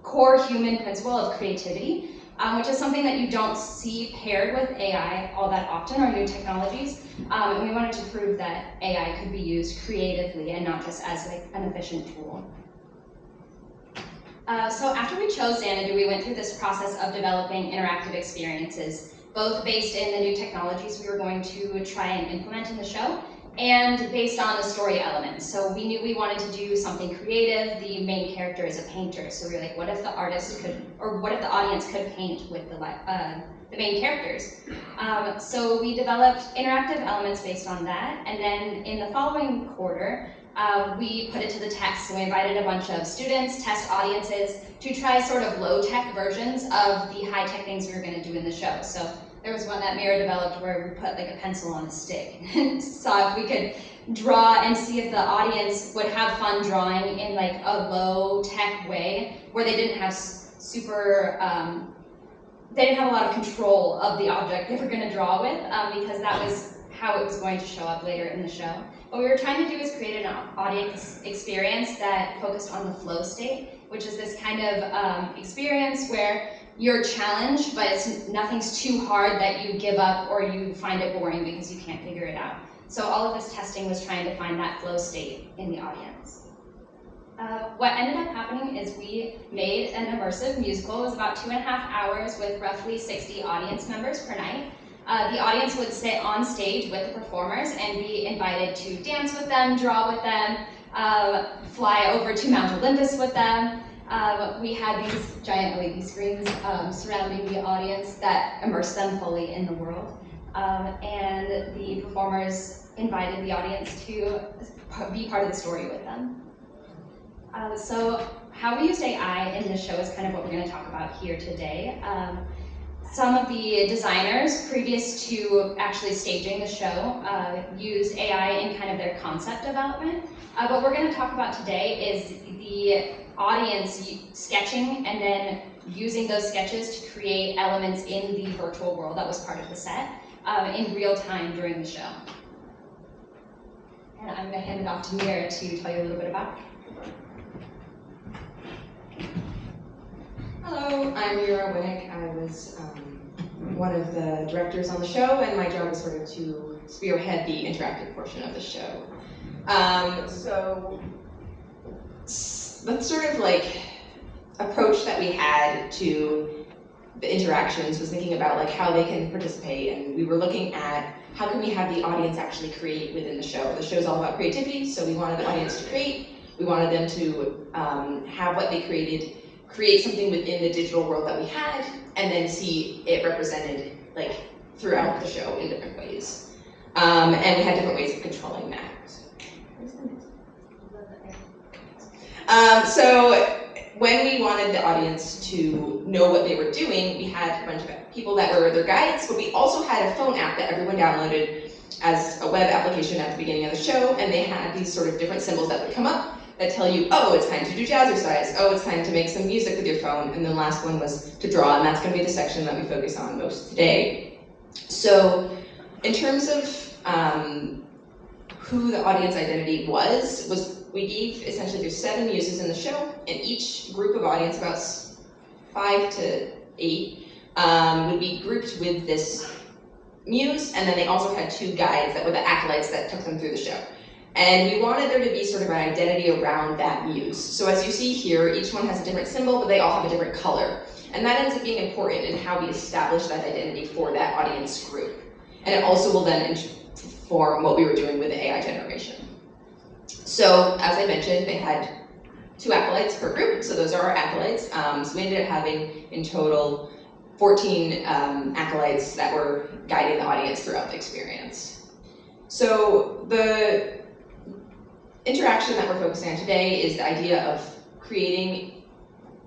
core human principle of creativity, which is something that you don't see paired with AI all that often, or new technologies. And we wanted to prove that AI could be used creatively and not just as like an efficient tool. So after we chose Xanadu, we went through this process of developing interactive experiences, both based in the new technologies we were going to try and implement in the show, and based on the story elements. So we knew we wanted to do something creative. The main character is a painter, so we were like, what if the artist could, or what if the audience could paint with the main characters? So we developed interactive elements based on that, and then in the following quarter, we put it to the test. So we invited a bunch of students, test audiences, to try sort of low-tech versions of the high-tech things we were going to do in the show. So there was one that Mira developed where we put like a pencil on a stick and saw if we could draw and see if the audience would have fun drawing in like a low-tech way where they didn't have they didn't have a lot of control of the object they were going to draw with, because that was how it was going to show up later in the show. What we were trying to do is create an audience experience that focused on the flow state, which is this kind of experience where you're challenged, but nothing's too hard that you give up or you find it boring because you can't figure it out. So all of this testing was trying to find that flow state in the audience. What ended up happening is we made an immersive musical. It was about 2.5 hours with roughly 60 audience members per night. The audience would sit on stage with the performers and be invited to dance with them, draw with them, fly over to Mount Olympus with them. We had these giant LED screens surrounding the audience that immersed them fully in the world. And the performers invited the audience to be part of the story with them. So how we used AI in the show is kind of what we're going to talk about here today. Some of the designers, previous to actually staging the show, used AI in kind of their concept development. What we're going to talk about today is the audience sketching and then using those sketches to create elements in the virtual world that was part of the set in real time during the show. And I'm going to hand it off to Mira to tell you a little bit about it. Hello, I'm Mira Winnick. I was one of the directors on the show, and my job is sort of to spearhead the interactive portion of the show. So the sort of like approach that we had to the interactions was thinking about like how they can participate, and we were looking at how can we have the audience actually create within the show. The show's all about creativity, so we wanted the audience to create. We wanted them to have what they created, create something within the digital world that we had, and then see it represented like throughout the show in different ways. And we had different ways of controlling that. So when we wanted the audience to know what they were doing, we had a bunch of people that were their guides, but we also had a phone app that everyone downloaded as a web application at the beginning of the show, and they had these sort of different symbols that would come up that tell you, oh, it's time to do jazzercise, oh, it's time to make some music with your phone, and then the last one was to draw, and that's going to be the section that we focus on most today. So in terms of who the audience identity was we gave, essentially there's 7 muses in the show, and each group of audience, about 5 to 8, would be grouped with this muse, and then they also had 2 guides that were the acolytes that took them through the show. And we wanted there to be sort of an identity around that muse. So as you see here, each one has a different symbol, but they all have a different color. And that ends up being important in how we establish that identity for that audience group. And it also will then inform what we were doing with the AI generation. So as I mentioned, they had 2 acolytes per group, so those are our acolytes. So we ended up having, in total, 14 acolytes that were guiding the audience throughout the experience. So the interaction that we're focusing on today is the idea of creating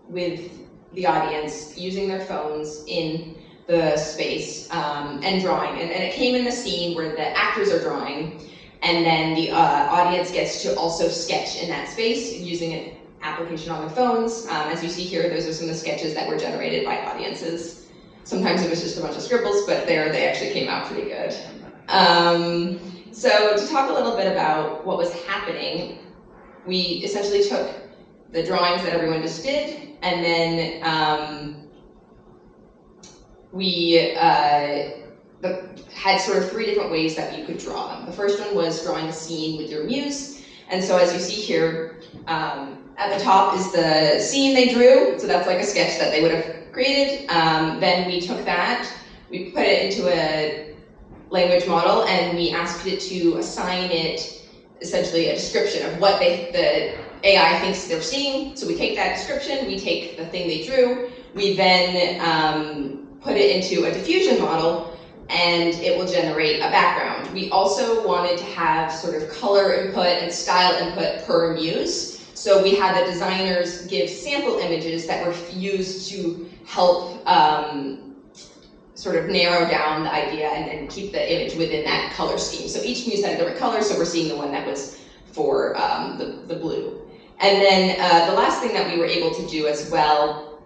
with the audience, using their phones in the space, and drawing. And it came in the scene where the actors are drawing, and then the audience gets to also sketch in that space using an application on their phones. As you see here, those are some of the sketches that were generated by audiences. Sometimes it was just a bunch of scribbles, but there they actually came out pretty good. So to talk a little bit about what was happening, we essentially took the drawings that everyone just did, and then we had sort of 3 different ways that you could draw them. The first one was drawing a scene with your muse, and so as you see here, at the top is the scene they drew, so that's like a sketch that they would have created. Then we took that, we put it into a language model, and we asked it to assign it essentially a description of what the AI thinks they're seeing. So we take that description, we take the thing they drew, we then put it into a diffusion model, and it will generate a background. We also wanted to have sort of color input and style input per muse. So we had the designers give sample images that were used to help sort of narrow down the idea and keep the image within that color scheme. So each muse had a different color, so we're seeing the one that was for the blue. And then the last thing that we were able to do as well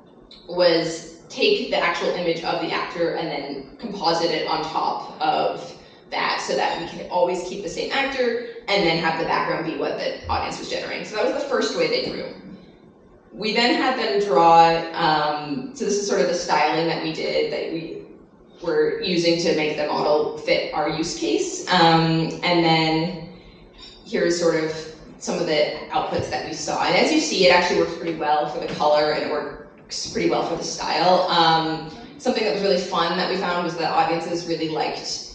was take the actual image of the actor and then composite it on top of that, so that we can always keep the same actor and then have the background be what the audience was generating. So that was the first way they drew. We then had them draw, so this is sort of the styling that we did, that we were using to make the model fit our use case. And then here's sort of some of the outputs that we saw. And as you see, it actually works pretty well for the color, and it works pretty well for the style. Something that was really fun that we found was that audiences really liked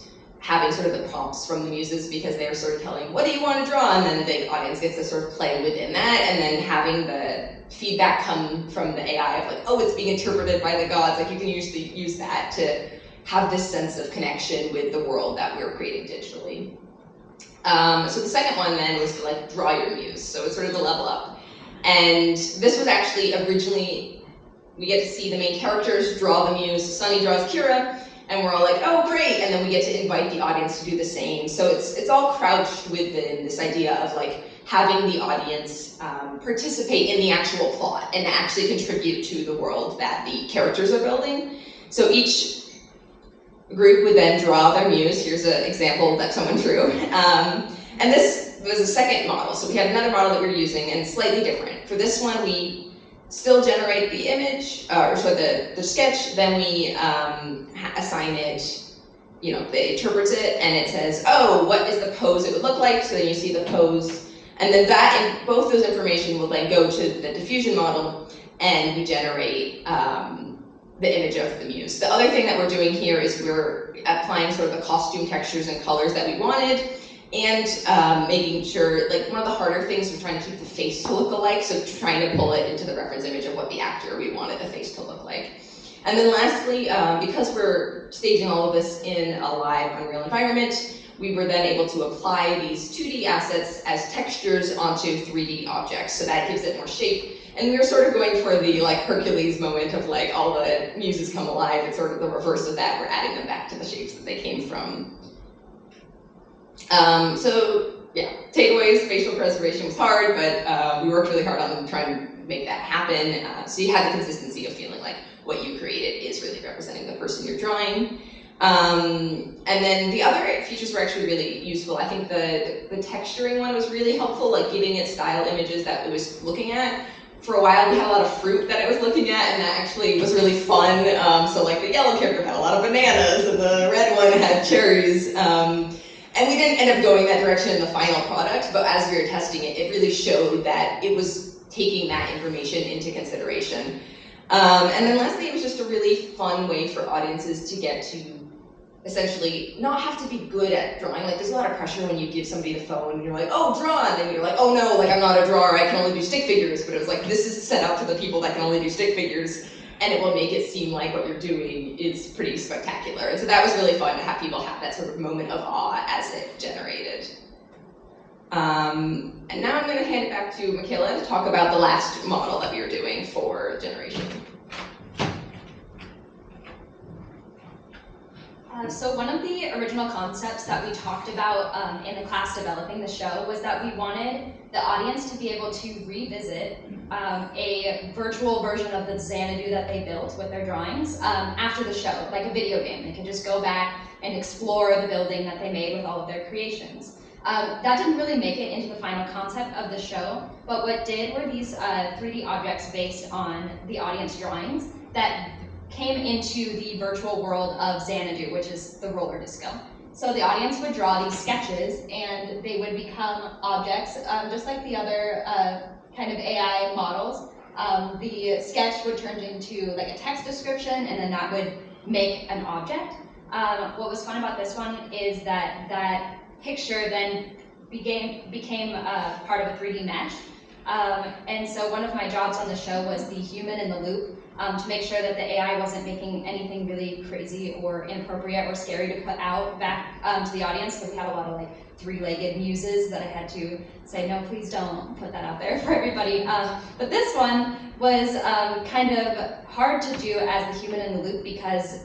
having sort of the prompts from the muses because they were sort of telling, what do you want to draw? And then the audience gets to sort of play within that, and then having the feedback come from the AI of like, oh, it's being interpreted by the gods. Like you can use that to have this sense of connection with the world that we're creating digitally. So the second one then was to like draw your muse. So it's sort of the level up. And this was actually originally, we get to see the main characters draw the muse. Sunny draws Kira, and we're all like, oh great, and then we get to invite the audience to do the same. So it's all crouched within this idea of like having the audience participate in the actual plot and actually contribute to the world that the characters are building. So each group would then draw their muse. Here's an example that someone drew. And this was a second model. So we had another model that we were using and slightly different. For this one, we still generate the image, the sketch, then we assign it, it interprets it, and it says, oh, what is the pose it would look like? So then you see the pose, and then both those information will then go to the diffusion model, and we generate the image of the muse. The other thing that we're doing here is we're applying sort of the costume textures and colors that we wanted, and making sure, like one of the harder things was trying to keep the face to look alike, so trying to pull it into the reference image of what the actor we wanted the face to look like. And then lastly, because we're staging all of this in a live Unreal environment, we were then able to apply these 2D assets as textures onto 3D objects, so that gives it more shape. And we were sort of going for the like Hercules moment of like all the muses come alive. It's sort of the reverse of that. We're adding them back to the shapes that they came from. So yeah, takeaways, facial preservation was hard, but we worked really hard on trying to make that happen. So you had the consistency of feeling like what you created is really representing the person you're drawing. And then the other features were actually really useful. I think the texturing one was really helpful, like giving it style images that it was looking at. For a while, we had a lot of fruit that it was looking at, and that actually was really fun. So like the yellow character had a lot of bananas, and the red one had cherries. And we didn't end up going that direction in the final product, but as we were testing it, it really showed that it was taking that information into consideration. And then lastly, it was just a really fun way for audiences to get to essentially not have to be good at drawing. Like there's a lot of pressure when you give somebody the phone and you're like, oh, draw, and then you're like, oh no, like I'm not a drawer, I can only do stick figures. But it was like, this is set out for the people that can only do stick figures, and it will make it seem like what you're doing is pretty spectacular. And so that was really fun to have people have that sort of moment of awe as it generated. And now I'm going to hand it back to Michaela to talk about the last model that we were doing for generation. So one of the original concepts that we talked about in the class developing the show was that we wanted the audience to be able to revisit a virtual version of the Xanadu that they built with their drawings after the show, like a video game. They could just go back and explore the building that they made with all of their creations. That didn't really make it into the final concept of the show, but what did were these 3D objects based on the audience drawings that came into the virtual world of Xanadu, which is the roller disco. So the audience would draw these sketches and they would become objects, just like the other kind of AI models. The sketch would turn into like a text description, and then that would make an object. What was fun about this one is that that picture then became part of a 3D mesh. And so one of my jobs on the show was the human in the loop, to make sure that the AI wasn't making anything really crazy or inappropriate or scary to put out back to the audience. So we had a lot of like three-legged muses that I had to say, no, please don't put that out there for everybody. But this one was kind of hard to do as the human in the loop because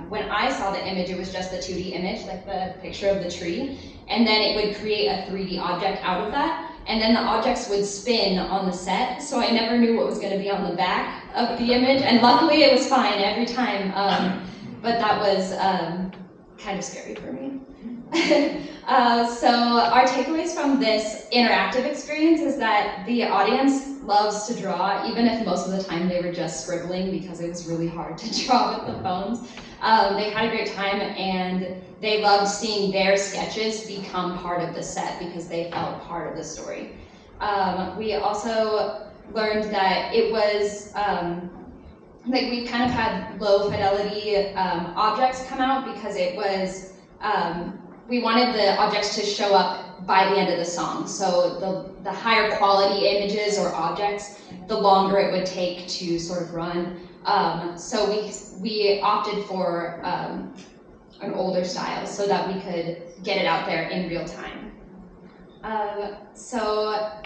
when I saw the image, it was just the 2D image, like the picture of the tree, and then it would create a 3D object out of that. And then the objects would spin on the set, so I never knew what was going to be on the back of the image, and luckily it was fine every time, but that was kind of scary for me. So our takeaways from this interactive experience is that the audience loves to draw, even if most of the time they were just scribbling because it was really hard to draw with the phones. They had a great time, and they loved seeing their sketches become part of the set because they felt part of the story. We also learned that it was like we've kind of had low fidelity objects come out because it was we wanted the objects to show up by the end of the song. So the higher quality images or objects, the longer it would take to sort of run. So we opted for an older style so that we could get it out there in real time. So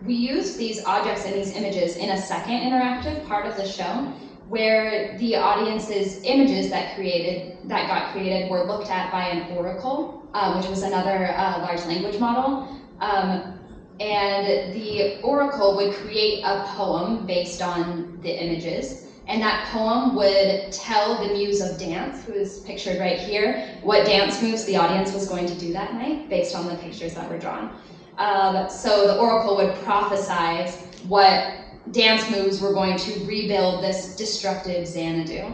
we used these objects and these images in a second interactive part of the show, where the audience's images that got created were looked at by an oracle, which was another large language model. And the oracle would create a poem based on the images, and that poem would tell the muse of dance, who is pictured right here, what dance moves the audience was going to do that night based on the pictures that were drawn. So the oracle would prophesize what dance moves were going to rebuild this destructive Xanadu.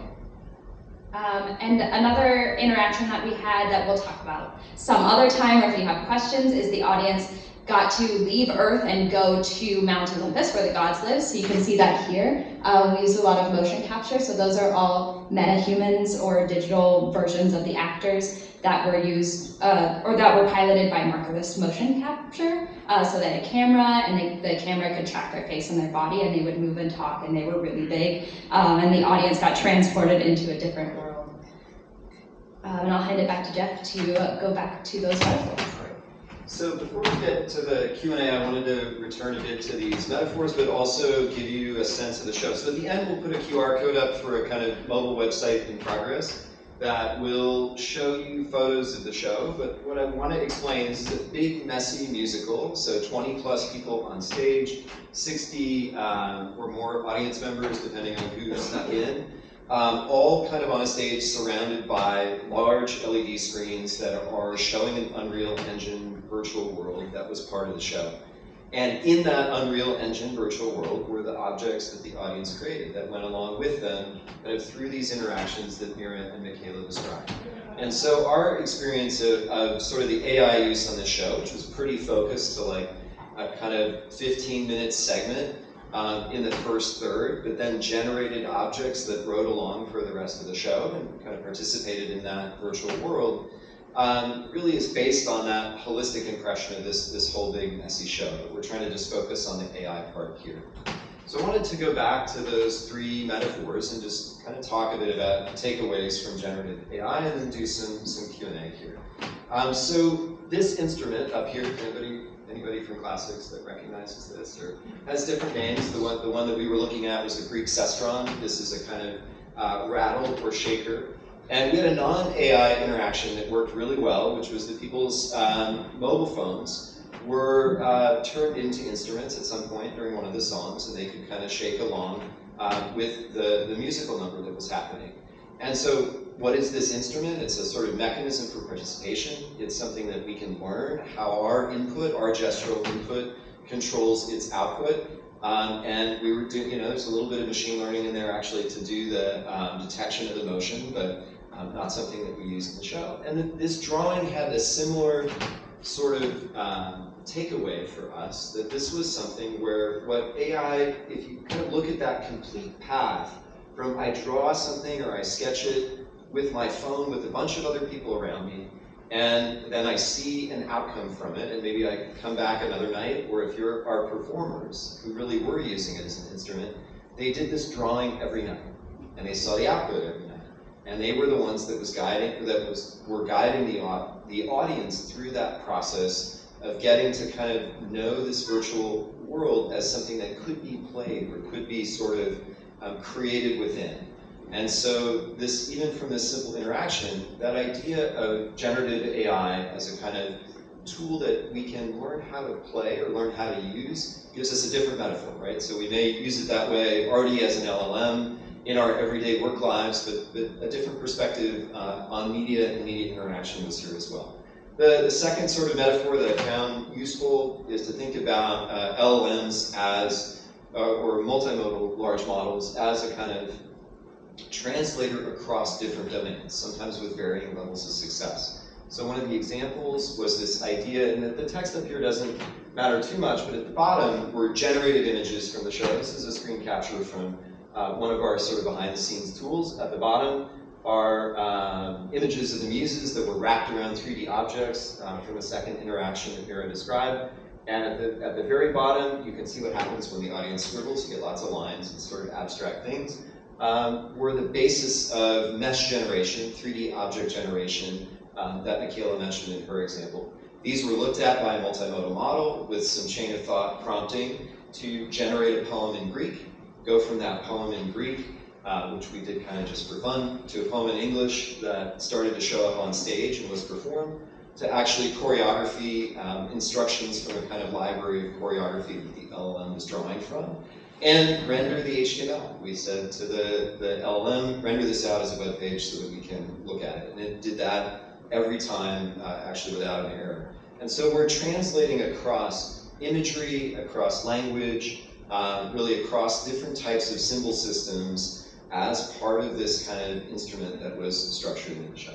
And another interaction that we had that we'll talk about some other time, or if you have questions, is the audience got to leave Earth and go to Mount Olympus, where the gods live. So you can see that here. We use a lot of motion capture, so those are all metahumans or digital versions of the actors that were used, or that were piloted by markerless motion capture. So they had a camera, and the camera could track their face and their body, and they would move and talk, and they were really big. And the audience got transported into a different world. And I'll hand it back to Jeff to go back to those metaphors. So before we get to the Q&A, I wanted to return a bit to these metaphors, but also give you a sense of the show. So at the end, we'll put a QR code up for a kind of mobile website in progress that will show you photos of the show. But what I want to explain is it's a big, messy musical. So 20 plus people on stage, 60 or more audience members, depending on who snuck in. All kind of on a stage surrounded by large LED screens that are showing an Unreal Engine virtual world that was part of the show. And in that Unreal Engine virtual world were the objects that the audience created that went along with them kind of through these interactions that Mira and Michaela described. And so our experience of sort of the AI use on the show, which was pretty focused to like a kind of 15-minute segment, in the first third, but then generated objects that rode along for the rest of the show and kind of participated in that virtual world, really is based on that holistic impression of this whole big messy show. But we're trying to just focus on the AI part here. So I wanted to go back to those three metaphors and just kind of talk a bit about takeaways from generative AI and then do some Q&A here. So this instrument up here, anybody from classics that recognizes this or has different names? The one that we were looking at was the Greek sestron. This is a kind of rattle or shaker. And we had a non-AI interaction that worked really well, which was that people's mobile phones were turned into instruments at some point during one of the songs, and they could kind of shake along with the musical number that was happening. And so what is this instrument? It's a sort of mechanism for participation. It's something that we can learn how our input, our gestural input, controls its output. And we were doing, there's a little bit of machine learning in there actually to do the detection of the motion, but not something that we use in the show. And this drawing had a similar sort of takeaway for us, that this was something where what AI, if you kind of look at that complete path, from I draw something or I sketch it with my phone with a bunch of other people around me, and then I see an outcome from it, and maybe I come back another night, or if you're our performers who really were using it as an instrument, they did this drawing every night, and they saw the output every night, and they were the ones that were guiding the audience through that process of getting to kind of know this virtual world as something that could be played or could be sort of created within. And so this, even from this simple interaction, that idea of generative AI as a kind of tool that we can learn how to play or learn how to use gives us a different metaphor, right? So we may use it that way already as an LLM in our everyday work lives, but a different perspective on media and media interaction was here as well. The second sort of metaphor that I found useful is to think about LLMs as, or multimodal large models as a kind of translator across different domains, sometimes with varying levels of success. So one of the examples was this idea, and the text up here doesn't matter too much, but at the bottom were generated images from the show. This is a screen capture from one of our sort of behind the scenes tools. At the bottom are images of the muses that were wrapped around 3D objects from the second interaction that Mira described. And at the very bottom, you can see what happens when the audience scribbles. You get lots of lines and sort of abstract things. Were the basis of mesh generation, 3D object generation, that Michaela mentioned in her example. These were looked at by a multimodal model with some chain of thought prompting to generate a poem in Greek, go from that poem in Greek, which we did kind of just for fun, to a poem in English that started to show up on stage and was performed, to actually choreography, instructions from a kind of library of choreography that the LLM was drawing from, and render the HTML. We said to the LLM, render this out as a web page so that we can look at it. And it did that every time, actually without an error. And so we're translating across imagery, across language, really across different types of symbol systems as part of this kind of instrument that was structured in the show.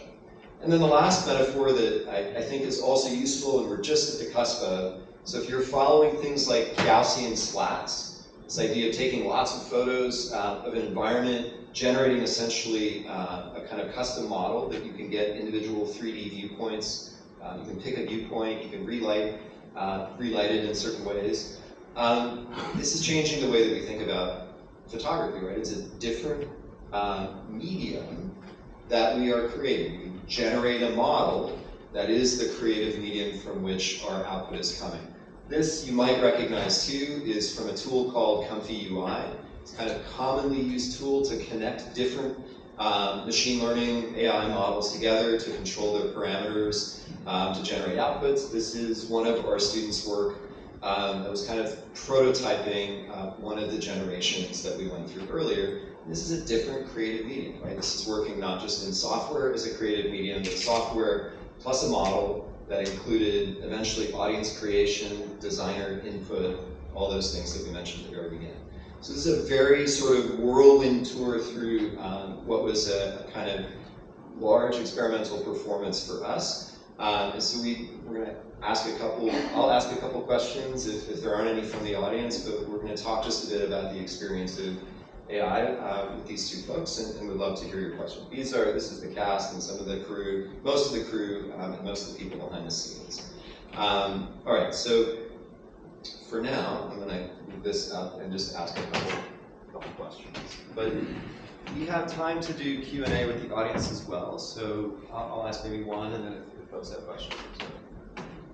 And then the last metaphor that I think is also useful, and we're just at the cusp of, so if you're following things like Gaussian slats, this idea of taking lots of photos of an environment, generating essentially a kind of custom model that you can get individual 3D viewpoints. You can pick a viewpoint, you can relight it in certain ways. This is changing the way that we think about photography, right? It's a different medium that we are creating. We generate a model that is the creative medium from which our output is coming. This, you might recognize too, is from a tool called Comfy UI. It's kind of commonly used tool to connect different machine learning AI models together to control their parameters, to generate outputs. This is one of our students' work that was kind of prototyping one of the generations that we went through earlier. This is a different creative medium, right? This is working not just in software as a creative medium, but software plus a model that included eventually audience creation, designer input, all those things that we mentioned at the very beginning. So this is a very sort of whirlwind tour through what was a kind of large experimental performance for us. And so we're going to ask I'll ask a couple questions if there aren't any from the audience, but we're going to talk just a bit about the experience of AI with these two folks, and we'd love to hear your questions. This is the cast and some of the crew, most of the crew, and most of the people behind the scenes. All right, so for now, I'm going to move this up and just ask a couple questions. But we have time to do Q&A with the audience as well, so I'll ask maybe one, and then if folks have questions.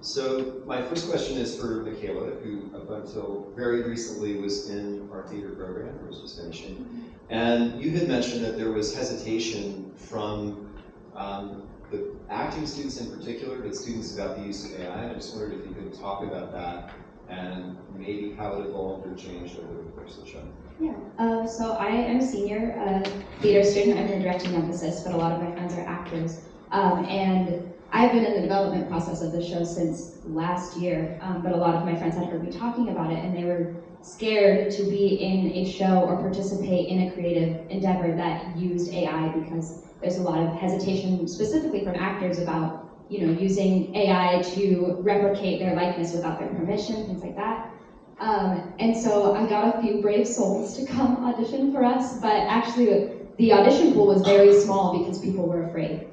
So my first question is for Michaela, who up until very recently was in our theater program, or was just finishing. And you had mentioned that there was hesitation from the acting students in particular, but students about the use of AI. I just wondered if you could talk about that and maybe how it evolved or changed over the course of the show. Yeah, so I am a senior theater student. I'm in the directing emphasis, but a lot of my friends are actors. And I've been in the development process of the show since last year, but a lot of my friends had heard me talking about it, and they were scared to be in a show or participate in a creative endeavor that used AI, because there's a lot of hesitation, specifically from actors, about using AI to replicate their likeness without their permission, things like that. And so I got a few brave souls to come audition for us, but actually the audition pool was very small because people were afraid.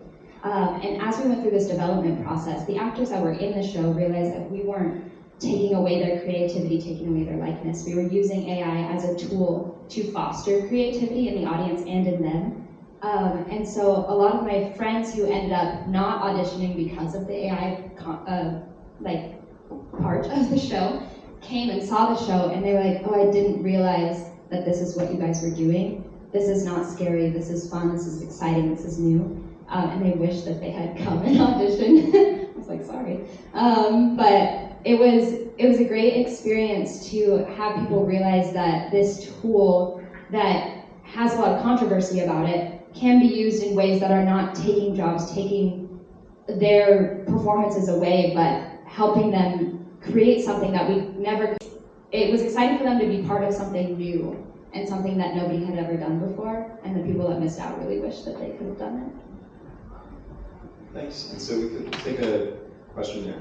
And as we went through this development process, the actors that were in the show realized that we weren't taking away their creativity, taking away their likeness. We were using AI as a tool to foster creativity in the audience and in them. And so a lot of my friends who ended up not auditioning because of the AI part of the show came and saw the show, and they were like, oh, I didn't realize that this is what you guys were doing. This is not scary, this is fun, this is exciting, this is new. And they wish that they had come and auditioned. I was like, sorry. But it was a great experience to have people realize that this tool that has a lot of controversy about it can be used in ways that are not taking jobs, taking their performances away, but helping them create something that we never. It was exciting for them to be part of something new and something that nobody had ever done before, and the people that missed out really wish that they could have done it. Thanks. And so we could take a question there.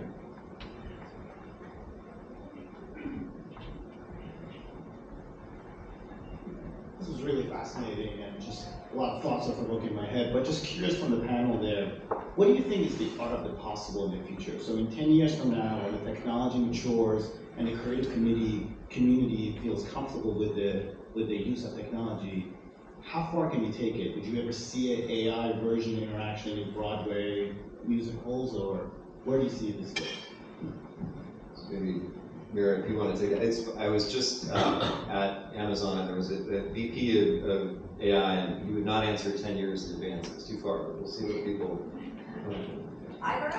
This is really fascinating and just a lot of thoughts are provoking in my head. But just curious from the panel there, what do you think is the art of the possible in the future? So in 10 years from now, when the technology matures and the creative community feels comfortable with the use of technology, how far can you take it? Would you ever see an AI version interaction in Broadway musicals, or where do you see this going? Maybe, Mira, if you want to take it. I was just at Amazon, and there was a VP of AI, and he would not answer 10 years in advance. It's too far, but we'll see what people... I don't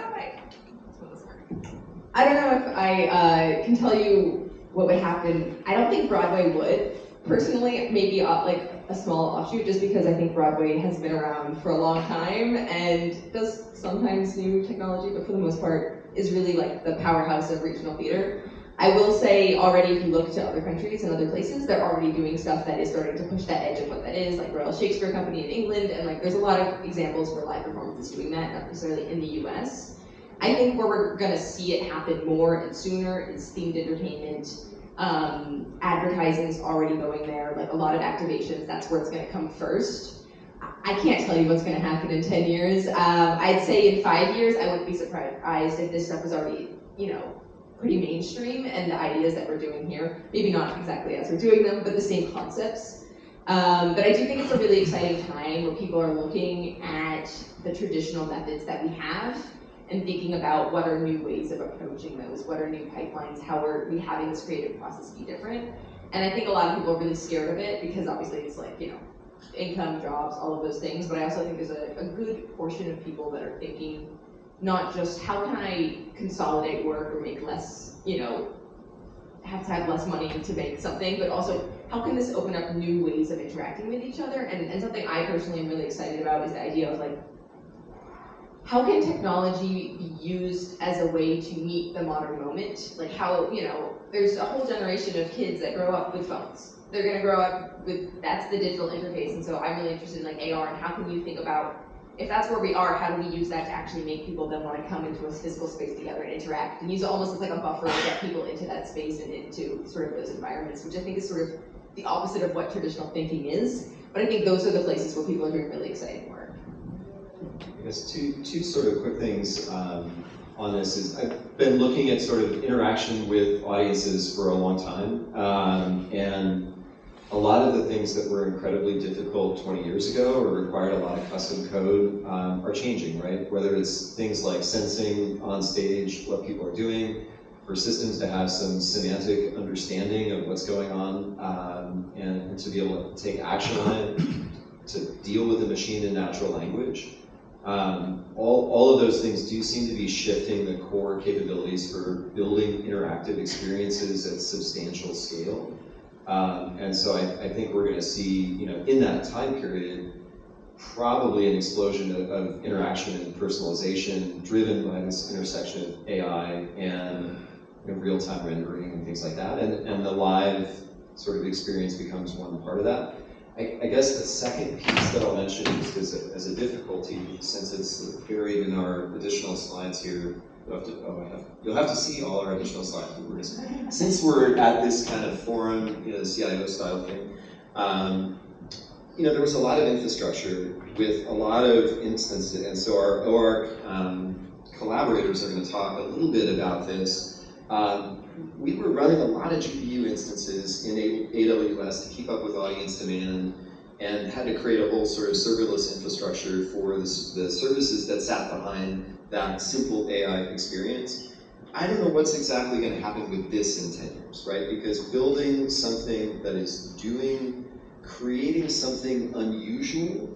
know if I can tell you what would happen. I don't think Broadway would. Personally, maybe like a small offshoot, just because I think Broadway has been around for a long time and does sometimes new technology, but for the most part is really like the powerhouse of regional theater. I will say already, if you look to other countries and other places, they're already doing stuff that is starting to push that edge of what that is, like Royal Shakespeare Company in England, and like there's a lot of examples where live performance is doing that, not necessarily in the US. I think where we're gonna see it happen more and sooner is themed entertainment. Advertising is already going there, like a lot of activations, that's where it's gonna come first. I can't tell you what's gonna happen in 10 years. I'd say in 5 years, I wouldn't be surprised if this stuff was already, pretty mainstream, and the ideas that we're doing here, maybe not exactly as we're doing them, but the same concepts. But I do think it's a really exciting time where people are looking at the traditional methods that we have and thinking about what are new ways of approaching those, what are new pipelines, how are we having this creative process be different. And I think a lot of people are really scared of it because obviously it's like, income, jobs, all of those things, but I also think there's a good portion of people that are thinking not just how can I consolidate work or make less, have to have less money to make something, but also how can this open up new ways of interacting with each other? And something I personally am really excited about is the idea of like, how can technology be used as a way to meet the modern moment? Like how, there's a whole generation of kids that grow up with phones. They're gonna grow up with, that's the digital interface, and so I'm really interested in like AR and how can you think about, if that's where we are, how do we use that to actually make people then want to come into a physical space together and interact and use it almost as like a buffer to get people into that space and into sort of those environments, which I think is sort of the opposite of what traditional thinking is. But I think those are the places where people are doing really exciting work. I guess two sort of quick things on this is I've been looking at sort of interaction with audiences for a long time, and a lot of the things that were incredibly difficult 20 years ago or required a lot of custom code are changing, right? Whether it's things like sensing on stage what people are doing, for systems to have some semantic understanding of what's going on, and to be able to take action on it, to deal with the machine in natural language. All of those things do seem to be shifting the core capabilities for building interactive experiences at substantial scale. And so I think we're going to see, in that time period, probably an explosion of interaction and personalization driven by this intersection of AI and real-time rendering and things like that. And the live sort of experience becomes one part of that. I guess the second piece that I'll mention is as a difficulty, since it's buried in our additional slides here. You'll have to see all our additional slides. Since we're at this kind of forum, the CIO style thing, there was a lot of infrastructure with a lot of instances, and so our OARC collaborators are going to talk a little bit about this. We were running a lot of GPU instances in AWS to keep up with audience demand, and had to create a whole sort of serverless infrastructure for the services that sat behind that simple AI experience. I don't know what's exactly going to happen with this in 10 years, right? Because building something that is creating something unusual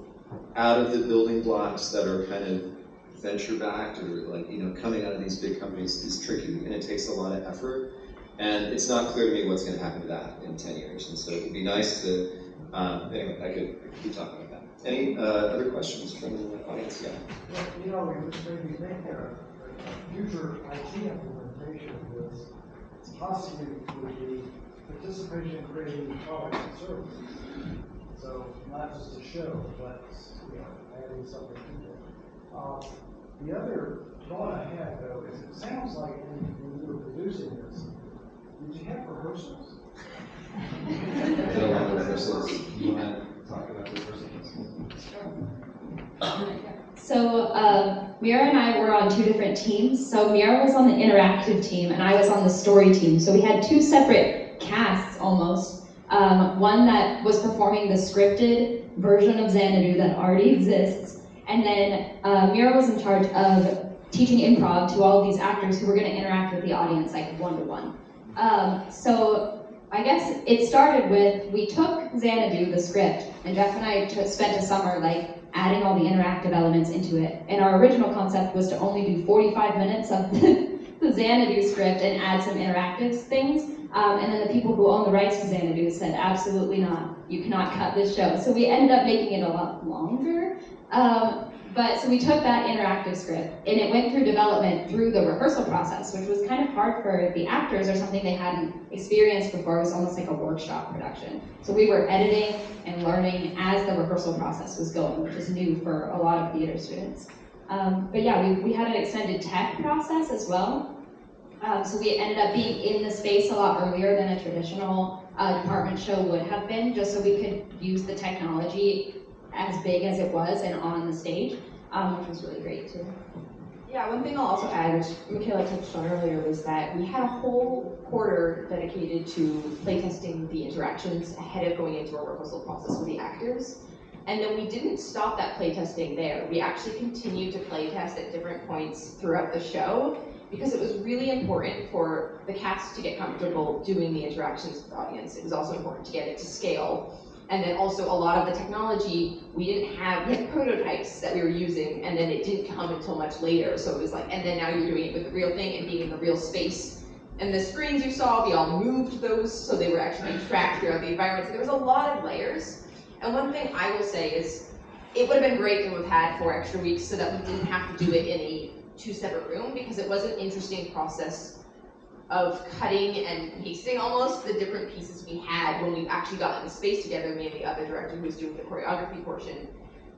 out of the building blocks that are kind of venture-backed or coming out of these big companies is tricky, and it takes a lot of effort. And it's not clear to me what's going to happen to that in 10 years. And so it would be nice to, anyway, I could keep talking about that. Any other questions from the audience? Yeah. Well, we maybe think a future IT implementation of this possibly would be participation in creating products and services. So not just a show, but adding something to it. The other thought I had though is it sounds like when you were producing this, did you have rehearsals? I did a lot of rehearsals. Mira and I were on two different teams. So Mira was on the interactive team and I was on the story team. So we had two separate casts almost. One that was performing the scripted version of Xanadu that already exists. And then Mira was in charge of teaching improv to all of these actors who were going to interact with the audience like one-to-one. So I guess it started with, we took Xanadu, the script, and Jeff and I spent a summer like adding all the interactive elements into it. And our original concept was to only do 45 minutes of the Xanadu script and add some interactive things. And then the people who own the rights to Xanadu said, absolutely not, you cannot cut this show. So we ended up making it a lot longer. So we took that interactive script and it went through development through the rehearsal process, which was kind of hard for the actors or something they hadn't experienced before. It was almost like a workshop production. So we were editing and learning as the rehearsal process was going, which is new for a lot of theater students. But yeah, we had an extended tech process as well. So we ended up being in the space a lot earlier than a traditional department show would have been, just so we could use the technology as big as it was and on the stage, which was really great too. Yeah, one thing I'll also add, which Michaela touched on earlier, was that we had a whole quarter dedicated to playtesting the interactions ahead of going into our rehearsal process with the actors. And then we didn't stop that playtesting there. We actually continued to playtest at different points throughout the show because it was really important for the cast to get comfortable doing the interactions with the audience. It was also important to get it to scale. And then also a lot of the technology, we had prototypes that we were using, and then it didn't come until much later. So it was like, and then now you're doing it with the real thing and being in the real space. And the screens you saw, we all moved those so they were actually being tracked throughout the environment. So there was a lot of layers. And one thing I will say is, it would have been great to have had 4 extra weeks so that we didn't have to do it in a 2-separate room, because it was an interesting process of cutting and pasting almost the different pieces we had when we actually got in the space together, me and the other director who was doing the choreography portion.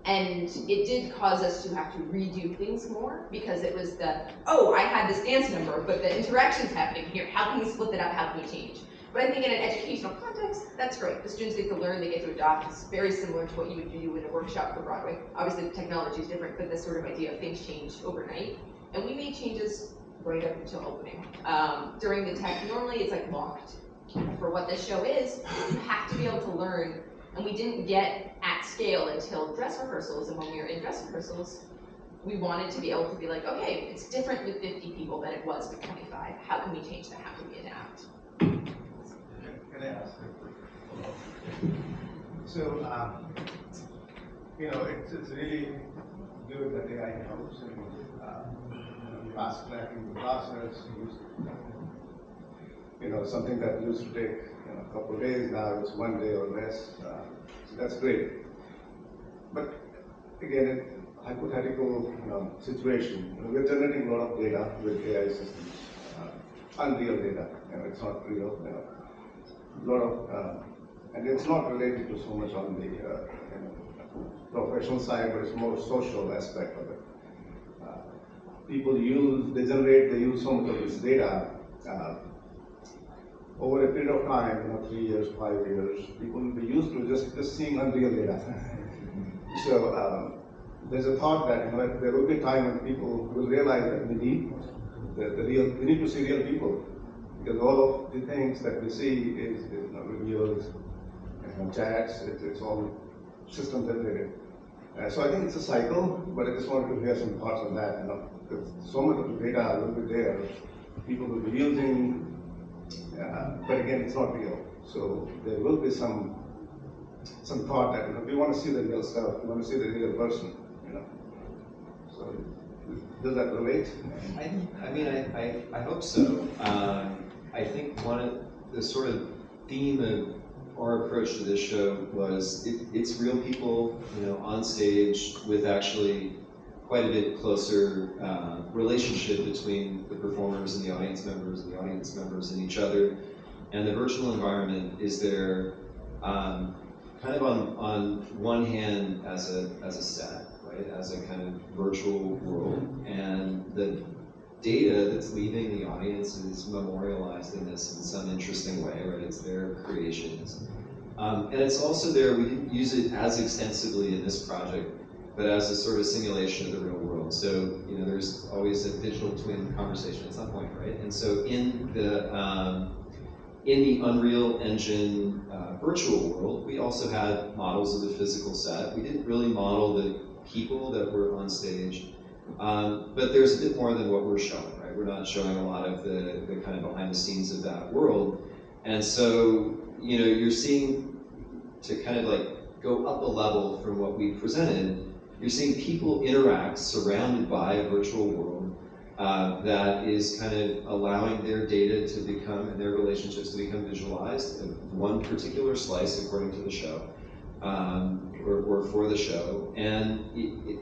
And it did cause us to have to redo things more, because it was I had this dance number, but the interaction's happening here. How can we split that up? How can we change? But I think in an educational context, that's great. The students get to learn, they get to adopt. It's very similar to what you would do in a workshop for Broadway. Obviously, the technology is different, but this sort of idea of things change overnight. And we made changes right up until opening. During the tech, normally it's like locked. For what this show is, you have to be able to learn, and we didn't get at scale until dress rehearsals, and when we were in dress rehearsals, we wanted to be able to be like, okay, it's different with 50 people than it was with 25. How can we change that? How can we adapt? Can I ask a quick follow-up? So, it's really good that AI helps in fast tracking the process. Something that used to take a couple of days, now it's 1 day or less. So that's great. But again, a hypothetical situation. We're generating a lot of data with AI systems, unreal data. It's not real. A lot of, and it's not related to so much on the professional side, but it's more social aspect of it. People they use so much of this data over a period of time, 3 years, 5 years. People will be used to just seeing unreal data. So there's a thought that there will be a time when people will realize that we need we need to see real people, because all of the things that we see is videos and chats. It's all system generated. So I think it's a cycle, but I just wanted to hear some thoughts on that. So much of the data will be there, people will be using, but again, it's not real. So there will be some thought that we want to see the real stuff, we want to see the real person. So does that relate? I hope so. I think one of the sort of theme of our approach to this show was it's real people, on stage with actually quite a bit closer relationship between the performers and the audience members and each other. And the virtual environment is there kind of on one hand as a set, right, as a kind of virtual world, and the data that's leaving the audience is memorialized in this in some interesting way, right? It's their creations. And it's also there, we didn't use it as extensively in this project but as a sort of simulation of the real world. So, there's always a digital twin conversation at some point, right? And so in the Unreal Engine virtual world, we also had models of the physical set. We didn't really model the people that were on stage, but there's a bit more than what we're showing, right? We're not showing a lot of the kind of behind the scenes of that world. And so, you're seeing, to kind of like go up a level from what we presented, you're seeing people interact surrounded by a virtual world that is kind of allowing their data to become, and their relationships to become visualized in one particular slice according to the show, or for the show. And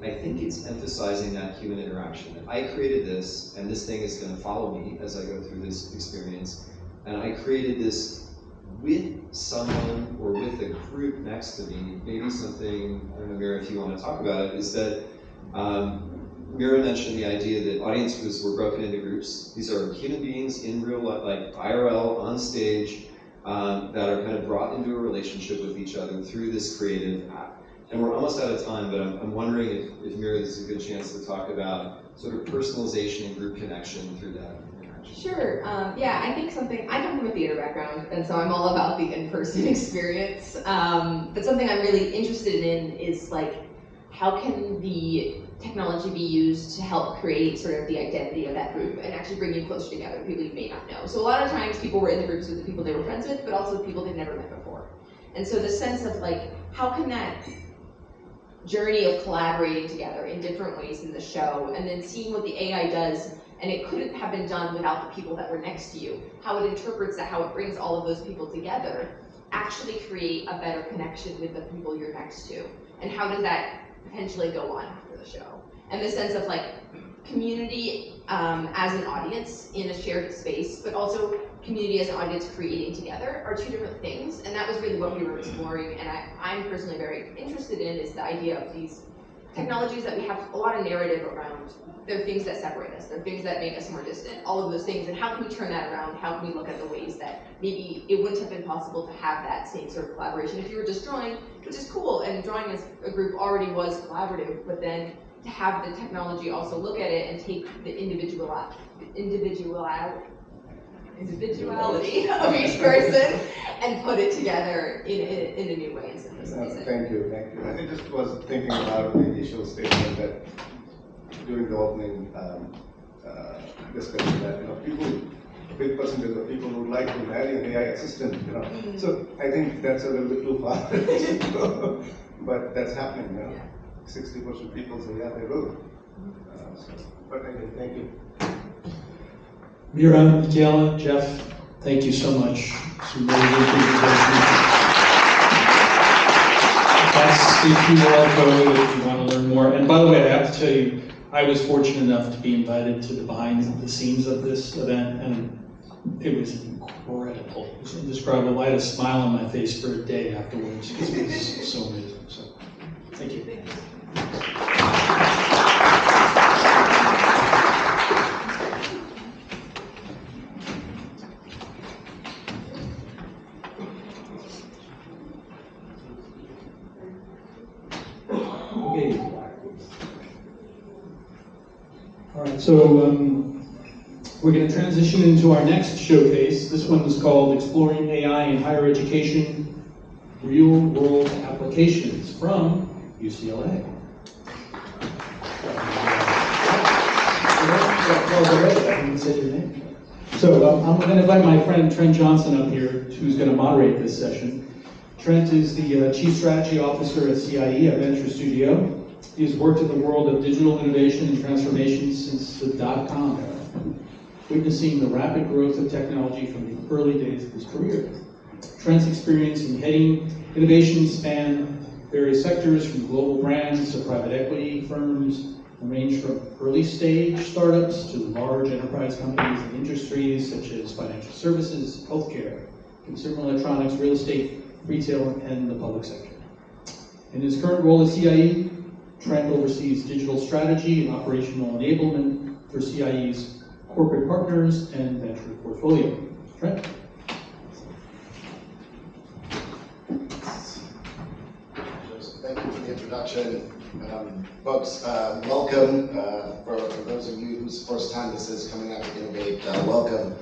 I think it's emphasizing that human interaction. That I created this, and this thing is going to follow me as I go through this experience. And I created this with someone or with a group next to me. Maybe something, I don't know, Mira, if you want to talk about it, is that Mira mentioned the idea that audiences were broken into groups. These are human beings in real life, like IRL, on stage, that are kind of brought into a relationship with each other through this creative app. And we're almost out of time, but I'm wondering if Mira, this is a good chance to talk about sort of personalization and group connection through that. Sure. Yeah, I think I come from a theater background, and so I'm all about the in-person experience. But something I'm really interested in is like, how can the technology be used to help create sort of the identity of that group and actually bring you closer together, people you may not know. So a lot of times people were in the groups with the people they were friends with, but also people they've never met before. And so the sense of like, how can that journey of collaborating together in different ways in the show, and then seeing what the AI does, and it couldn't have been done without the people that were next to you, how it interprets that, how it brings all of those people together, actually create a better connection with the people you're next to. And how does that potentially go on after the show? And the sense of like community as an audience in a shared space, but also community as an audience creating together are two different things. And that was really what we were exploring, and I'm personally very interested in, is the idea of these technologies that we have a lot of narrative around. They're things that separate us, they're things that make us more distant, all of those things, and how can we turn that around? How can we look at the ways that maybe it wouldn't have been possible to have that same sort of collaboration if you were just drawing, which is cool, and drawing as a group already was collaborative, but then to have the technology also look at it and take the individuality of each person and put it together in a new way and synthesize it. Thank you. I just was thinking about the initial statement that during the opening discussion that a big percentage of people would like to marry an AI assistant. So I think that's a little bit too far, but that's happening. 60% people say yeah, they will. But anyway, thank you. Mira, Michaela, Jeff, thank you so much. Some really good presentation. That's if you all go, if you want to learn more. And by the way, I have to tell you, I was fortunate enough to be invited to the behind the scenes of this event, and it was incredible. It was indescribable. I had a smile on my face for a day afterwards. It was so amazing. So, thank you. All right, so we're going to transition into our next showcase. This one is called Exploring AI in Higher Education, Real World Applications from UCLA. So I'm going to invite my friend Trent Johnson up here, who's going to moderate this session. Trent is the Chief Strategy Officer at CIE, a venture studio. He has worked in the world of digital innovation and transformation since the dot-com era, witnessing the rapid growth of technology from the early days of his career. Trent's experience in heading innovation span various sectors, from global brands to private equity firms, and range from early stage startups to large enterprise companies in industries such as financial services, healthcare, consumer electronics, real estate, retail, and the public sector. In his current role at CIE, Trent oversees digital strategy and operational enablement for CIE's corporate partners and venture portfolio. Trent? Thank you for the introduction. Folks, welcome. For those of you whose first time this is coming out to Innovate, welcome.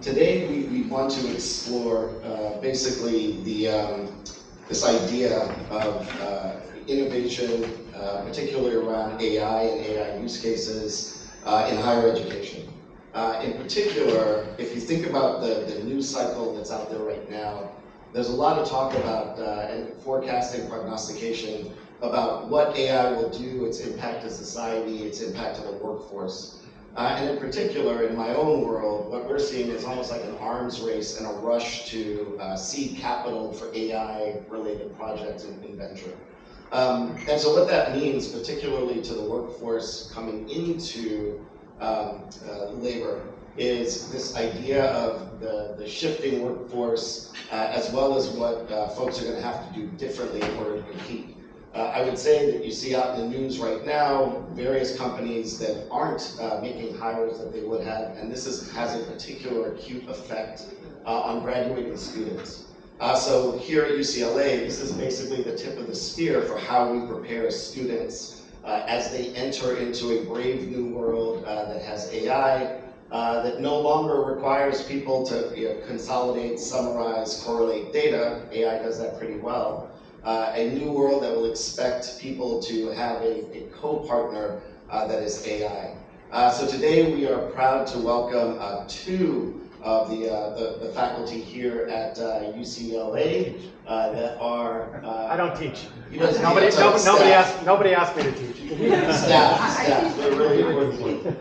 Today we want to explore basically this idea of innovation, particularly around AI and AI use cases in higher education. In particular, if you think about the news cycle that's out there right now, there's a lot of talk about and forecasting, prognostication about what AI will do, its impact to society, its impact to the workforce. And in particular, in my own world, what we're seeing is almost like an arms race and a rush to seed capital for AI-related projects in venture. And so what that means, particularly to the workforce coming into labor, is this idea of the shifting workforce, as well as what folks are going to have to do differently in order to compete. I would say that you see out in the news right now various companies that aren't making hires that they would have, and this has a particular acute effect on graduating students. So here at UCLA, this is basically the tip of the spear for how we prepare students as they enter into a brave new world that has AI, that no longer requires people to consolidate, summarize, correlate data. AI does that pretty well. A new world that will expect people to have a co-partner that is AI. So today we are proud to welcome two of the faculty here at UCLA that are... I don't teach. Nobody asked me to teach. Staff, they're really important.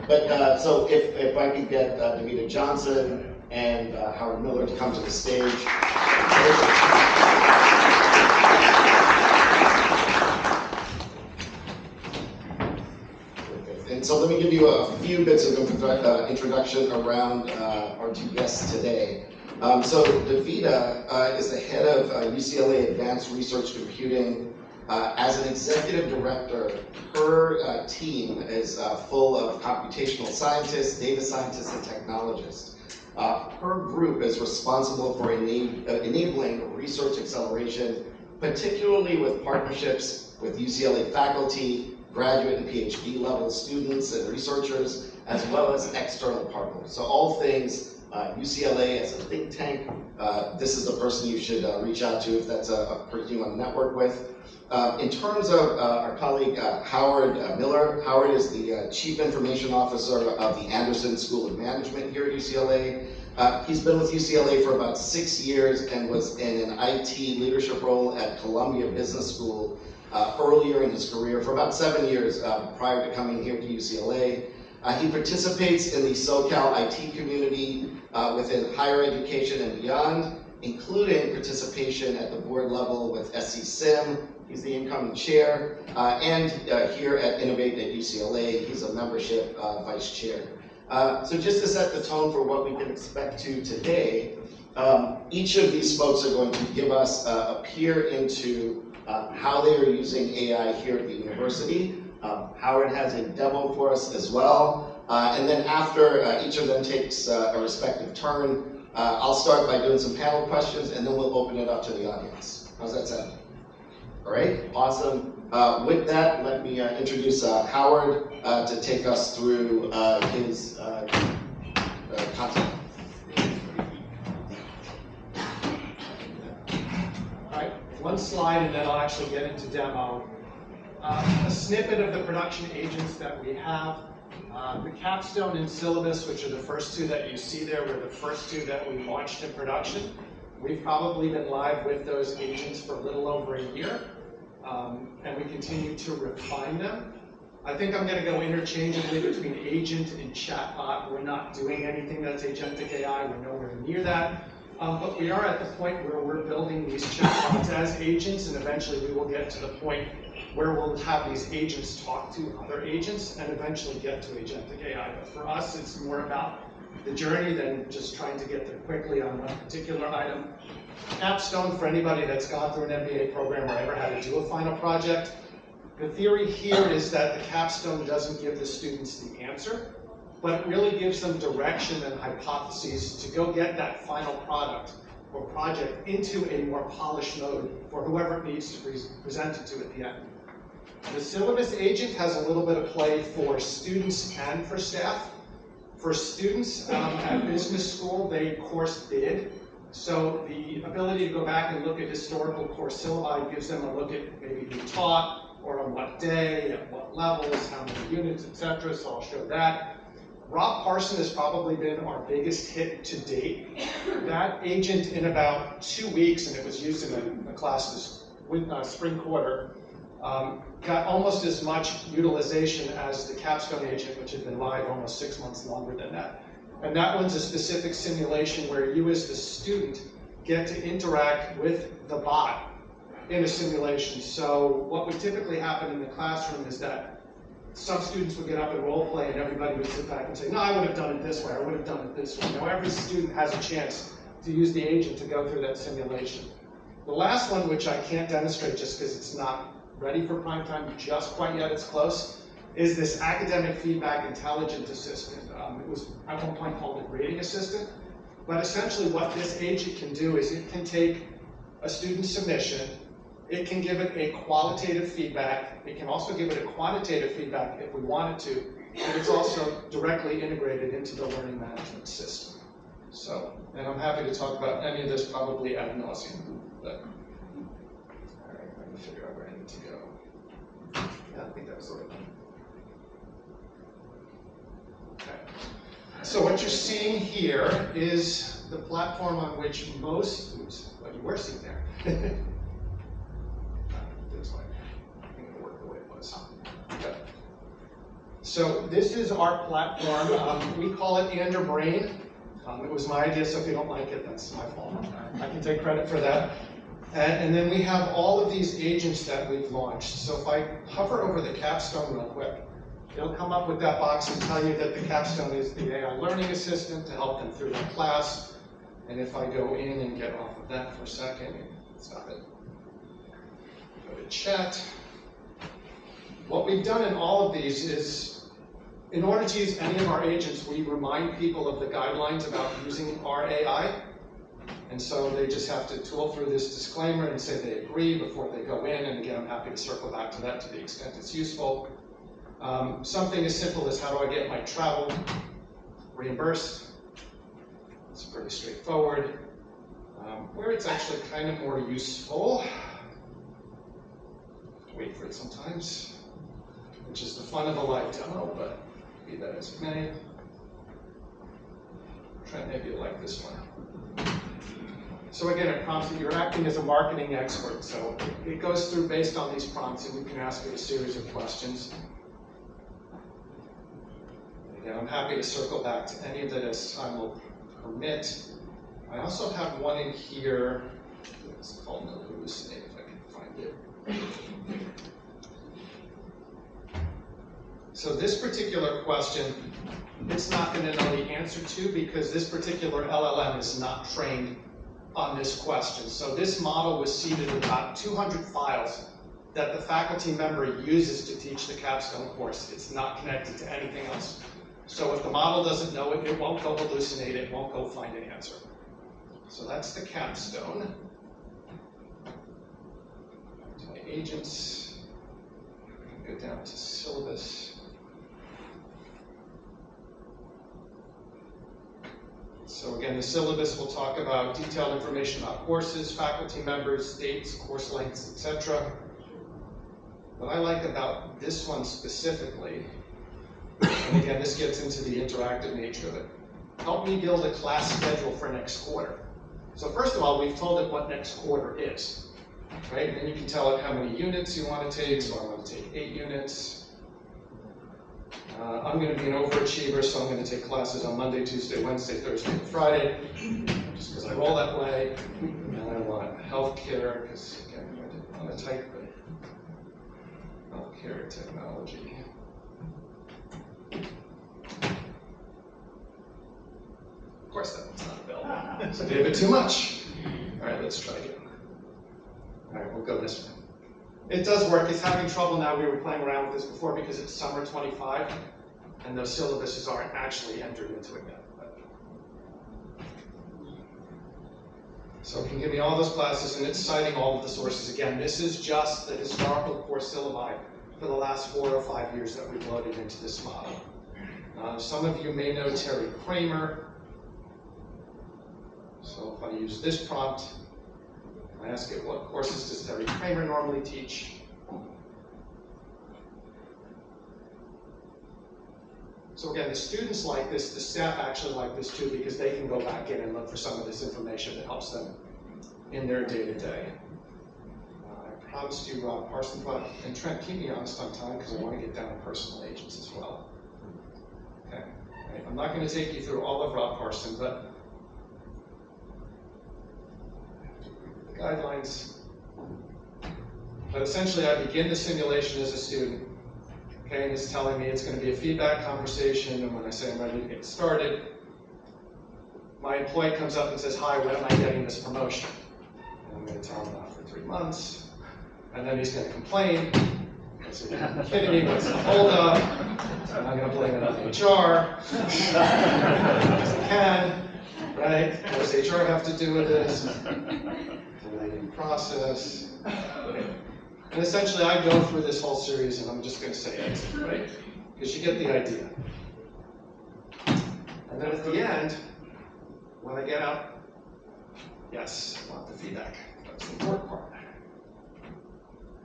But so if I could get Davida Johnson and Howard Miller to come to the stage. And so let me give you a few bits of introduction around our two guests today. So Davida is the head of UCLA Advanced Research Computing. As an executive director, her team is full of computational scientists, data scientists, and technologists. Her group is responsible for enabling research acceleration, particularly with partnerships with UCLA faculty, graduate and PhD level students and researchers, as well as external partners. So all things UCLA as a think tank, this is the person you should reach out to if that's a person you want to network with. In terms of our colleague Howard Miller, Howard is the Chief Information Officer of the Anderson School of Management here at UCLA. He's been with UCLA for about 6 years and was in an IT leadership role at Columbia Business School earlier in his career for about 7 years prior to coming here to UCLA. He participates in the SoCal IT community within higher education and beyond, including participation at the board level with SC Sim. He's the incoming chair, and here at Innovate at UCLA, he's a membership vice chair. So just to set the tone for what we can expect to today, each of these folks are going to give us a peer into how they are using AI here at the university. Howard has a demo for us as well. And then after each of them takes a respective turn, I'll start by doing some panel questions and then we'll open it up to the audience. How's that sound? All right, awesome. With that, let me introduce Howard to take us through his content. All right, one slide and then I'll actually get into demo. A snippet of the production agents that we have. The capstone and syllabus, which are the first two that you see there, were the first two that we launched in production. We've probably been live with those agents for a little over a year, and we continue to refine them. I think I'm going to go interchangeably between agent and chatbot. We're not doing anything that's agentic AI. We're nowhere near that. But we are at the point where we're building these chatbots as agents, and eventually we will get to the point where we'll have these agents talk to other agents and eventually get to agentic AI. But for us, it's more about the journey than just trying to get there quickly on one particular item. Capstone, for anybody that's gone through an MBA program or ever had to do a final project, the theory here is that the capstone doesn't give the students the answer, but it really gives them direction and hypotheses to go get that final product or project into a more polished mode for whoever it needs to present it to at the end. The syllabus agent has a little bit of play for students and for staff. For students at business school, they course bid. So the ability to go back and look at historical course syllabi gives them a look at maybe who taught, or on what day, at what levels, how many units, etc. So I'll show that. Rob Parson has probably been our biggest hit to date. That agent in about 2 weeks, and it was used in a class this spring quarter, got almost as much utilization as the capstone agent, which had been live almost 6 months longer than that. And that one's a specific simulation where you as the student get to interact with the bot in a simulation. So what would typically happen in the classroom is that some students would get up and role play and everybody would sit back and say, no, I would have done it this way, I would have done it this way. Now every student has a chance to use the agent to go through that simulation. The last one, which I can't demonstrate just because it's not ready for prime time just quite yet, it's close, is this academic feedback intelligent assistant. It was at one point called a grading assistant, but essentially what this agent can do is it can take a student submission, it can give it a qualitative feedback, it can also give it a quantitative feedback if we want it to, and it's also directly integrated into the learning management system. So, and I'm happy to talk about any of this probably ad nauseum, but all right, let me figure out where I need to go. Yeah, I think that was the right one. Okay. So what you're seeing here is the platform on which most, what you were seeing there. This way. I think it'll work the way it was. Okay. So this is our platform. We call it Anderbrain. It was my idea, so if you don't like it, that's my fault. I can take credit for that. And then we have all of these agents that we've launched. So if I hover over the capstone real quick, it'll come up with that box and tell you that the capstone is the AI learning assistant to help them through their class. And if I go in and get off of that for a second, stop it. Go to chat. What we've done in all of these is, in order to use any of our agents, we remind people of the guidelines about using our AI. And so they just have to tool through this disclaimer and say they agree before they go in. And again, I'm happy to circle back to that to the extent it's useful. Something as simple as how do I get my travel reimbursed? It's pretty straightforward. Where it's actually kind of more useful, wait for it sometimes, which is the fun of a live demo, but be that as it may. Try maybe you like this one. So again, it prompts that you're acting as a marketing expert. So it goes through based on these prompts, and you can ask it a series of questions. Again, I'm happy to circle back to any of that as time will permit. I also have one in here. It's called Hallucinate, if I can find it. So this particular question, it's not going to know the answer to because this particular LLM is not trained on this question. So this model was seeded with about 200 files that the faculty member uses to teach the capstone course. It's not connected to anything else. So if the model doesn't know it, it won't go hallucinate, it won't go find an answer. So that's the capstone. To my agents, go down to syllabus. So again, the syllabus will talk about detailed information about courses, faculty members, dates, course lengths, etc. What I like about this one specifically, and again, this gets into the interactive nature of it, help me build a class schedule for next quarter. So first of all, we've told it what next quarter is, right? And then you can tell it how many units you want to take. So I want to take 8 units. I'm going to be an overachiever, so I'm going to take classes on Monday, Tuesday, Wednesday, Thursday, and Friday, just because I roll that way. And I want healthcare, because again, I didn't want to type it. Healthcare technology. Of course, that one's not available. So gave it too much. All right, let's try again. All right, we'll go this way. It does work. It's having trouble now. We were playing around with this before because it's summer 25, and those syllabuses aren't actually entered into it yet. So it can give me all those classes, and it's citing all of the sources. Again, this is just the historical course syllabi for the last 4 or 5 years that we've loaded into this model. Some of you may know Terry Kramer. So if I use this prompt, I ask it, what courses does Terry Kramer normally teach? So again, the students like this, the staff actually like this too, because they can go back in and look for some of this information that helps them in their day-to-day. I promised you Rob Parson, and Trent, keep me honest on time because I want to get down to personal agents as well. Okay, right. I'm not going to take you through all of Rob Parson, but the guidelines. But essentially, I begin the simulation as a student. Okay, and it's telling me it's going to be a feedback conversation, and when I say I'm ready to get started, my employee comes up and says, hi, when am I getting this promotion? And I'm going to tell him after 3 months, and then he's going to complain. I say, are you kidding me? What's the holdup? And I'm going to blame it on HR. Because I can, right? What does HR have to do with this? Delaying process. And essentially, I go through this whole series, and I'm just going to say exit, right? Because you get the idea. And then at the end, when I get out, yes, I want the feedback. That's the important part.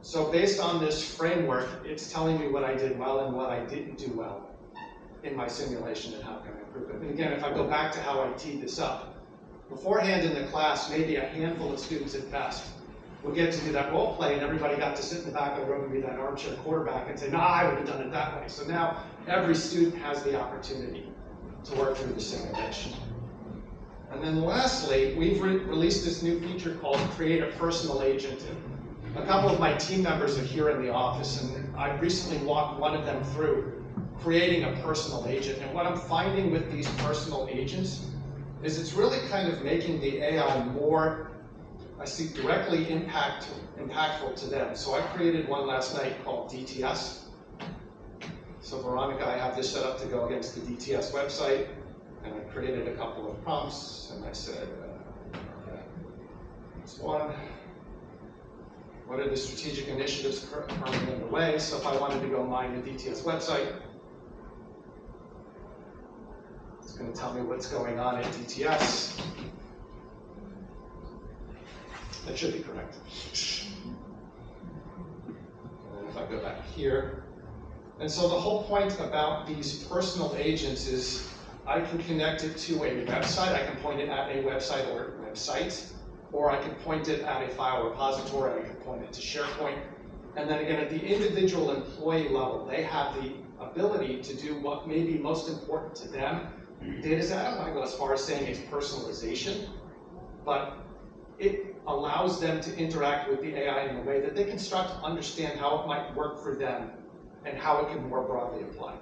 So based on this framework, it's telling me what I did well and what I didn't do well in my simulation and how can I improve it. And again, if I go back to how I teed this up, beforehand in the class, maybe a handful of students at best would get to do that role play, and everybody got to sit in the back of the room and be that armchair quarterback and say, no, I would have done it that way. So now every student has the opportunity to work through the simulation. And then lastly, we've released this new feature called Create a Personal Agent. And a couple of my team members are here in the office, and I recently walked one of them through creating a personal agent. And what I'm finding with these personal agents is it's really kind of making the AI more, I see, directly impactful to them. So I created one last night called DTS. So Veronica, I have this set up to go against the DTS website, and I created a couple of prompts, and I said, this one, what are the strategic initiatives currently underway? So if I wanted to go mine the DTS website, it's going to tell me what's going on at DTS. That should be correct. And then if I go back here, and so the whole point about these personal agents is I can connect it to a website, I can point it at a website or websites, or I can point it at a file repository, I can point it to SharePoint. And then again, at the individual employee level, they have the ability to do what may be most important to them. Data set, I don't want to go as far as saying it's personalization, but it allows them to interact with the AI in a way that they can start to understand how it might work for them and how it can more broadly apply.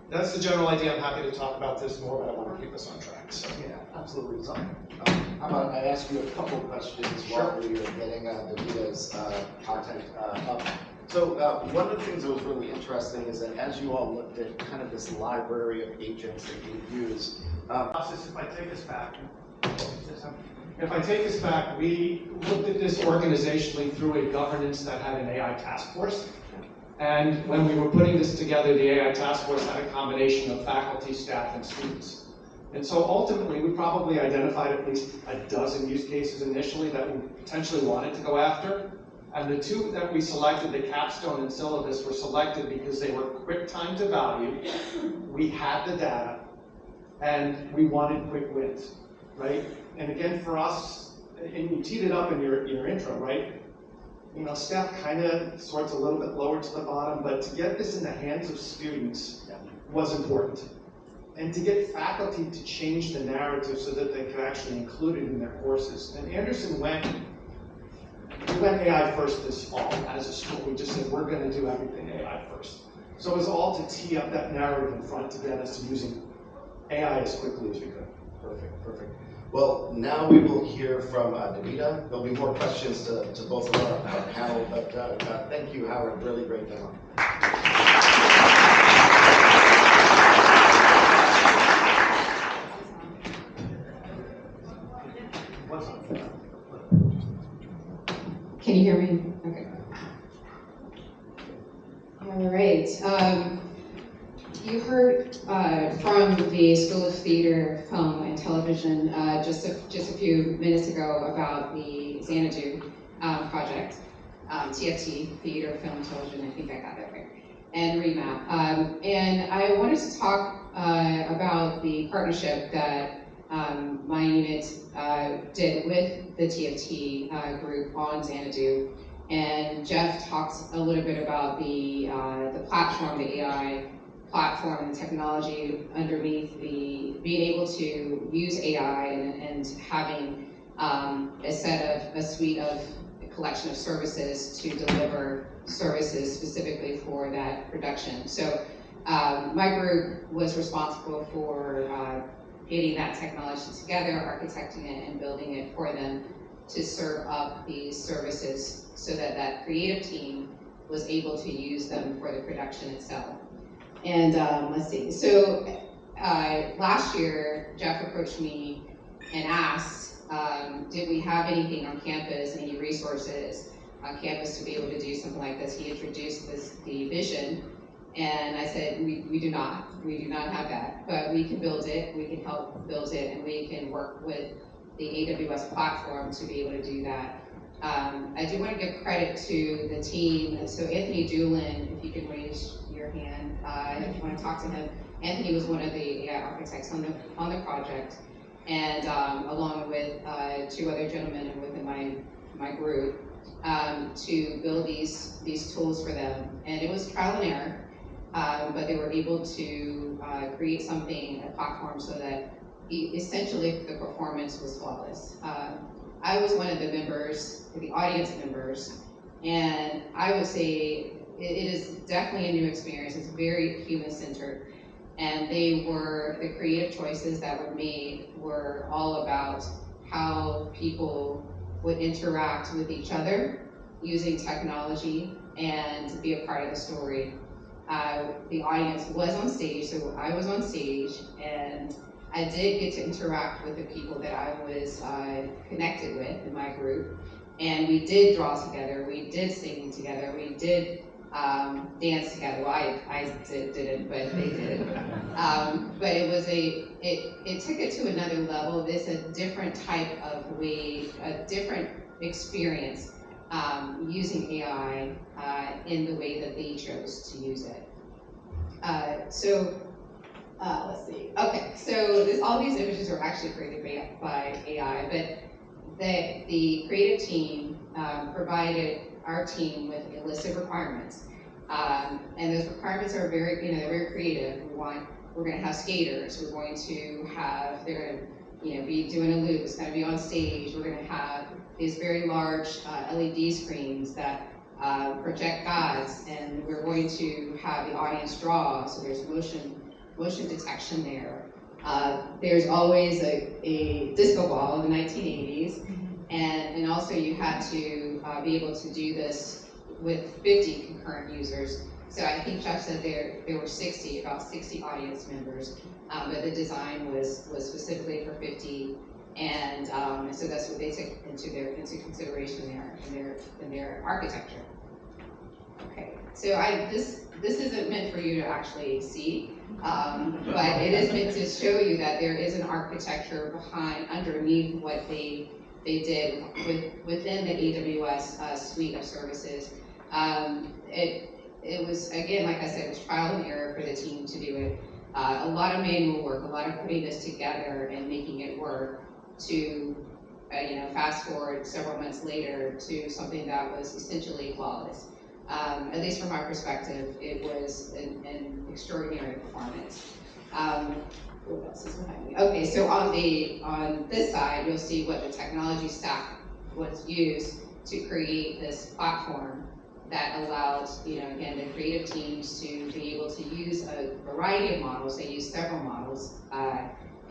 That's the general idea. I'm happy to talk about this more, but I want to keep us on track. So. Yeah, absolutely. So, how about I ask you a couple questions while we are getting Davita's content up. So one of the things that was really interesting is that as you all looked at kind of this library of agents that you use, if I take us back, we looked at this organizationally through a governance that had an AI task force. And when we were putting this together, the AI task force had a combination of faculty, staff, and students. And so ultimately, we probably identified at least a dozen use cases initially that we potentially wanted to go after. And the two that we selected, the capstone and syllabus, were selected because they were quick time to value, we had the data, and we wanted quick wins, right? And again, for us, and you teed it up in your intro, right? You know, staff kind of sorts a little bit lower to the bottom, but to get this in the hands of students was important. And to get faculty to change the narrative so that they could actually include it in their courses. And Anderson went AI first this fall as a school. We just said, we're going to do everything AI first. So it was all to tee up that narrative in front to get us to using AI as quickly as we could. Perfect, perfect. Well, now we will hear from Davita. There'll be more questions to both of our panel, but thank you, Howard. Really great demo. Can you hear All right. You heard from the School of Theater, Film, and Television just a few minutes ago about the Xanadu project, TFT, Theater, Film, Television, I think I got that right, and Remap. And I wanted to talk about the partnership that my unit did with the TFT group on Xanadu. And Jeff talked a little bit about the platform, the AI platform, the technology underneath being able to use AI and having a collection of services to deliver services specifically for that production. So my group was responsible for getting that technology together, architecting it, and building it for them to serve up these services so that that creative team was able to use them for the production itself. And let's see, so last year, Jeff approached me and asked, did we have anything on campus, any resources on campus to be able to do something like this? He introduced the vision, and I said, we do not have that, but we can build it, we can help build it, and we can work with the AWS platform to be able to do that. I do want to give credit to the team. So Anthony Doolin, if you can raise your hand, if you want to talk to him. Anthony was one of the AI architects on the project, and along with two other gentlemen within my group, to build these tools for them. And it was trial and error, but they were able to create something, a platform, so that essentially the performance was flawless. I was one of the members, the audience members, and I would say it is definitely a new experience. It's very human-centered, and the creative choices that were made were all about how people would interact with each other using technology and be a part of the story. The audience was on stage, so I was on stage, and I did get to interact with the people that I was connected with in my group, and we did draw together, we did sing together, we did dance together. Well, I didn't, but they did. But it took it to another level. This a different type of way, a different experience using AI in the way that they chose to use it. Let's see. Okay, so all these images are actually created by AI, but the creative team provided our team with a list of requirements, and those requirements are very creative. We're going to have skaters. We're going to have they're going to be doing a loop. It's going to be on stage. We're going to have these very large LED screens that project guides, and we're going to have the audience draw. So there's motion detection there. There's always a disco ball in the 1980s, and also you had to be able to do this with 50 concurrent users. So I think Jeff said there were about 60 audience members, but the design was specifically for 50, and so that's what they took into consideration there in their architecture. Okay, so this isn't meant for you to actually see, but it is meant to show you that there is an architecture underneath what they did within the AWS suite of services. It was, again, like I said, it was trial and error for the team to do it. A lot of manual work, a lot of putting this together and making it work to, fast forward several months later to something that was essentially flawless. At least from our perspective, it was an extraordinary performance. What else is behind me? Okay, so on this side, you'll see what the technology stack was used to create this platform that allowed, again, the creative teams to be able to use a variety of models. They use several models,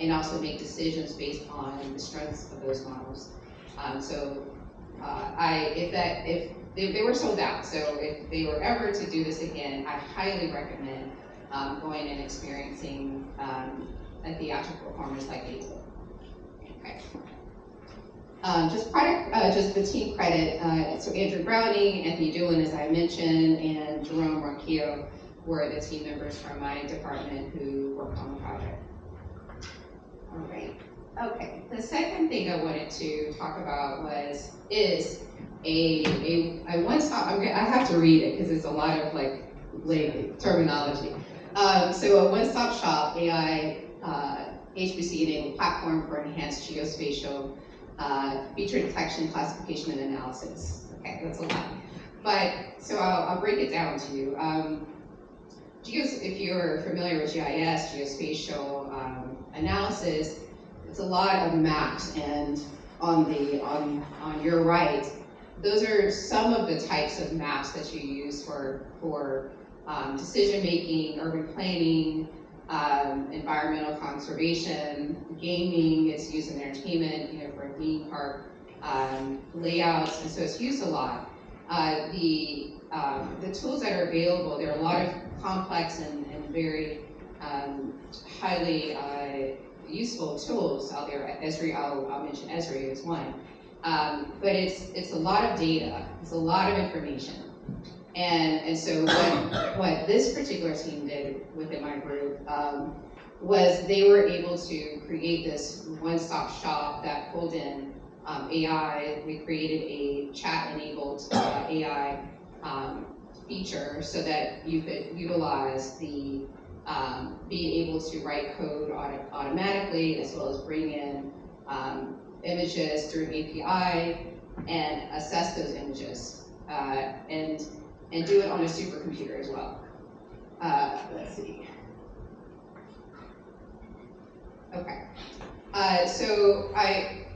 and also make decisions based on the strengths of those models. If they were sold out, so if they were ever to do this again, I highly recommend going and experiencing a theatrical performance like they did. Okay. Just the team credit. So Andrew Browning, Anthony Doolin, as I mentioned, and Jerome Ronquillo were the team members from my department who worked on the project. All right. Okay. The second thing I wanted to talk about is a one-stop. I have to read it because it's a lot of like terminology. So a one-stop shop AI HPC-enabled platform for enhanced geospatial feature detection, classification, and analysis. Okay, that's a lot. But so I'll break it down to you. If you're familiar with GIS, geospatial analysis, it's a lot of maps, and on your right, those are some of the types of maps that you use for decision making, urban planning, environmental conservation, gaming. It's used in entertainment, for a theme park, layouts, and so it's used a lot. The tools that are available, there are a lot of complex and very highly useful tools out there. Esri, I'll mention Esri as one. But it's a lot of data, it's a lot of information. And so what this particular team did within my group was they were able to create this one-stop shop that pulled in AI. We created a chat-enabled AI feature so that you could utilize the being able to write code automatically, as well as bring in images through an API and assess those images and do it on a supercomputer as well. Let's see. Okay. So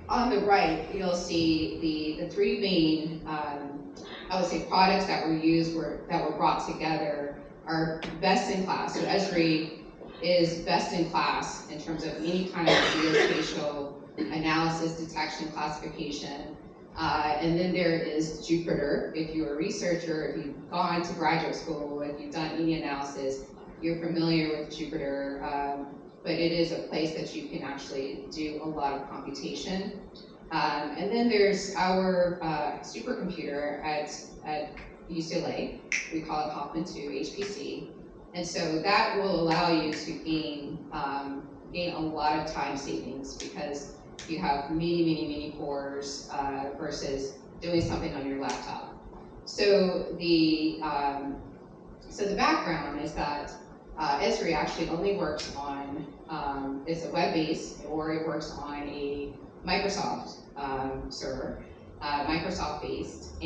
on the right, you'll see the three main, I would say, products that were used that were brought together are best in class. So Esri is best in class in terms of any kind of geospatial analysis, detection, classification. And then there is Jupyter. If you're a researcher, if you've gone to graduate school, if you've done any analysis, you're familiar with Jupyter. But it is a place that you can actually do a lot of computation. And then there's our supercomputer at UCLA. We call it Hoffman 2 HPC. And so that will allow you to gain a lot of time savings because you have many cores versus doing something on your laptop. So the background is that Esri actually only works on, it's a web-based, or it works on a Microsoft server, Microsoft-based.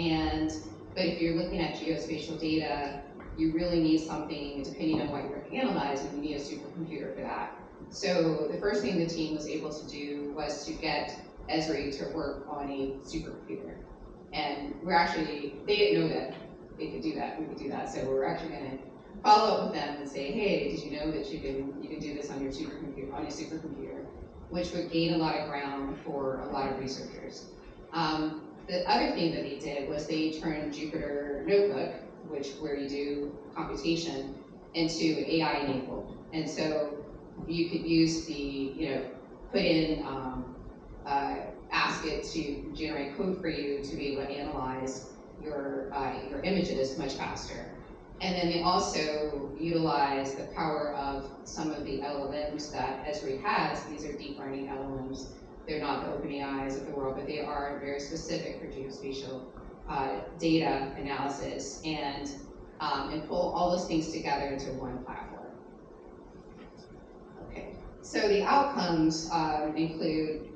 But if you're looking at geospatial data, you really need something, depending on what you're analyzing, you need a supercomputer for that. So the first thing the team was able to do was to get Esri to work on a supercomputer. And they didn't know that they could do that, we could do that. So we're actually gonna follow up with them and say, hey, did you know that you can do this on your supercomputer, which would gain a lot of ground for a lot of researchers. The other thing that they did was they turned Jupyter Notebook, where you do computation, into AI enabled. And so you could use put in, ask it to generate code for you to be able to analyze your images much faster. And then they also utilize the power of some of the LLMs that Esri has. These are deep learning LLMs. They're not the OpenAIs of the world, but they are very specific for geospatial data analysis and pull all those things together into one platform. Okay, so the outcomes include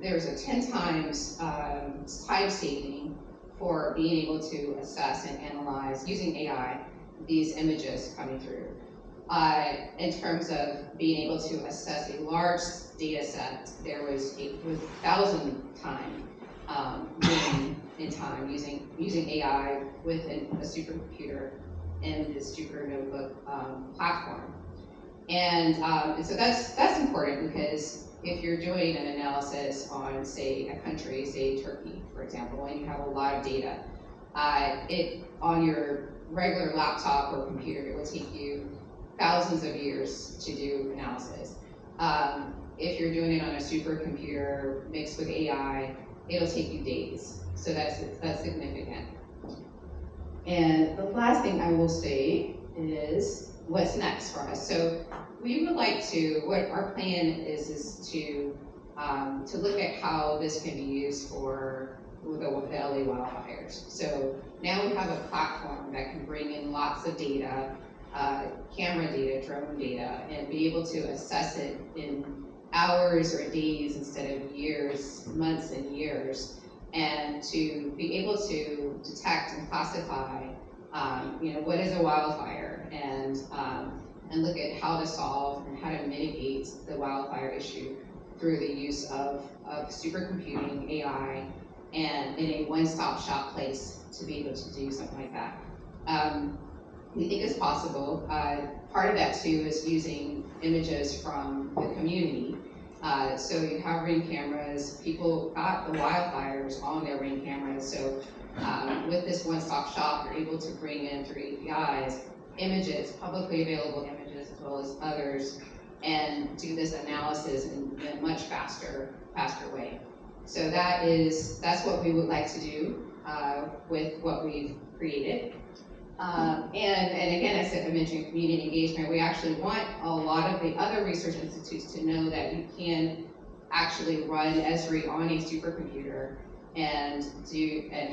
there's a 10 times time saving for being able to assess and analyze, using AI, these images coming through. In terms of being able to assess a large data set, there was 1,000 time in time using AI within a supercomputer in this Jupyter Notebook platform. And so that's important because if you're doing an analysis on, say, a country, say Turkey, for example, and you have a lot of data, on your regular laptop or computer, it will take you thousands of years to do analysis. if you're doing it on a supercomputer mixed with AI, it'll take you days. So that's significant. And the last thing I will say is what's next for us. So we would like to, what our plan is to look at how this can be used for the LA wildfires. So now we have a platform that can bring in lots of data, camera data, drone data, and be able to assess it in hours or days instead of years, months and years, and to be able to detect and classify, what is a wildfire, and look at how to solve and how to mitigate the wildfire issue through the use of supercomputing, AI, and in a one-stop shop place to be able to do something like that. We think it's possible. Part of that too is using images from the community. So you have Ring cameras, people got the wildfires on their Ring cameras, so with this one-stop shop, you're able to bring in through APIs, images, publicly available images as well as others, and do this analysis in a much faster way. So that's what we would like to do with what we've created. And again, as I mentioned, community engagement, we actually want a lot of the other research institutes to know that you can actually run Esri on a supercomputer and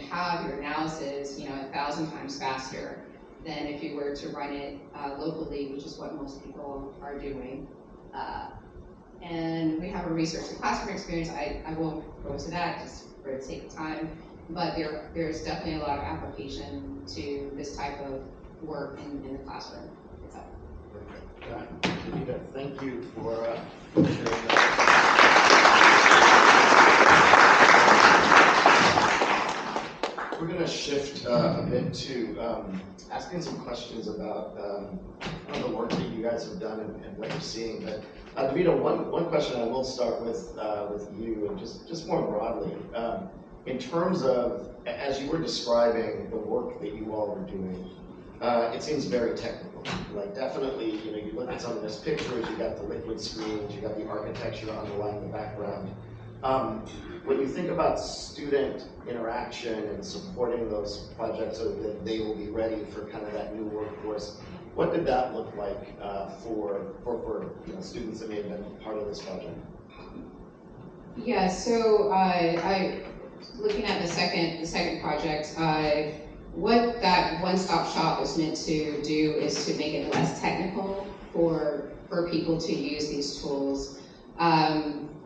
have your analysis, 1,000 times faster than if you were to run it locally, which is what most people are doing. And we have a research and classroom experience. I won't go into that just for the sake of time, but there's definitely a lot of application to this type of work in the classroom. Thank you for sharing that. We're going to shift a bit to asking some questions about the work that you guys have done and what you're seeing. But Davida, one question I will start with you, and just more broadly, in terms of, as you were describing the work that you all were doing, it seems very technical. Like definitely, you look at some of those pictures, you got the liquid screens, you got the architecture underlying the background. When you think about student interaction and supporting those projects so that they will be ready for kind of that new workforce, what did that look like for students that may have been part of this project? Yeah, so I looking at the second project, what that one-stop shop is meant to do is to make it less technical for people to use these tools.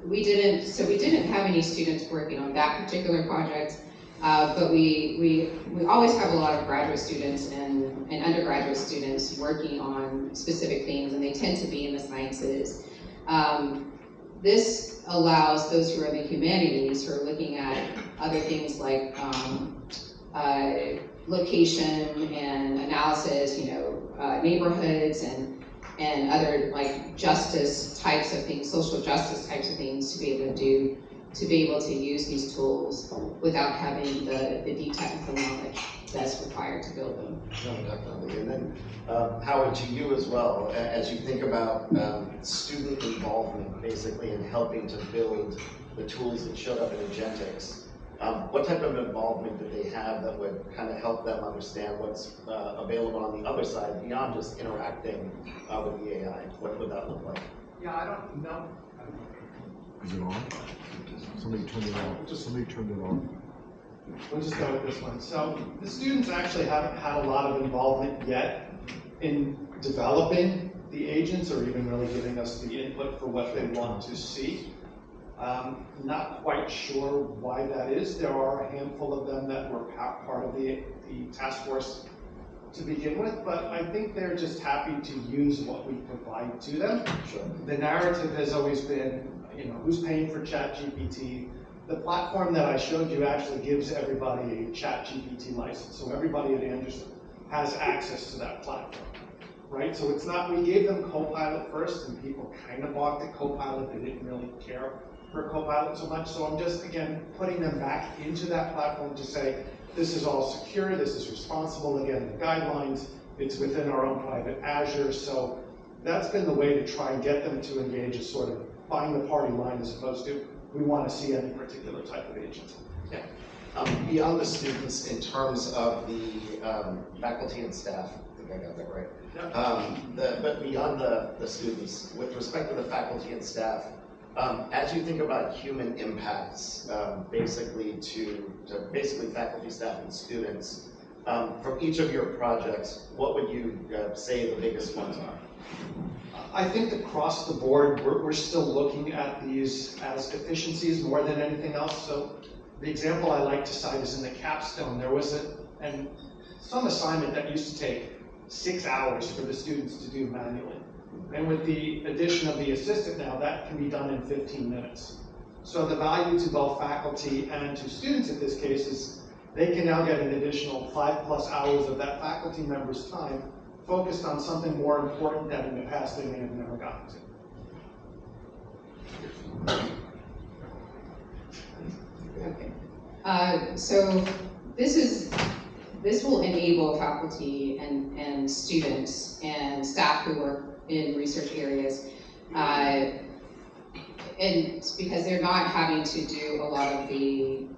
We didn't have any students working on that particular project, but we always have a lot of graduate students and undergraduate students working on specific things, and they tend to be in the sciences. This allows those who are in the humanities who are looking at other things like location and analysis, neighborhoods and other like justice types of things, social justice types of things to be able to use these tools without having the deep technical knowledge that's required to build them. No, definitely. And then Howard, to you as well, as you think about student involvement basically in helping to build the tools that showed up in Agentics, what type of involvement did they have that would kind of help them understand what's available on the other side beyond just interacting with the AI? What would that look like? Yeah, I don't know. Is it on? Somebody turned it on. Somebody turned it on. We'll just go with this one. So the students actually haven't had a lot of involvement yet in developing the agents or even really giving us the input for what they want to see. Not quite sure why that is. There are a handful of them that were part of the task force to begin with, but I think they're just happy to use what we provide to them. Sure. The narrative has always been, who's paying for ChatGPT? The platform that I showed you actually gives everybody a ChatGPT license, so everybody at Anderson has access to that platform, right? So it's not, we gave them Copilot first, and people kind of balked at Copilot. They didn't really care for Copilot so much. So I'm just, again, putting them back into that platform to say, this is all secure, this is responsible, again, the guidelines, it's within our own private Azure. So that's been the way to try and get them to engage, is sort of buying the party line as opposed to we want to see any particular type of agent. Yeah. Beyond the students, in terms of the faculty and staff, I think I got that right. Yeah. But beyond the students, with respect to the faculty and staff, as you think about human impacts, basically to basically faculty, staff, and students, from each of your projects, what would you say the biggest ones are? I think across the board, we're still looking at these as efficiencies more than anything else. So the example I like to cite is in the capstone. There was some assignment that used to take 6 hours for the students to do manually. And with the addition of the assistant now, that can be done in 15 minutes. So the value to both faculty and to students in this case is they can now get an additional 5+ hours of that faculty member's time focused on something more important that in the past they may have never gotten to. Okay. So this will enable faculty and students and staff who work in research areas, and because they're not having to do a lot of the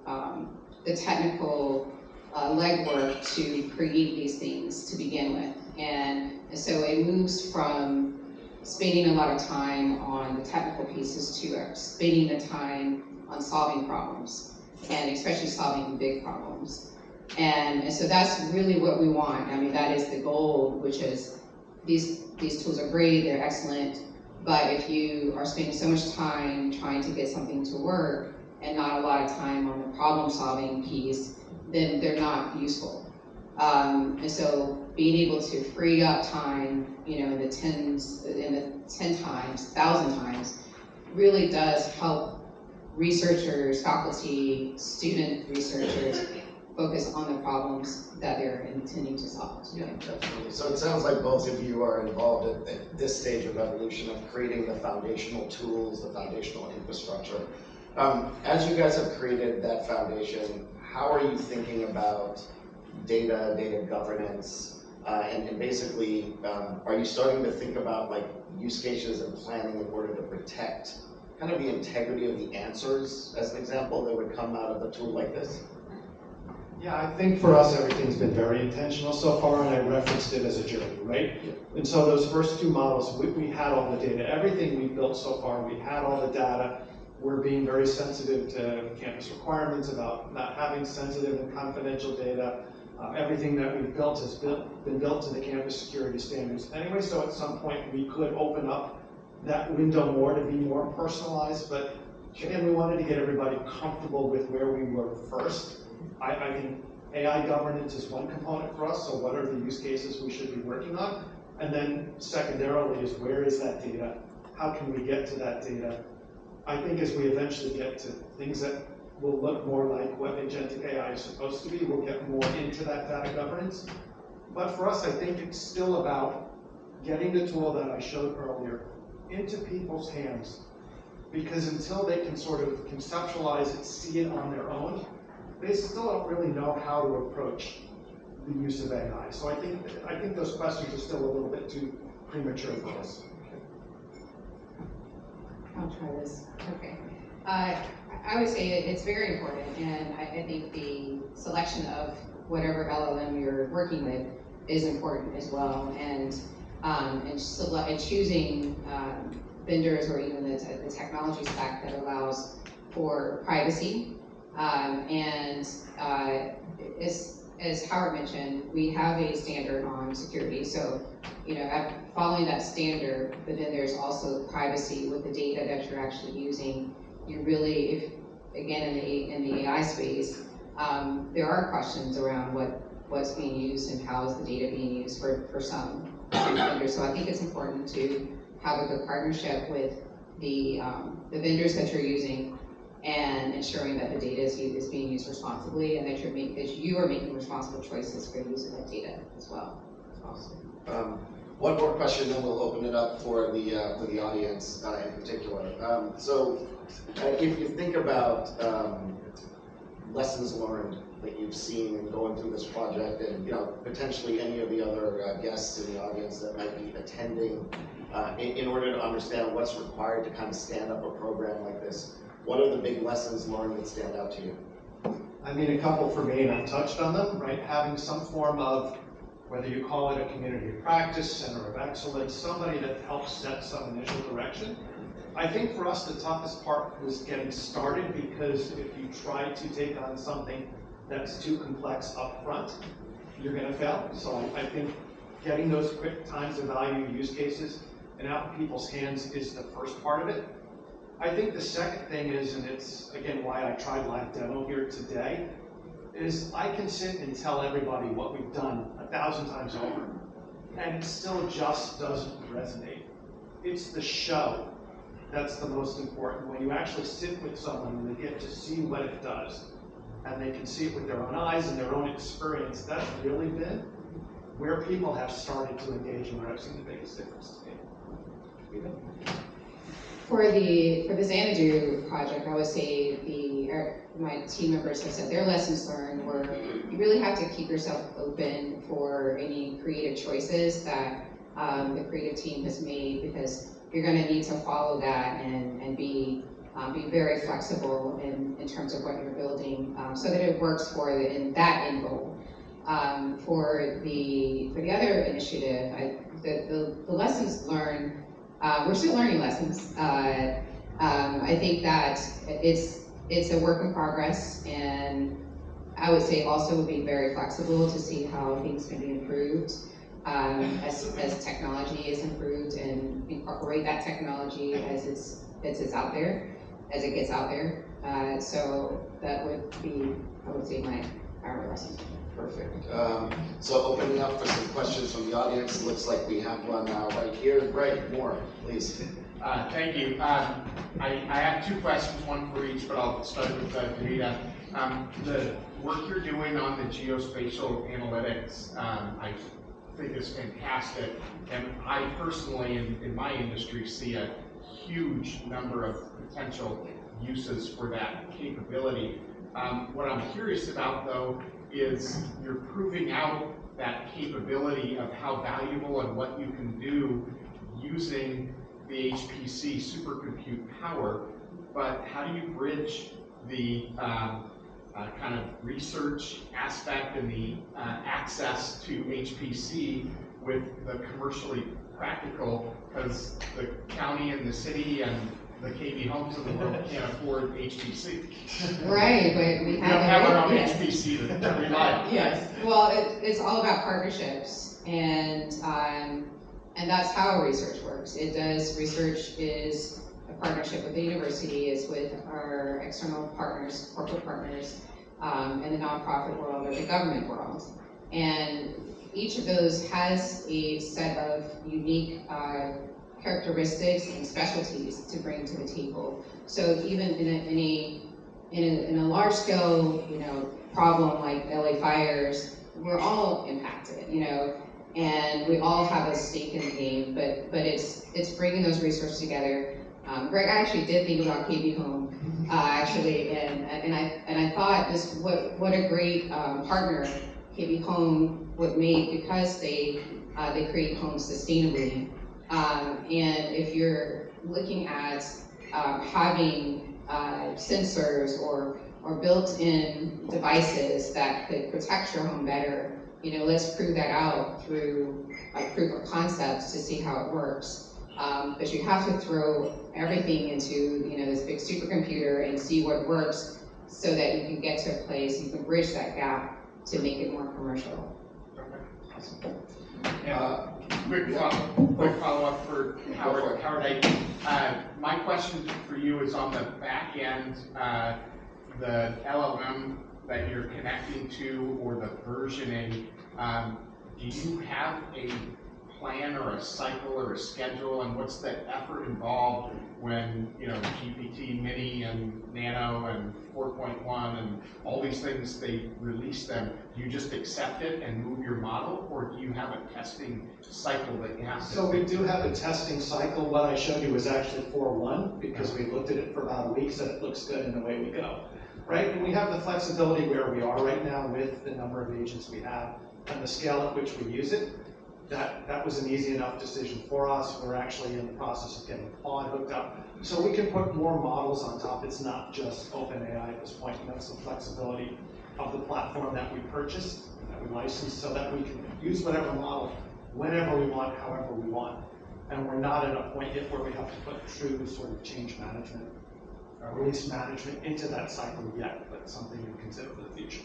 technical legwork to create these things to begin with. And so it moves from spending a lot of time on the technical pieces to spending the time on solving problems, and especially solving big problems. And so that's really what we want. I mean, that is the goal, which is these tools are great, they're excellent, but if you are spending so much time trying to get something to work and not a lot of time on the problem solving piece, then they're not useful. And so being able to free up time, in the 10 times, 1,000 times, really does help researchers, faculty, student researchers focus on the problems that they're intending to solve. Yeah, definitely. So it sounds like both of you are involved at this stage of evolution of creating the foundational tools, the foundational infrastructure. As you guys have created that foundation, how are you thinking about data governance, and basically, are you starting to think about like use cases and planning in order to protect kind of the integrity of the answers, as an example, that would come out of a tool like this? Yeah, I think for us, everything's been very intentional so far, and I referenced it as a journey, right? Yeah. And so those first 2 models, we had all the data. Everything we've built so far, we had all the data. We're being very sensitive to campus requirements about not having sensitive and confidential data. Everything that we've built has been built to the campus security standards anyway, so at some point we could open up that window more to be more personalized, but again, we wanted to get everybody comfortable with where we were first. I think AI governance is one component for us, so what are the use cases we should be working on? And then secondarily is where is that data? How can we get to that data? I think as we eventually get to things that will look more like what agentic AI is supposed to be, we'll get more into that data governance. But for us, I think it's still about getting the tool that I showed earlier into people's hands, because until they can sort of conceptualize it, see it on their own, they still don't really know how to approach the use of AI. So I think those questions are still a little bit too premature for us. I'll try this. Okay. I would say it's very important, and I think the selection of whatever LLM you're working with is important as well, and choosing vendors or even the technology stack that allows for privacy. As Howard mentioned, we have a standard on security, so following that standard, but then there's also privacy with the data that you're actually using. You really, if again in the AI space, there are questions around what's being used and how is the data being used for some vendors. So I think it's important to have a good partnership with the vendors that you're using, and ensuring that the data is being used responsibly, and that you are making responsible choices for the use of that data as well. Awesome. One more question, then we'll open it up for the audience in particular. So if you think about lessons learned that you've seen in going through this project, and potentially any of the other guests in the audience that might be attending, in order to understand what's required to kind of stand up a program like this. What are the big lessons learned that stand out to you? I mean, a couple for me, and I've touched on them, right? Having some form of, whether you call it a community of practice, center of excellence, somebody that helps set some initial direction. I think for us, the toughest part was getting started, because if you try to take on something that's too complex up front, you're going to fail. So I think getting those quick times of value use cases and out in people's hands is the first part of it. I think the second thing is, and it's again why I tried live demo here today, is I can sit and tell everybody what we've done 1,000 times over, and it still just doesn't resonate. It's the show that's the most important. When you actually sit with someone and they get to see what it does, and they can see it with their own eyes and their own experience, that's really been where people have started to engage and where I've seen the biggest difference to me. For the Xanadu project, I would say my team members have said their lessons learned were you really have to keep yourself open for any creative choices that the creative team has made, because you're going to need to follow that and be very flexible in terms of what you're building, so that it works for that end goal. For the other initiative, the lessons learned. We're still learning lessons. I think that it's a work in progress, and I would say also be very flexible to see how things can be improved as technology is improved, and incorporate that technology as it gets out there. So that would be, I would say, my our lessons. Perfect. So opening up for some questions from the audience. Looks like we have one right here. Greg Moore, please. Thank you. I have two questions, one for each, but I'll start with Davida. The work you're doing on the geospatial analytics, I think is fantastic. And I personally, in my industry, see a huge number of potential uses for that capability. What I'm curious about, though, is you're proving out that capability of how valuable and what you can do using the HPC supercompute power, but how do you bridge the kind of research aspect and the access to HPC with the commercially practical, because the county and the city and the KB homes of the world can't afford HPC. Right, but we don't have our own yes. HPC to rely on. Yes, well, it's all about partnerships, and that's how research works. Research is a partnership with the university, is with our external partners, corporate partners, in the nonprofit world or the government world. And each of those has a set of unique characteristics and specialties to bring to the table. So even in a large scale, problem like LA fires, we're all impacted, and we all have a stake in the game. But it's bringing those resources together. Greg, I actually did think about KB Home, actually, and I thought what a great partner KB Home would make, because they create homes sustainably. And if you're looking at having sensors or built-in devices that could protect your home better, let's prove that out through a proof of concept to see how it works. But you have to throw everything into this big supercomputer and see what works, so that you can get to a place, you can bridge that gap to make it more commercial. Quick follow-up for Howard. My question for you is on the back end, the LLM that you're connecting to, or the versioning. Do you have a plan or a cycle or a schedule, and what's the effort involved when GPT Mini and Nano and 4.1 and all these things, they release them? Do you just accept it and move your model, or do you have a testing cycle that you have to? So we do have a testing cycle. What I showed you was actually 4.1, because we looked at it for about a week, said it looks good, and away we go. right? And we have the flexibility where we are right now with the number of agents we have and the scale at which we use it. That was an easy enough decision for us. We're actually in the process of getting Claude hooked up. So we can put more models on top. It's not just OpenAI at this point, and that's the flexibility of the platform that we purchased, that we licensed, so that we can use whatever model whenever we want, however we want. And we're not at a point yet where we have to put true sort of change management, release management into that cycle yet, but something to consider for the future.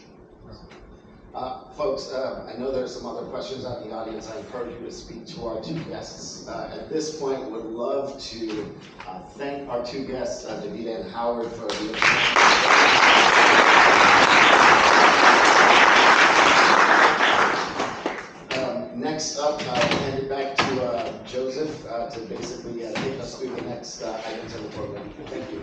Folks, I know there's some other questions out in the audience. I encourage you to speak to our two guests. At this point, would love to thank our two guests, Davida and Howard, for the next up, I'll hand it back to Joseph to basically take us through the next items of the program. Thank you.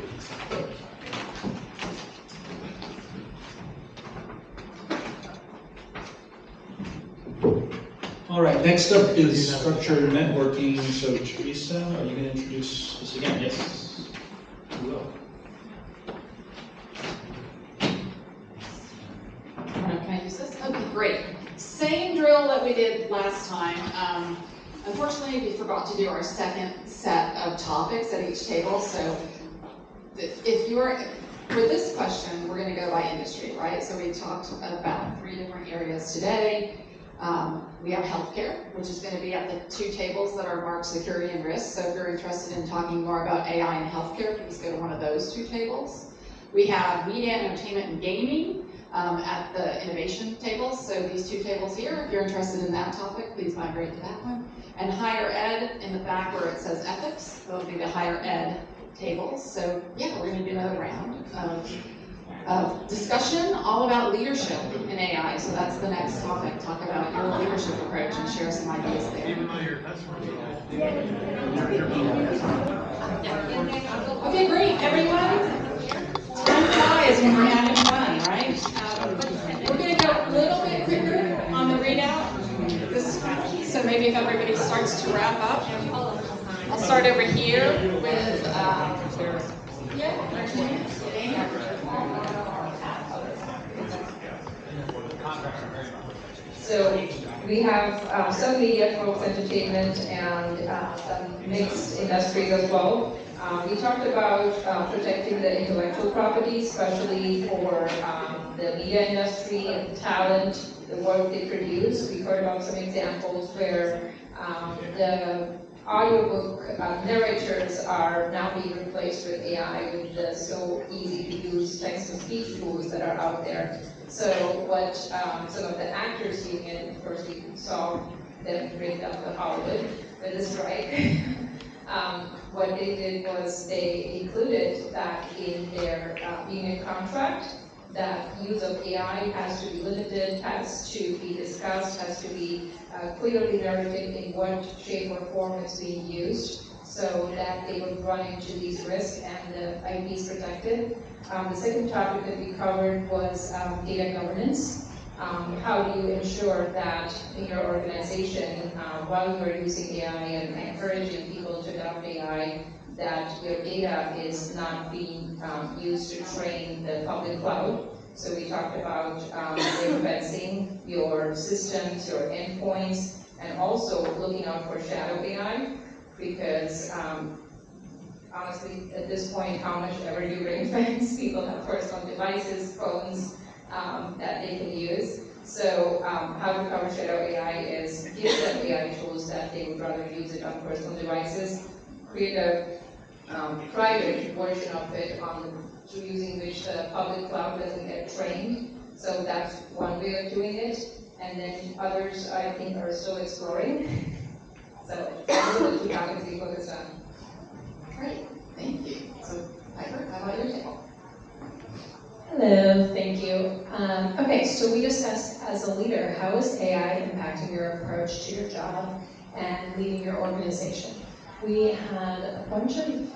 All right, next up is structured networking. So Teresa, are you going to introduce this again? Yes, you will. Can I use this? Okay, great. Same drill that we did last time. Unfortunately, we forgot to do our second set of topics at each table. So if you're, for this question, we're going to go by industry, right? So we talked about 3 different areas today. We have healthcare, which is going to be at the 2 tables that are marked security and risk. So if you're interested in talking more about AI and healthcare, please go to one of those 2 tables. We have media, entertainment, and gaming at the innovation tables. So these 2 tables here, if you're interested in that topic, please migrate to that one. And higher ed in the back where it says ethics, that'll be the higher ed tables. So yeah, we're going to do another round of discussion all about leadership in AI. So that's the next topic. Talk about your leadership approach and share some ideas there. Okay, great, everyone. Time flies when we're having fun, right? We're going to go a little bit quicker on the readout. So maybe if everybody starts to wrap up, I'll start over here with So we have some media folks, entertainment, and some mixed industries as well. We talked about protecting the intellectual property, especially for the media industry and the talent, the work they produce. We heard about some examples where the audiobook narrators are now being replaced with AI with the so easy to use text-to-speech tools that are out there. So what some of the actors union, of course we saw them break up the Hollywood with a strike. What they did was they included that in their union contract, that use of AI has to be limited, has to be discussed, has to be clearly narrated in what shape or form it's being used, so that they would run into these risks and the IP is protected. The second topic that we covered was data governance. How do you ensure that in your organization, while you're using AI and encouraging people to adopt AI, that your data is not being used to train the public cloud. So we talked about fencing your systems, your endpoints, and also looking out for shadow AI, because honestly, at this point, how much ever you ring fence, people have personal devices, phones that they can use. So how to cover shadow AI is give them AI tools that they would rather use it on personal devices, create a private version of it using which the public cloud doesn't get trained. So that's one way of doing it. And then others, I think, are still exploring. So those are the 2 topics we focused on. Great, thank you. So Piper, how about your table? Hello, thank you. Okay, so we discussed as a leader, how is AI impacting your approach to your job and leading your organization? We had a bunch of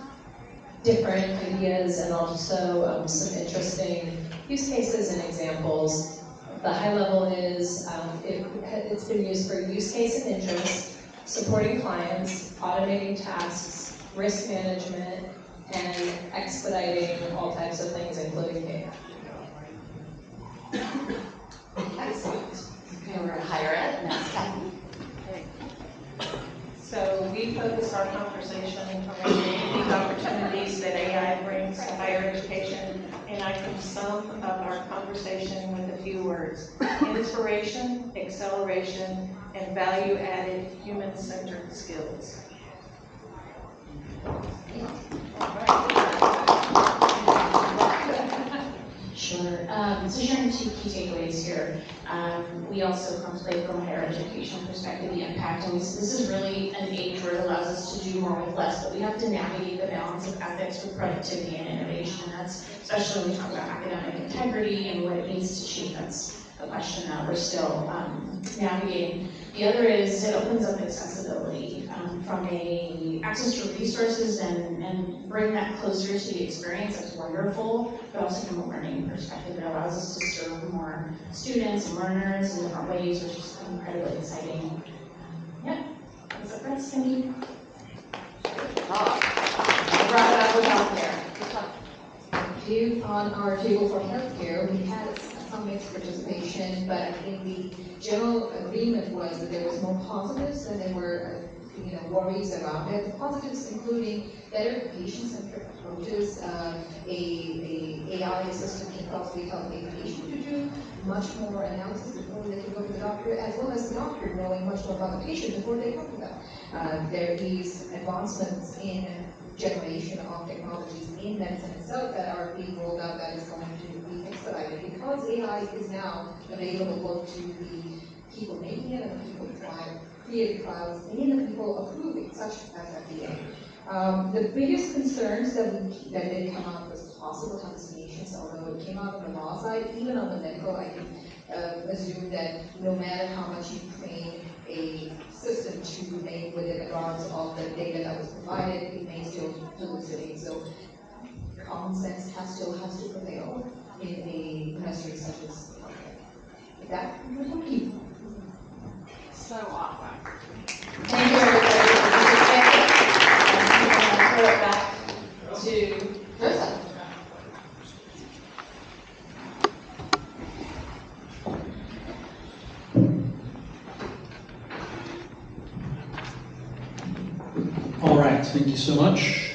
different ideas and also some interesting use cases and examples. The high level is it's been used for use case and interest, supporting clients, automating tasks, risk management, and expediting all types of things, including data. Excellent. Okay, we're in higher ed next time. So we focus our conversation around the unique opportunities that AI brings to higher education, and I can sum up our conversation with a few words: inspiration, acceleration, and value-added human-centered skills. Sure. So sharing two key takeaways here. We also contemplate from a higher education perspective the impact, and this is really an age where it allows us to do more with less, but we have to navigate the balance of ethics with productivity and innovation. That's especially when we talk about academic integrity and what it means to achieve. That's a question that we're still navigating. The other is it opens up accessibility from a access to resources and bring that closer to the experience. That's wonderful, but also from a learning perspective, it allows us to serve more students and learners in different ways, which is incredibly exciting. Yeah, that's it, Chris. Thank you. I brought it up with healthcare. On our table for healthcare, we had some mixed participation, but I think the general agreement was that there was more positives than there were worries around it. The positives including better patient-centric approaches, a AI assistant can possibly help a patient to do much more analysis before they can go to the doctor, as well as the doctor knowing much more about the patient before they come to them. There are these advancements in generation of technologies in medicine itself that are being rolled out that is going to be expedited because AI is now available both to the people making it and the people creating trials and the people approving, such as FDA. The biggest concerns that did come out was possible hallucinations, although it came out on the law side. Even on the medical, I can assume that no matter how much you train a system to make with it regards of the data that was provided, it may still hallucinate. So common sense still has to prevail in a industry such as healthcare. With that, thank you. So awesome. Thank you, everybody. I'm going to throw it back to Joseph. All right, thank you so much.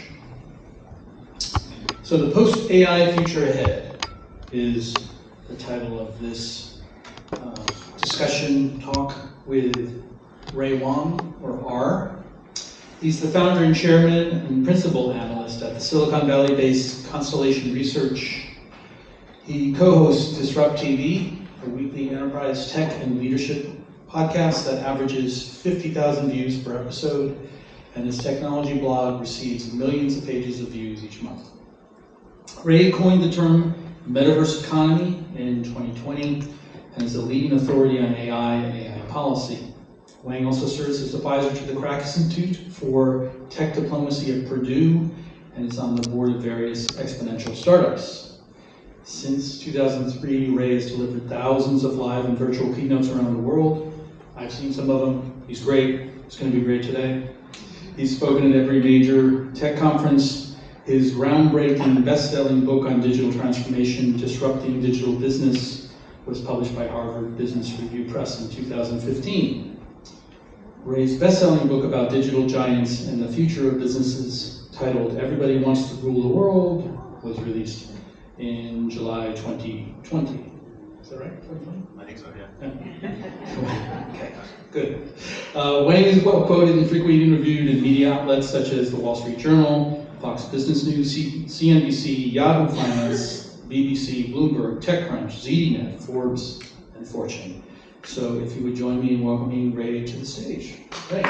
So the post-AI future ahead is the title of this discussion talk with Ray Wang, or R. He's the founder and chairman and principal analyst at the Silicon Valley-based Constellation Research. He co-hosts Disrupt TV, a weekly enterprise tech and leadership podcast that averages 50,000 views per episode, and his technology blog receives millions of pages of views each month. Ray coined the term metaverse economy in 2020 and is a leading authority on AI and AI policy. Wang also serves as advisor to the Crack Institute for Tech Diplomacy at Purdue and is on the board of various exponential startups. Since 2003, Ray has delivered thousands of live and virtual keynotes around the world. I've seen some of them. He's great. It's going to be great today. He's spoken at every major tech conference. His groundbreaking best-selling book on digital transformation, Disrupting Digital Business, was published by Harvard Business Review Press in 2015. Ray's best-selling book about digital giants and the future of businesses, titled Everybody Wants to Rule the World, was released in July 2020. Is that right? 2020? I think so, yeah. Okay, good. Wang is well quoted and frequently interviewed in media outlets such as the Wall Street Journal, Fox Business News, CNBC, Yahoo Finance, BBC, Bloomberg, TechCrunch, ZDNet, Forbes, and Fortune. So if you would join me in welcoming Ray to the stage. Ray.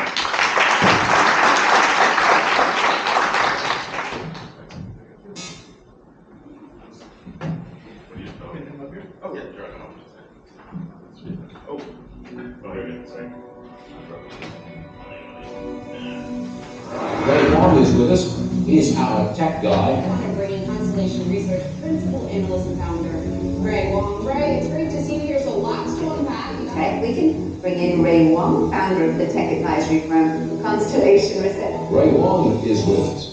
Oh, yeah, sure. Oh, here we go. Sorry. Ray Wang is with us. He is our tech guy. I'm bringing Constellation Research principal analyst and founder, Ray Wang. Ray, it's great to see you here. So lots to unpack. Okay, we can bring in Ray Wang, founder of the tech advisory firm Constellation Research. Ray Wang is with us.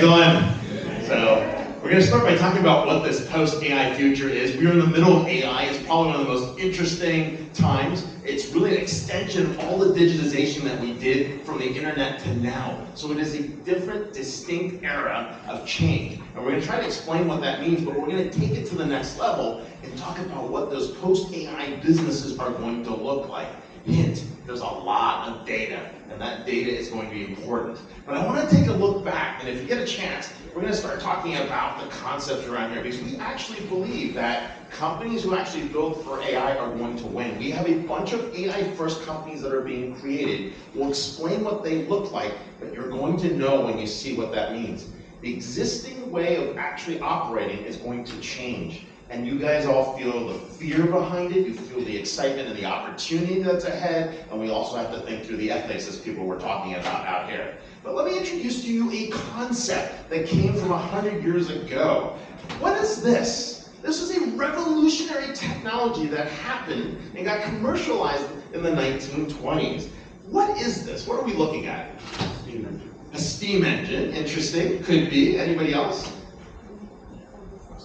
doing? So, we're going to start by talking about what this post-AI future is. We're in the middle of AI. It's probably one of the most interesting times. It's really an extension of all the digitization that we did from the internet to now. So it is a different, distinct era of change. And we're going to try to explain what that means, but we're going to take it to the next level and talk about what those post-AI businesses are going to look like. Hint, there's a lot of data, and that data is going to be important. But I want to take a look back, and if you get a chance, we're going to start talking about the concepts around here, because we actually believe that companies who actually build for AI are going to win. We have a bunch of AI-first companies that are being created. We'll explain what they look like, but you're going to know when you see what that means. The existing way of actually operating is going to change. And you guys all feel the fear behind it, you feel the excitement and the opportunity that's ahead, and we also have to think through the ethics as people were talking about out here. But let me introduce to you a concept that came from 100 years ago. What is this? This is a revolutionary technology that happened and got commercialized in the 1920s. What is this? What are we looking at? Steam engine. A steam engine, interesting, could be. Anybody else?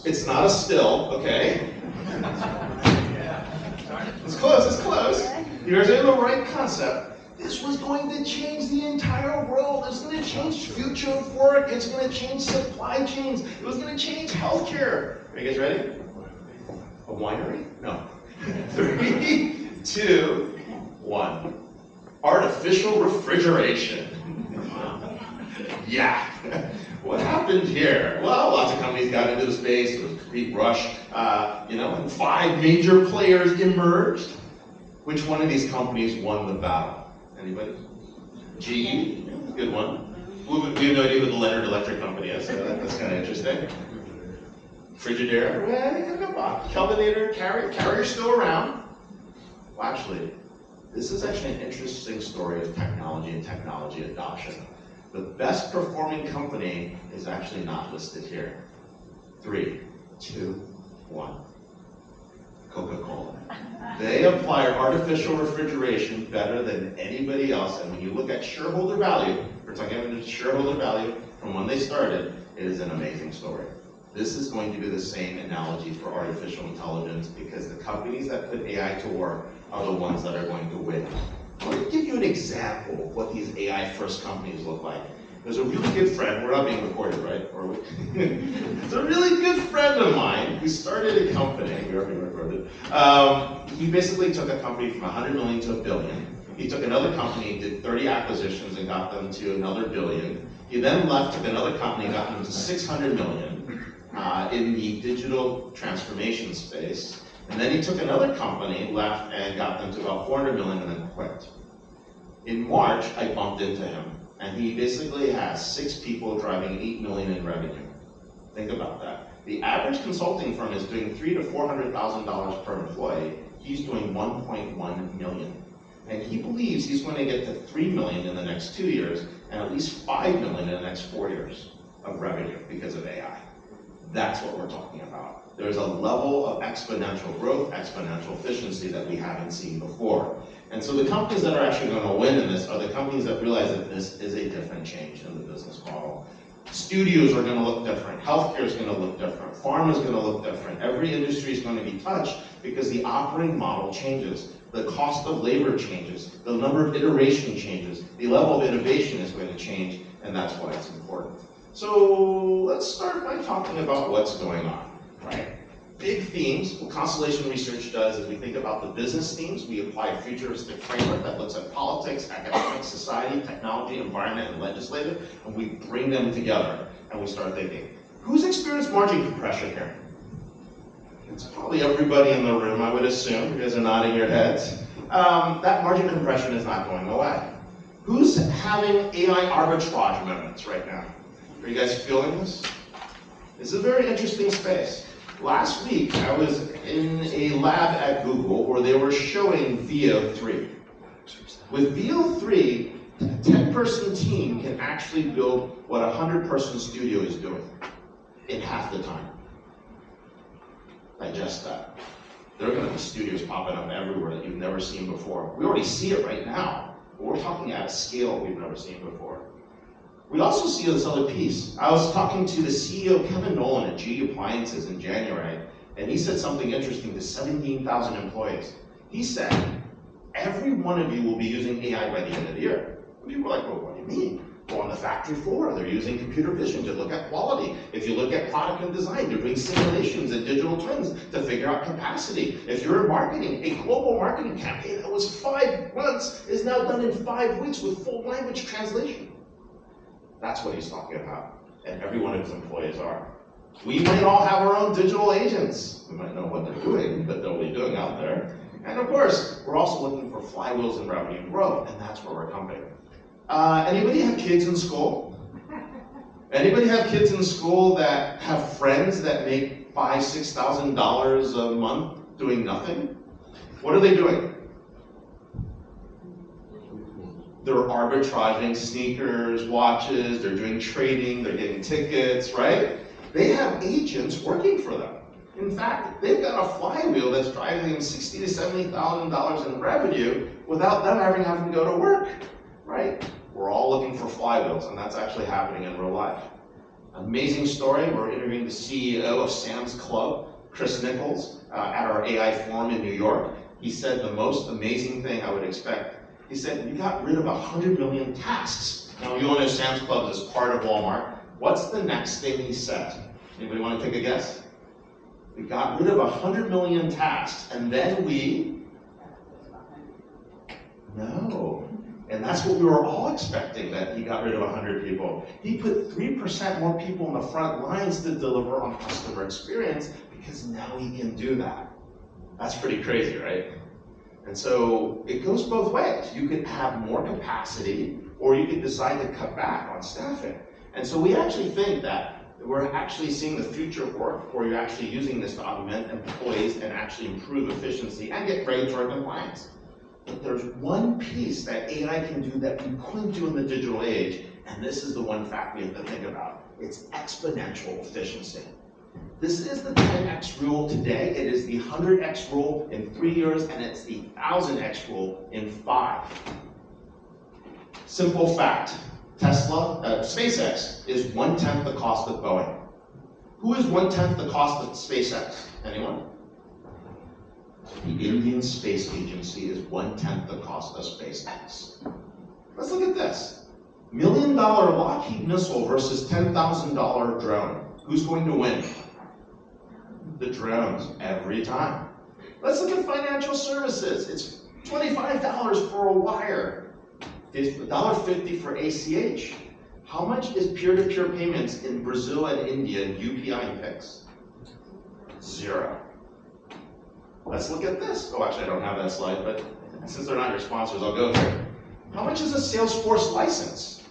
It's not a still, okay? It's close, it's close. You're in the right concept. This was going to change the entire world. It's going to change future of work. It's going to change supply chains. It was going to change healthcare. Are you guys ready? A winery? No. 3, 2, 1. Artificial refrigeration. Yeah. What happened here? Well, lots of companies got into the space. There was a complete rush, and 5 major players emerged. Which one of these companies won the battle? Anybody? GE, good one. We have no idea who the Leonard Electric Company is, so that's kind of interesting. Frigidaire, Kelvinator, Carrier's still around. Well, actually, this is actually an interesting story of technology and technology adoption. The best performing company is actually not listed here. 3, 2, 1. Coca-Cola. They apply artificial refrigeration better than anybody else, and when you look at shareholder value, we're talking about shareholder value from when they started, it is an amazing story. This is going to be the same analogy for artificial intelligence, because the companies that put AI to work are the ones that are going to win. I want to give you an example of what these AI-first companies look like. There's a really good friend, we're not being recorded, right? There's a really good friend of mine who started a company, we are being recorded. He basically took a company from 100 million to $1 billion. He took another company, did 30 acquisitions and got them to another $1 billion. He then left, took another company, got them to 600 million in the digital transformation space. And then he took another company, left, and got them to about 400 million and then quit. In March, I bumped into him, and he basically has 6 people driving 8 million in revenue. Think about that. The average consulting firm is doing $300,000 to $400,000 per employee. He's doing 1.1 million. And he believes he's going to get to 3 million in the next 2 years, and at least 5 million in the next 4 years of revenue because of AI. That's what we're talking about. There's a level of exponential growth, exponential efficiency that we haven't seen before. And so the companies that are actually going to win in this are the companies that realize that this is a different change in the business model. Studios are going to look different. Healthcare is going to look different. Pharma is going to look different. Every industry is going to be touched because the operating model changes. The cost of labor changes. The number of iteration changes. The level of innovation is going to change, and that's why it's important. So let's start by talking about what's going on, right? Big themes, what Constellation Research does is we think about the business themes, we apply a futuristic framework that looks at politics, economics, society, technology, environment, and legislative, and we bring them together, and we start thinking. Who's experienced margin compression here? It's probably everybody in the room, I would assume. You guys are nodding your heads. That margin compression is not going away. Who's having AI arbitrage moments right now? Are you guys feeling this? This is a very interesting space. Last week, I was in a lab at Google where they were showing VO3. With VO3, a 10-person team can actually build what a 100-person studio is doing in half the time. Digest that. There are going to be studios popping up everywhere that you've never seen before. We already see it right now, but we're talking at a scale we've never seen before. We also see this other piece. I was talking to the CEO, Kevin Nolan at GE Appliances in January, and he said something interesting to 17,000 employees. He said, every one of you will be using AI by the end of the year. And people were like, well, what do you mean? Well, on the factory floor, they're using computer vision to look at quality. If you look at product and design, they're doing simulations and digital twins to figure out capacity. If you're in marketing, a global marketing campaign that was 5 months is now done in 5 weeks with full language translation. That's what he's talking about, and every one of his employees are. We might all have our own digital agents. We might know what they're doing, but they'll be doing out there. And of course, we're also looking for flywheels and revenue growth, and that's where we're coming. Anybody have kids in school? Anybody have kids in school that have friends that make $5,000, $6,000 a month doing nothing? What are they doing? They're arbitraging sneakers, watches, they're doing trading, they're getting tickets, right? They have agents working for them. In fact, they've got a flywheel that's driving them $60,000 to $70,000 in revenue without them ever having to go to work, right? We're all looking for flywheels, and that's actually happening in real life. Amazing story. We're interviewing the CEO of Sam's Club, Chris Nichols, at our AI forum in New York. He said the most amazing thing I would expect. He said, we got rid of 100 million tasks. Now, you all know Sam's Club is part of Walmart. What's the next thing he said? Anybody want to take a guess? We got rid of 100 million tasks, and then no. And that's what we were all expecting, that he got rid of 100 people. He put 3% more people in the front lines to deliver on customer experience, because now he can do that. That's pretty crazy, right? And so it goes both ways. You could have more capacity, or you could decide to cut back on staffing. And so we actually think that we're actually seeing the future of work, where you're actually using this to augment employees and actually improve efficiency and get regulatory compliance. But there's one piece that AI can do that we couldn't do in the digital age, and this is the one fact we have to think about. It's exponential efficiency. This is the 10x rule today. It is the 100x rule in 3 years, and it's the 1000x rule in 5. Simple fact. SpaceX is 1/10 the cost of Boeing. Who is 1/10 the cost of SpaceX? Anyone? The Indian Space Agency is 1/10 the cost of SpaceX. Let's look at this. $1 million Lockheed missile versus $10,000 drone. Who's going to win? The drones, every time. Let's look at financial services. It's $25 for a wire, $1.50 for ACH. How much is peer-to-peer payments in Brazil and India and UPI and PIX? 0. Let's look at this. Oh, actually, I don't have that slide, but since they're not your sponsors, I'll go here. How much is a Salesforce license?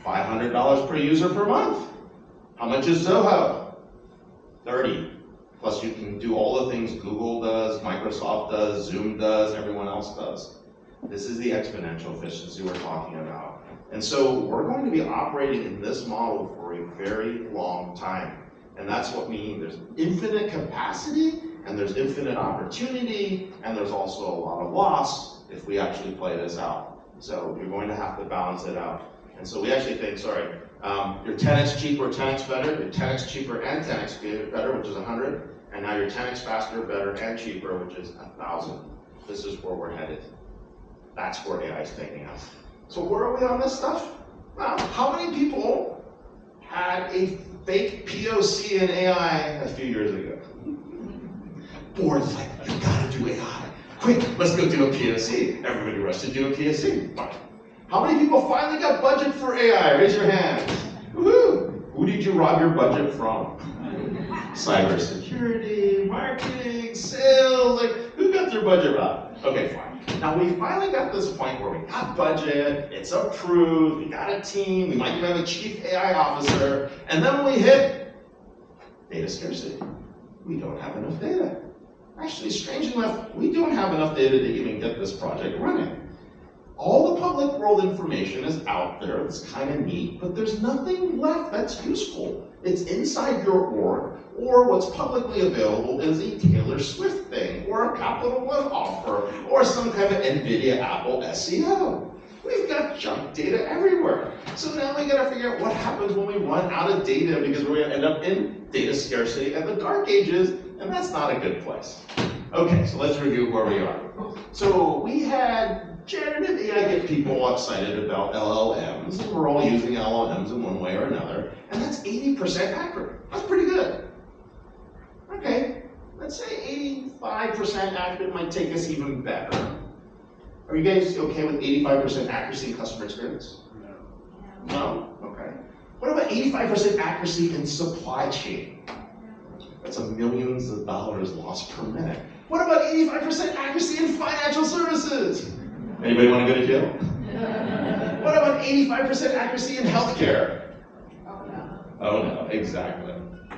$500 per user per month. How much is Zoho? 30. Plus you can do all the things Google does, Microsoft does, Zoom does, everyone else does. This is the exponential efficiency we're talking about. And so we're going to be operating in this model for a very long time. And that's what we mean. There's infinite capacity, and there's infinite opportunity, and there's also a lot of loss if we actually play this out. So you're going to have to balance it out. And so we actually think, you're 10x cheaper, 10x better, you're 10x cheaper and 10x better, which is 100, and now you're 10x faster, better, and cheaper, which is 1,000. This is where we're headed. That's where AI is taking us. So where are we on this stuff? Well, how many people had a fake POC in AI a few years ago? Board's like, you gotta do AI. Quick, let's go do a POC. Everybody rushed to do a POC. Fine. How many people finally got budget for AI? Raise your hands. Woohoo! Who did you rob your budget from? Cybersecurity, marketing, sales, who got their budget robbed? Okay, fine. Now we finally got this point where we got budget, it's approved, we got a team, we might even have a chief AI officer, and then when we hit data scarcity, we don't have enough data. Actually, strangely enough, we don't have enough data to even get this project running. All the public world information is out there, it's kind of neat, but there's nothing left that's useful. It's inside your org, or what's publicly available is a Taylor Swift thing, or a Capital One offer, or some kind of NVIDIA Apple SEO. We've got junk data everywhere. So now we gotta figure out what happens when we run out of data, because we're gonna end up in data scarcity and the dark ages, and that's not a good place. Okay, so let's review where we are. So we had generative AI get people all excited about LLMs, and we're all using LLMs in one way or another, and that's 80% accurate. That's pretty good. Okay, let's say 85% accurate might take us even better. Are you guys okay with 85% accuracy in customer experience? No. No? Okay. What about 85% accuracy in supply chain? That's millions of dollars lost per minute. What about 85% accuracy in financial services? Anybody want to go to jail? What about 85% accuracy in healthcare? Oh no, exactly.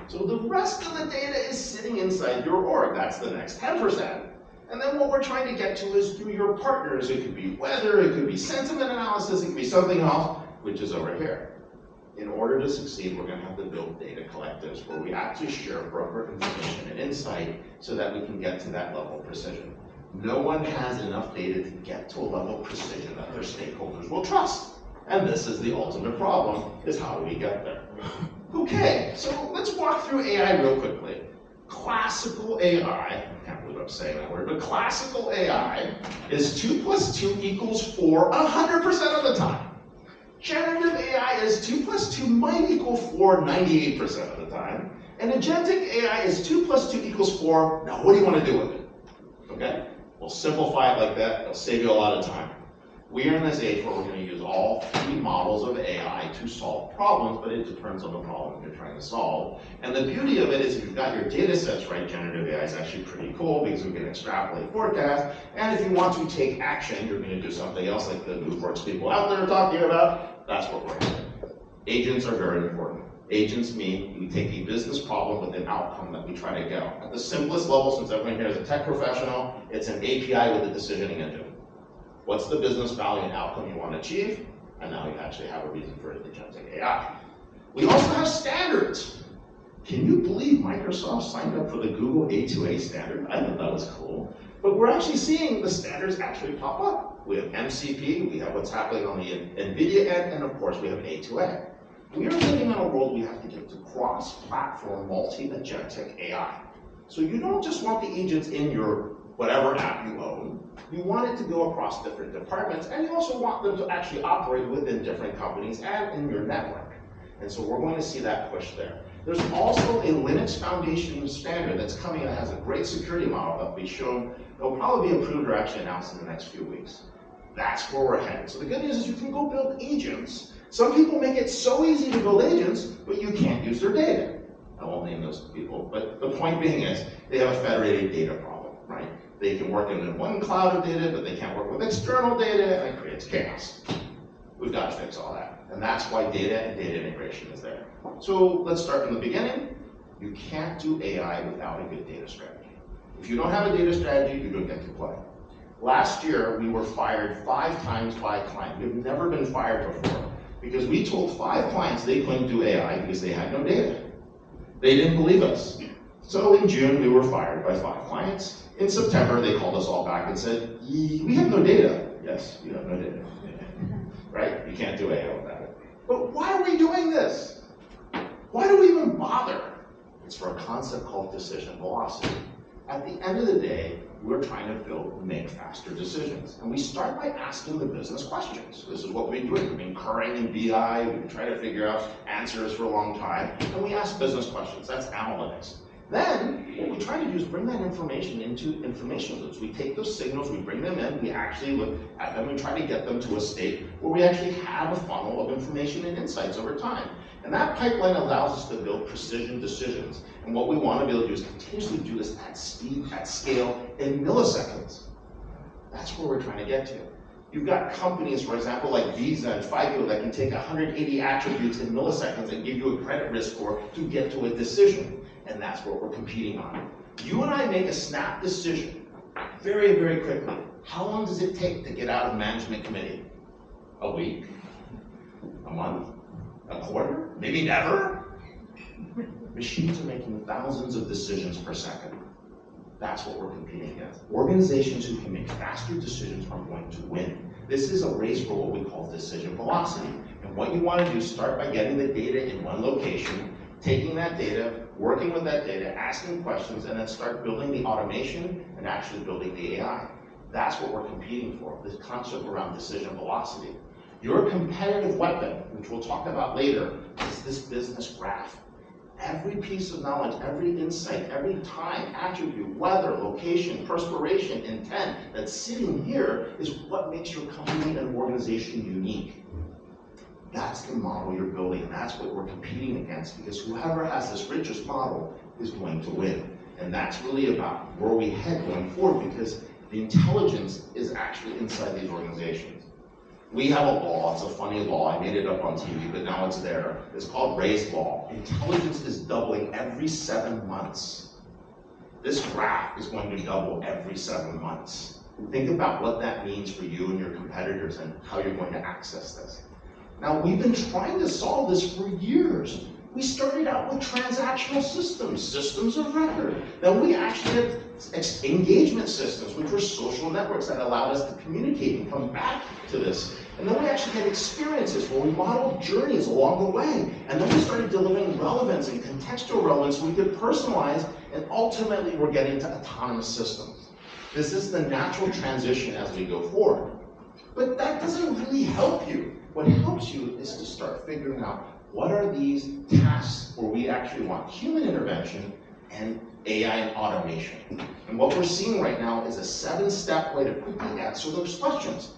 So the rest of the data is sitting inside your org. That's the next 10%. And then what we're trying to get to is through your partners. It could be weather, it could be sentiment analysis, it could be something else, which is over here. In order to succeed, we're going to have to build data collectives where we actually share broker information and insight so that we can get to that level of precision. No one has enough data to get to a level of precision that their stakeholders will trust. And this is the ultimate problem, is how do we get there? Okay, so let's walk through AI real quickly. Classical AI, I can't believe I'm saying that word, but classical AI is 2 + 2 = 4 100% of the time. Generative AI is 2 + 2 might equal 4 98% of the time. And agentic AI is 2 + 2 = 4. Now, what do you want to do with it? Okay? We'll simplify it like that. It'll save you a lot of time. We are in this age where we're going to use all 3 models of AI to solve problems, but it depends on the problem you're trying to solve. And the beauty of it is if you've got your data sets right, generative AI is actually pretty cool because we can extrapolate forecasts. And if you want to take action, you're going to do something else like the Newports people out there are talking about. That's what we're going to do. Agents are very important. Agents mean we take a business problem with an outcome that we try to go. At the simplest level, since everyone here is a tech professional, it's an API with a decisioning engine. What's the business value and outcome you want to achieve? And now you actually have a reason for agentic AI. We also have standards. Can you believe Microsoft signed up for the Google A2A standard? I thought that was cool. But we're actually seeing the standards actually pop up. We have MCP, we have what's happening on the NVIDIA end, and of course we have A2A. We are living in a world we have to get to cross-platform, multi-agentic AI. So you don't just want the agents in your whatever app you own. You want it to go across different departments, and you also want them to actually operate within different companies and in your network. And so we're going to see that push there. There's also a Linux Foundation standard that's coming that has a great security model that will be shown. It'll probably be approved or actually announced in the next few weeks. That's where we're headed. So the good news is you can go build agents. Some people make it so easy to build agents, but you can't use their data. I won't name those people, but the point being is they have a federated data problem, right? They can work in one cloud of data, but they can't work with external data, and it creates chaos. We've got to fix all that. And that's why data and data integration is there. So let's start from the beginning. You can't do AI without a good data strategy. If you don't have a data strategy, you don't get to play. Last year, we were fired 5 times by a client. We've never been fired before because we told 5 clients they couldn't do AI because they had no data. They didn't believe us. So in June, we were fired by 5 clients. In September, they called us all back and said, we have no data. Yes, you have no data. Right? You can't do AI without it. But why are we doing this? Why do we even bother? It's for a concept called decision velocity. At the end of the day, we're trying to make faster decisions. And we start by asking the business questions. This is what we've been doing. We've been currying in BI, we've been trying to figure out answers for a long time, and we ask business questions. That's analytics. Then, what we try to do is bring that information into information loops. We take those signals, we bring them in, we actually look at them, we try to get them to a state where we actually have a funnel of information and insights over time. And that pipeline allows us to build precision decisions. And what we want to be able to do is continuously do this at speed, at scale, in milliseconds. That's where we're trying to get to. You've got companies, for example, like Visa and FICO that can take 180 attributes in milliseconds and give you a credit risk score to get to a decision. And that's what we're competing on. You and I make a snap decision very, very quickly. How long does it take to get out of management committee? A week? A month? A quarter? Maybe never? Machines are making thousands of decisions per second. That's what we're competing against. Organizations who can make faster decisions are going to win. This is a race for what we call decision velocity. And what you want to do is start by getting the data in one location, taking that data, working with that data, asking questions, and then start building the automation and actually building the AI. That's what we're competing for, this concept around decision velocity. Your competitive weapon, which we'll talk about later, is this business graph. Every piece of knowledge, every insight, every time, attribute, weather, location, perspiration, intent that's sitting here is what makes your company and organization unique. That's the model you're building, and that's what we're competing against, because whoever has this richest model is going to win. And that's really about where we head going forward, because the intelligence is actually inside these organizations. We have a law, it's a funny law, I made it up on TV, but now it's there. It's called Ray's Law. Intelligence is doubling every 7 months. This graph is going to double every 7 months. Think about what that means for you and your competitors and how you're going to access this. Now, we've been trying to solve this for years. We started out with transactional systems of record. Then we actually had engagement systems, which were social networks that allowed us to communicate and come back to this. And then we actually had experiences where we modeled journeys along the way. And then we started delivering relevance and contextual relevance so we could personalize, and ultimately we're getting to autonomous systems. This is the natural transition as we go forward. But that doesn't really help you. What helps you is to start figuring out what are these tasks where we actually want human intervention and AI and automation. And what we're seeing right now is a 7-step way to quickly answer those questions.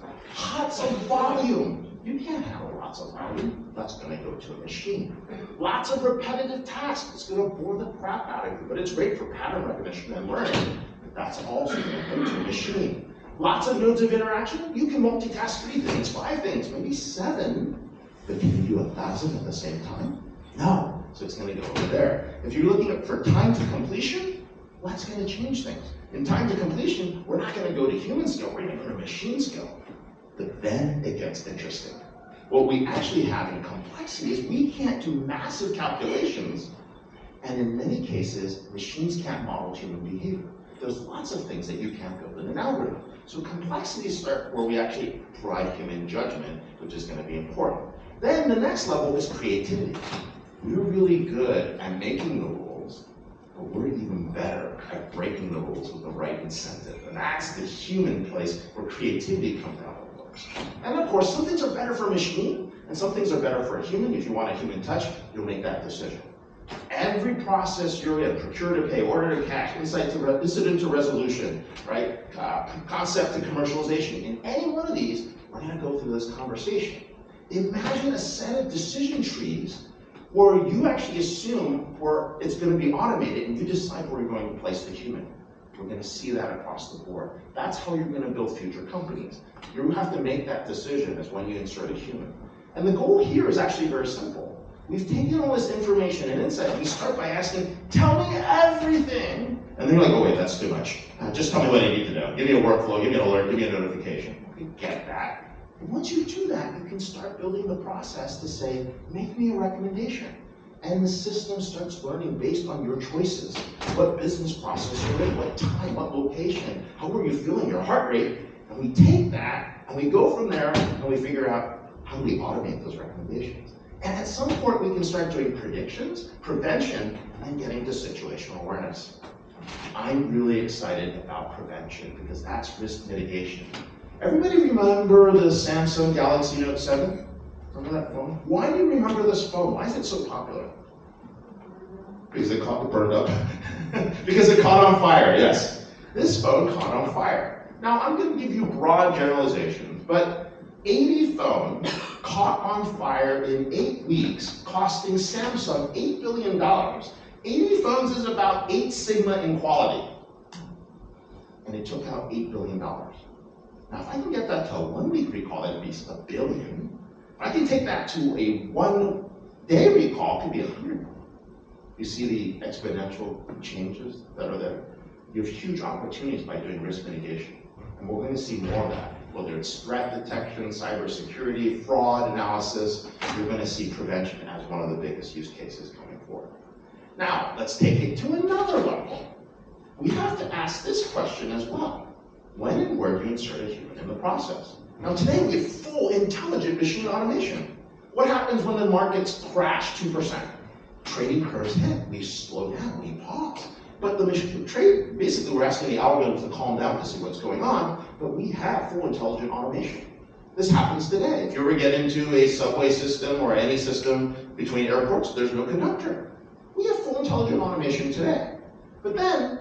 Lots of volume. You can't handle lots of volume. That's going to go to a machine. Lots of repetitive tasks. It's going to bore the crap out of you, but it's great for pattern recognition and learning. But that's also going to go to a machine. Lots of nodes of interaction. You can multitask 3 things, 5 things, maybe 7. But can you do 1,000 at the same time? No. So it's going to go over there. If you're looking for time to completion, well, that's going to change things. In time to completion, we're not going to go to human scale, we're going to go to machine scale. But then it gets interesting. What we actually have in complexity is we can't do massive calculations, and in many cases, machines can't model human behavior. There's lots of things that you can't build in an algorithm. So complexities start where we actually provide human judgment, which is going to be important. Then the next level is creativity. We're really good at making the rules, but we're even better at breaking the rules with the right incentive. And that's the human place where creativity comes out of the works. And of course, some things are better for a machine, and some things are better for a human. If you want a human touch, you'll make that decision. Every process you're in, procure to pay, order to cash, incident to resolution, right? Concept to commercialization. In any one of these, we're going to go through this conversation. Imagine a set of decision trees where you actually assume where it's going to be automated and you decide where you're going to place the human. We're going to see that across the board. That's how you're going to build future companies. You have to make that decision as when you insert a human. And the goal here is actually very simple. We've taken all this information and insight. We start by asking, tell me everything. And then you're like, oh wait, that's too much. Just tell me what I need to know. Give me a workflow, give me an alert, give me a notification. We get that. And once you do that, you can start building the process to say, make me a recommendation. And the system starts learning based on your choices. What business process you're in, what time, what location, how are you feeling, your heart rate. And we take that, and we go from there, and we figure out how do we automate those recommendations. And at some point, we can start doing predictions, prevention, and getting to situational awareness. I'm really excited about prevention because that's risk mitigation. Everybody remember the Samsung Galaxy Note 7? Remember that phone? Why do you remember this phone? Why is it so popular? Because it burned up. Because it caught on fire, yes. This phone caught on fire. Now, I'm going to give you broad generalizations, but 80 phones caught on fire in 8 weeks, costing Samsung $8 billion. 80 phones is about 8 sigma in quality. And it took out $8 billion. Now, if I can get that to a 1-week recall, that'd be $1 billion. If I can take that to a 1-day recall, it could be $100 billion. You see the exponential changes that are there? You have huge opportunities by doing risk mitigation. And we're going to see more of that. Whether it's threat detection, cybersecurity, fraud analysis, you're going to see prevention as one of the biggest use cases coming forward. Now, let's take it to another level. we have to ask this question as well. When and where do you insert a human in the process? Now today we have full intelligent machine automation. What happens when the markets crash 2%? Trading curves hit, we slow down, we pause. But the machine trade, basically we're asking the algorithms to calm down to see what's going on, but we have full intelligent automation. This happens today. If you ever get into a subway system or any system between airports, there's no conductor. We have full intelligent automation today. But then,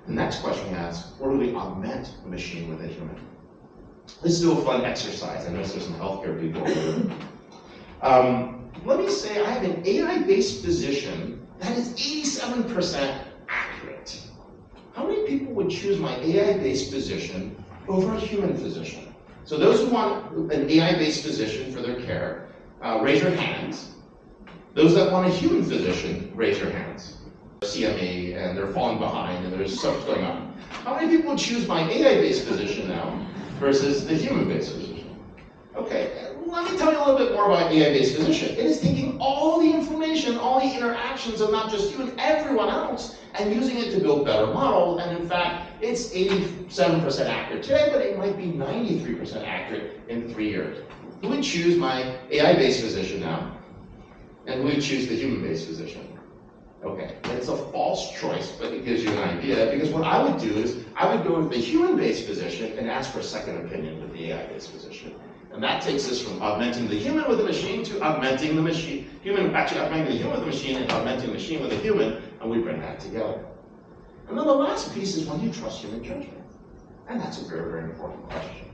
the next question we ask, where do we augment the machine with a human? Let's do a fun exercise. I know there's some healthcare people over there. Let me say I have an AI-based physician that is 87% accurate. How many people would choose my AI-based physician over a human physician? So those who want an AI-based physician for their care, raise your hands. Those that want a human physician, raise your hands. CME, and they're falling behind, and there's stuff going on. How many people would choose my AI-based physician now versus the human-based physician? Okay, let me tell you a little bit more about AI-based physician. It is taking all the information, all the interactions of not just you and everyone else, and using it to build better models. And in fact, it's 87% accurate today, but it might be 93% accurate in 3 years. Who would choose my AI-based physician now? And who would choose the human-based physician? Okay, it's a false choice, but it gives you an idea, because what I would do is, I would go with the human-based physician and ask for a second opinion with the AI-based physician. And that takes us from augmenting the human with the machine to augmenting the machine. Augmenting the human with the machine and augmenting the machine with the human, and we bring that together. And then the last piece is, when do you trust human judgment? And that's a very, very important question.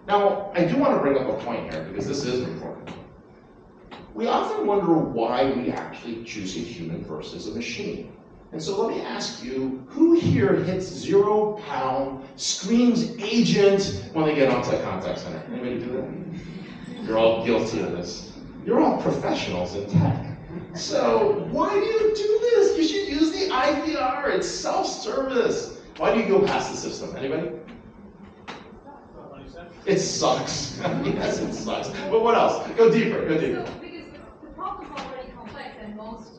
Now, I do want to bring up a point here, because this is important. We often wonder why we actually choose a human versus a machine. And so let me ask you, who here hits 0 pound, screams agent when they get onto a contact center? Anybody do that? You're all guilty of this. You're all professionals in tech. So why do you do this? You should use the IVR, it's self-service. Why do you go past the system? Anybody? It sucks. Yes, it sucks. But what else? Go deeper, go deeper. So, because the problem is already complex and most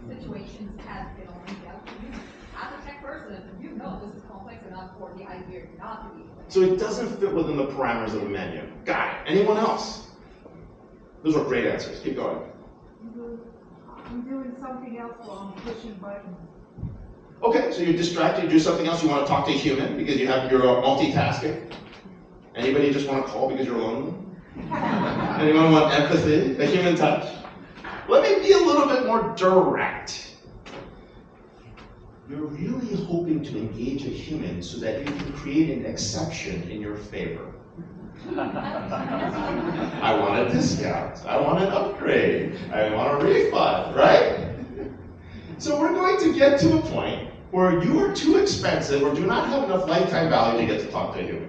situations have been only dealt with. As a tech person, you know this is complex enough for the idea not to be. So it doesn't fit within the parameters of the menu. Got it. Anyone else? Those are great answers. Keep going. I'm doing something else while I'm pushing buttons. Okay, so you're distracted, you do something else, you want to talk to a human because you're multitasking. Anybody just want to call because you're lonely? Anyone want empathy, a human touch? Let me be a little bit more direct. You're really hoping to engage a human so that you can create an exception in your favor. I want a discount, I want an upgrade, I want a refund, right? So we're going to get to a point where you are too expensive or do not have enough lifetime value to get to talk to a human.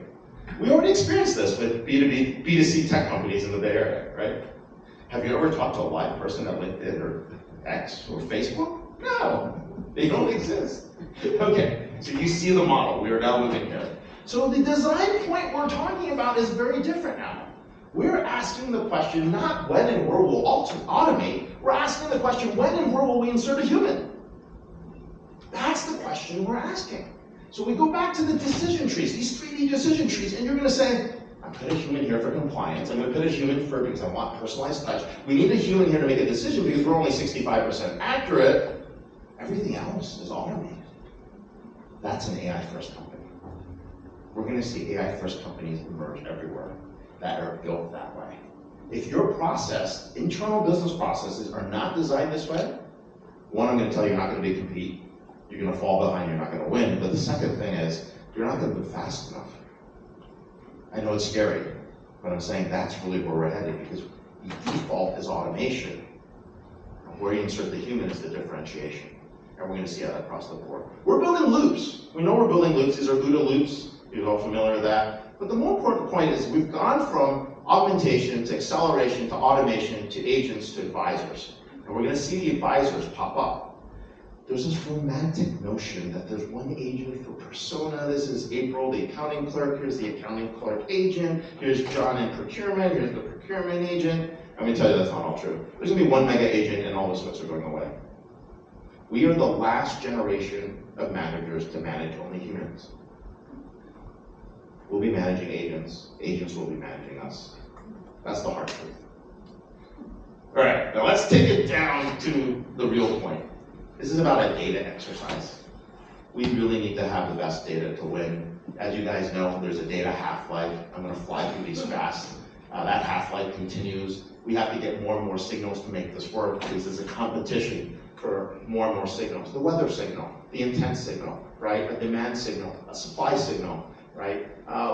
We already experienced this with B2B, B2C tech companies in the Bay Area, right? Have you ever talked to a live person at LinkedIn or X or Facebook? No, they don't exist. Okay, so you see the model. We are now moving here. So the design point we're talking about is very different now. We're asking the question not when and where we'll automate, we're asking the question when and where will we insert a human? That's the question we're asking. So we go back to the decision trees, these 3D decision trees, and you're going to say, I'm going to put a human here for compliance. I'm going to put a human for because I want personalized touch. We need a human here to make a decision because we're only 65% accurate. Everything else is automated. That's an AI-first company. We're going to see AI-first companies emerge everywhere that are built that way. If your process, internal business processes are not designed this way, one, I'm going to tell you, you're not going to be compete. You're going to fall behind, you're not going to win. But the second thing is, you're not going to move fast enough. I know it's scary, but I'm saying that's really where we're headed because the default is automation. Where you insert the human is the differentiation. And we're going to see that across the board. We're building loops. We know we're building loops. These are OODA loops. You're all familiar with that. But the more important point is we've gone from augmentation to acceleration to automation to agents to advisors. And we're going to see the advisors pop up. There's this romantic notion that there's one agent for persona. This is April, the accounting clerk. Here's the accounting clerk agent. Here's John in procurement. Here's the procurement agent. I'm going to tell you that's not all true. There's going to be one mega agent and all those folks are going away. We are the last generation of managers to manage only humans. We'll be managing agents. Agents will be managing us. That's the hard truth. All right, now let's take it down to the real point. This is about a data exercise. We really need to have the best data to win. As you guys know, there's a data half-life. I'm going to fly through these fast. That half-life continues. We have to get more and more signals to make this work because there's a competition for more and more signals. The weather signal, the intent signal, right? A demand signal, a supply signal, right?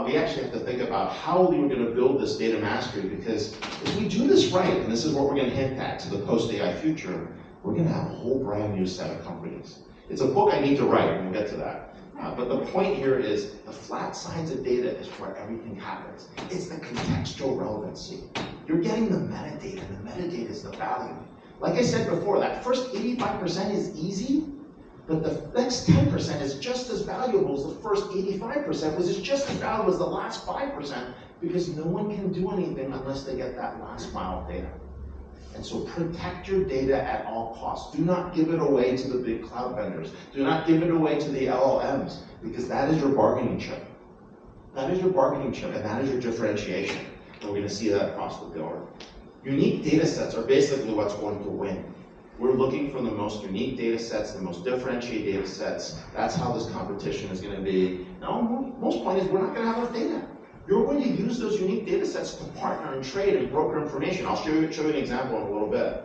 We actually have to think about how we were going to build this data mastery, because if we do this right, and this is what we're going to hint at to the post-AI future, we're going to have a whole brand new set of companies. It's a book I need to write, and we'll get to that. But the point here is the flat science of data is where everything happens. It's the contextual relevancy. You're getting the metadata, and the metadata is the value. Like I said before, that first 85% is easy, but the next 10% is just as valuable as the first 85%, which is just as valuable as the last 5%, because no one can do anything unless they get that last mile data. And so protect your data at all costs. Do not give it away to the big cloud vendors. Do not give it away to the LLMs, because that is your bargaining chip. That is your bargaining chip, and that is your differentiation. And we're going to see that across the board. Unique data sets are basically what's going to win. We're looking for the most unique data sets, the most differentiated data sets. That's how this competition is going to be. Now, most point is we're not going to have enough data. You're going to use those unique data sets to partner and trade and broker information. I'll show you an example in a little bit.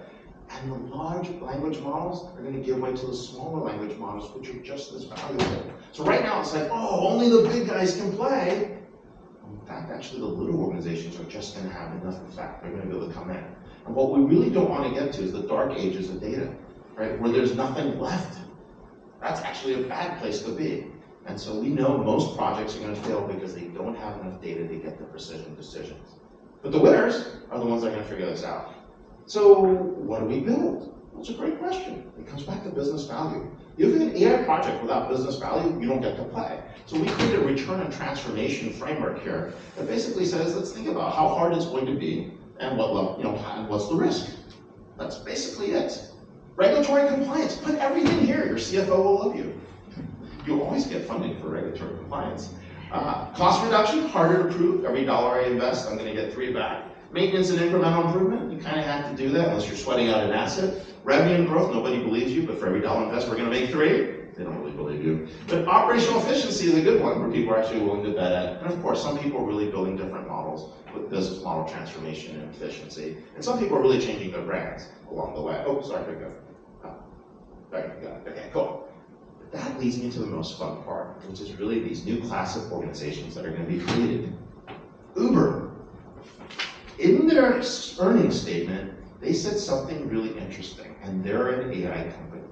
And the large language models are going to give way to the smaller language models, which are just as valuable. So right now it's like, oh, only the big guys can play. In fact, actually, the little organizations are just going to have enough effect. They're going to be able to come in. And what we really don't want to get to is the dark ages of data, right? Where there's nothing left. That's actually a bad place to be. And so we know most projects are going to fail because they don't have enough data to get the precision decisions. But the winners are the ones that are going to figure this out. So what do we build? That's a great question. It comes back to business value. If you have an AI project without business value, you don't get to play. So we created a return and transformation framework here that basically says, let's think about how hard it's going to be and what level, and what's the risk. That's basically it. Regulatory compliance, put everything here. Your CFO will love you. You always get funding for regulatory compliance. Cost reduction, harder to prove. Every dollar I invest, I'm going to get 3 back. Maintenance and incremental improvement, you kind of have to do that unless you're sweating out an asset. Revenue and growth, nobody believes you, but for every dollar invest, we're going to make 3. They don't really believe you. But operational efficiency is a good one where people are actually willing to bet at. And of course, some people are really building different models with business model transformation and efficiency. And some people are really changing their brands along the way. Oh, sorry, here we go. There you go. Okay, cool. That leads me to the most fun part, which is really these new class of organizations that are going to be created. Uber. In their earnings statement, they said something really interesting, and they're an AI company.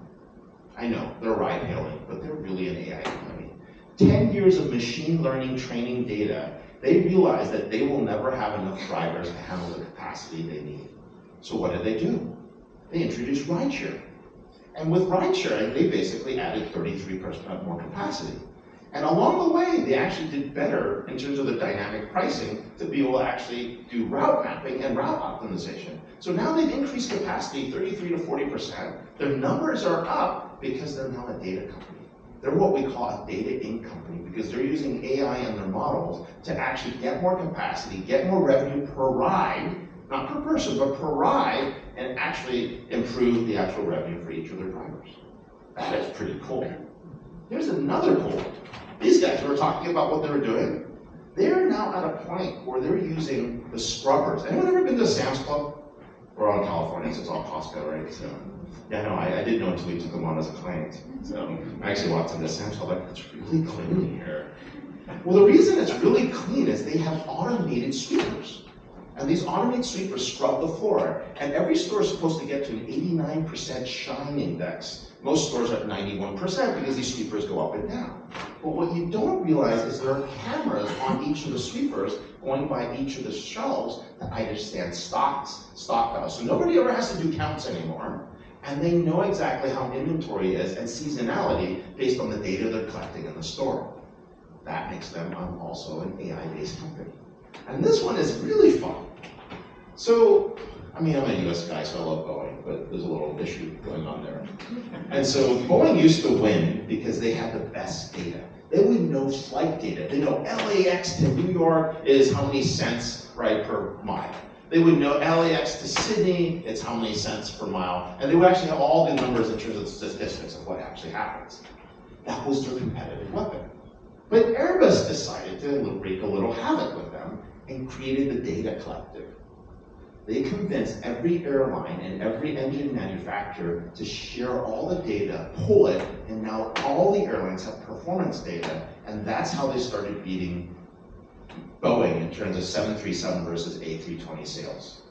I know, they're ride hailing, but they're really an AI company. 10 years of machine learning training data, they realized that they will never have enough drivers to handle the capacity they need. So what did they do? They introduced rideshare. And with ride sharing, they basically added 33% more capacity. And along the way, they actually did better in terms of the dynamic pricing to be able to actually do route mapping and route optimization. So now they've increased capacity 33 to 40%. Their numbers are up because they're now a data company. They're what we call a data inc company because they're using AI in their models to actually get more capacity, get more revenue per ride, not per person, but per ride, and actually improve the actual revenue for each of their drivers. That is pretty cool. Here's another cool one. These guys who are talking about what they were doing, they're now at a point where they're using the scrubbers. Anyone ever been to Sam's Club? We're all in California, so it's all Costco, right? So, yeah, no, I didn't know until we took them on as a client. So I actually walked into Sam's Club, like, it's really clean here. Well, the reason it's really clean is they have automated sweepers. And these automated sweepers scrub the floor. And every store is supposed to get to an 89% shine index. Most stores are at 91% because these sweepers go up and down. But what you don't realize is there are cameras on each of the sweepers going by each of the shelves that understand stock value. So nobody ever has to do counts anymore. And they know exactly how inventory is and seasonality based on the data they're collecting in the store. That makes them also an AI-based company. And this one is really fun. So, I mean, I'm a US guy, so I love Boeing, but there's a little issue going on there. And so Boeing used to win because they had the best data. They would know flight data. They know LAX to New York is how many cents, right, per mile. They would know LAX to Sydney, it's how many cents per mile. And they would actually have all the numbers in terms of statistics of what actually happens. That was their competitive weapon. But Airbus decided to wreak a little havoc with them and created the data collective. They convinced every airline and every engine manufacturer to share all the data, pull it, and now all the airlines have performance data, and that's how they started beating Boeing in terms of 737 versus A320 sales.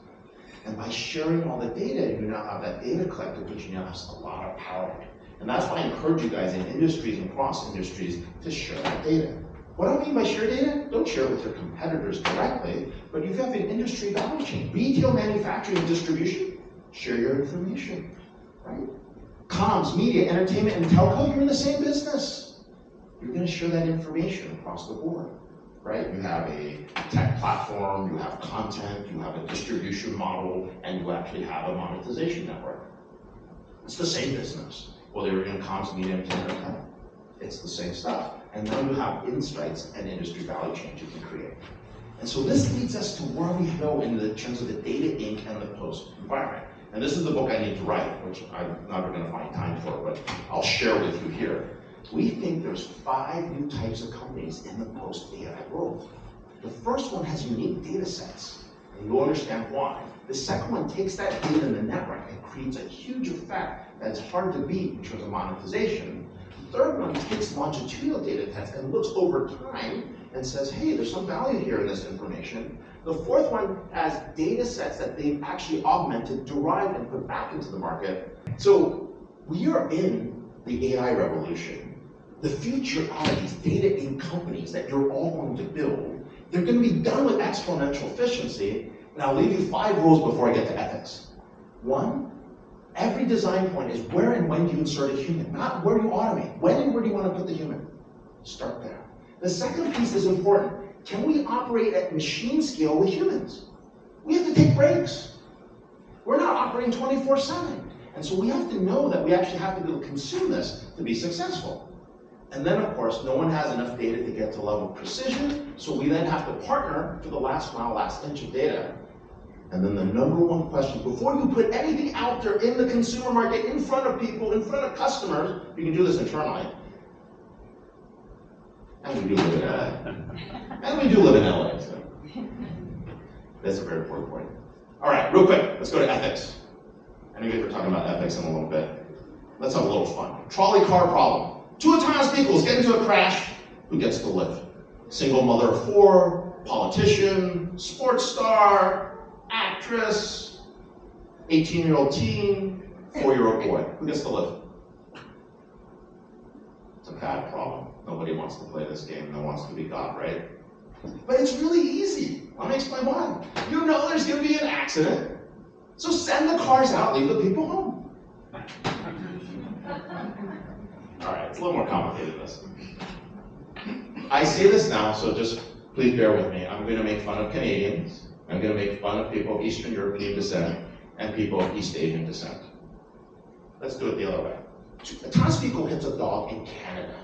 And by sharing all the data, you now have that data collective, which now has a lot of power. And that's why I encourage you guys in industries and cross industries to share that data. What do I mean by share data? Don't share it with your competitors directly, but you have an industry value chain. Retail, manufacturing, and distribution, share your information, right? Comms, media, entertainment, and telco, you're in the same business. You're gonna share that information across the board, right? You have a tech platform, you have content, you have a distribution model, and you actually have a monetization network. It's the same business, whether you're in comms, media, entertainment, or tech. It's the same stuff. And now you have insights and industry value chains you can create. And so this leads us to where we go in the terms of the data inc and the post environment. And this is the book I need to write, which I'm never going to find time for, but I'll share with you here. We think there's 5 new types of companies in the post-AI world. The first one has unique data sets, and you'll understand why. The second one takes that data in the network and creates a huge effect that's hard to beat in terms of monetization. The third one takes longitudinal data sets and looks over time and says, hey, there's some value here in this information. The fourth one has data sets that they've actually augmented, derived, and put back into the market. So we are in the AI revolution. The future are these data in companies that you're all going to build. They're going to be done with exponential efficiency. And I'll leave you 5 rules before I get to ethics. 1, every design point is where and when do you insert a human, not where do you automate. When and where do you want to put the human? Start there. The second piece is important. Can we operate at machine scale with humans? We have to take breaks. We're not operating 24/7. And so we have to know that we actually have to be able to consume this to be successful. And then, of course, no one has enough data to get to level of precision, so we then have to partner for the last mile, last inch of data. And then the number one question, before you put anything out there in the consumer market, in front of people, in front of customers, you can do this internally. And we do live in LA. And we do live in LA, so that's a very important point. All right, real quick, let's go to ethics. I know we're talking about ethics in a little bit. Let's have a little fun. Trolley car problem. 2 autonomous vehicles get into a crash. Who gets to live? Single mother of 4, politician, sports star, actress, 18-year-old teen, 4-year-old boy. Who gets to live? It's a bad problem. Nobody wants to play this game. No one wants to be God, right? But it's really easy. Let me explain why. You know there's going to be an accident. So send the cars out, leave the people home. All right, it's a little more complicated than this. I say this now, so just please bear with me. I'm going to make fun of Canadians. I'm going to make fun of people of Eastern European descent and people of East Asian descent. Let's do it the other way. A autonomous vehicle hits a dog in Canada.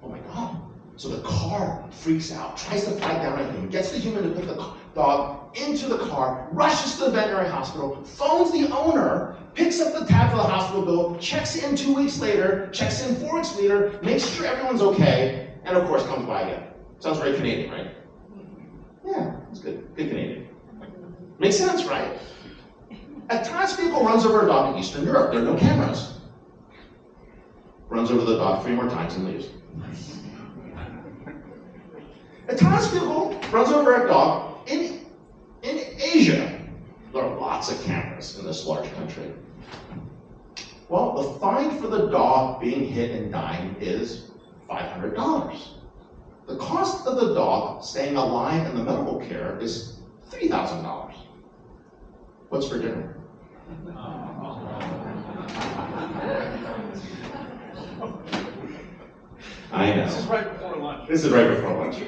Oh my God. So the car freaks out, tries to flag down a human, gets the human to put the dog into the car, rushes to the veterinary hospital, phones the owner, picks up the tab for the hospital bill, checks in 2 weeks later, checks in 4 weeks later, makes sure everyone's okay, and of course comes by again. Sounds very Canadian, right? Yeah, it's good. Good Canadian. Makes sense, right? A autonomous vehicle runs over a dog in Eastern Europe. There are no cameras. Runs over the dog 3 more times and leaves. A autonomous vehicle runs over a dog in Asia. There are lots of cameras in this large country. Well, the fine for the dog being hit and dying is $500. The cost of the dog staying alive in the medical care is $3,000. What's for dinner? I know. This is right before lunch. This is right before lunch.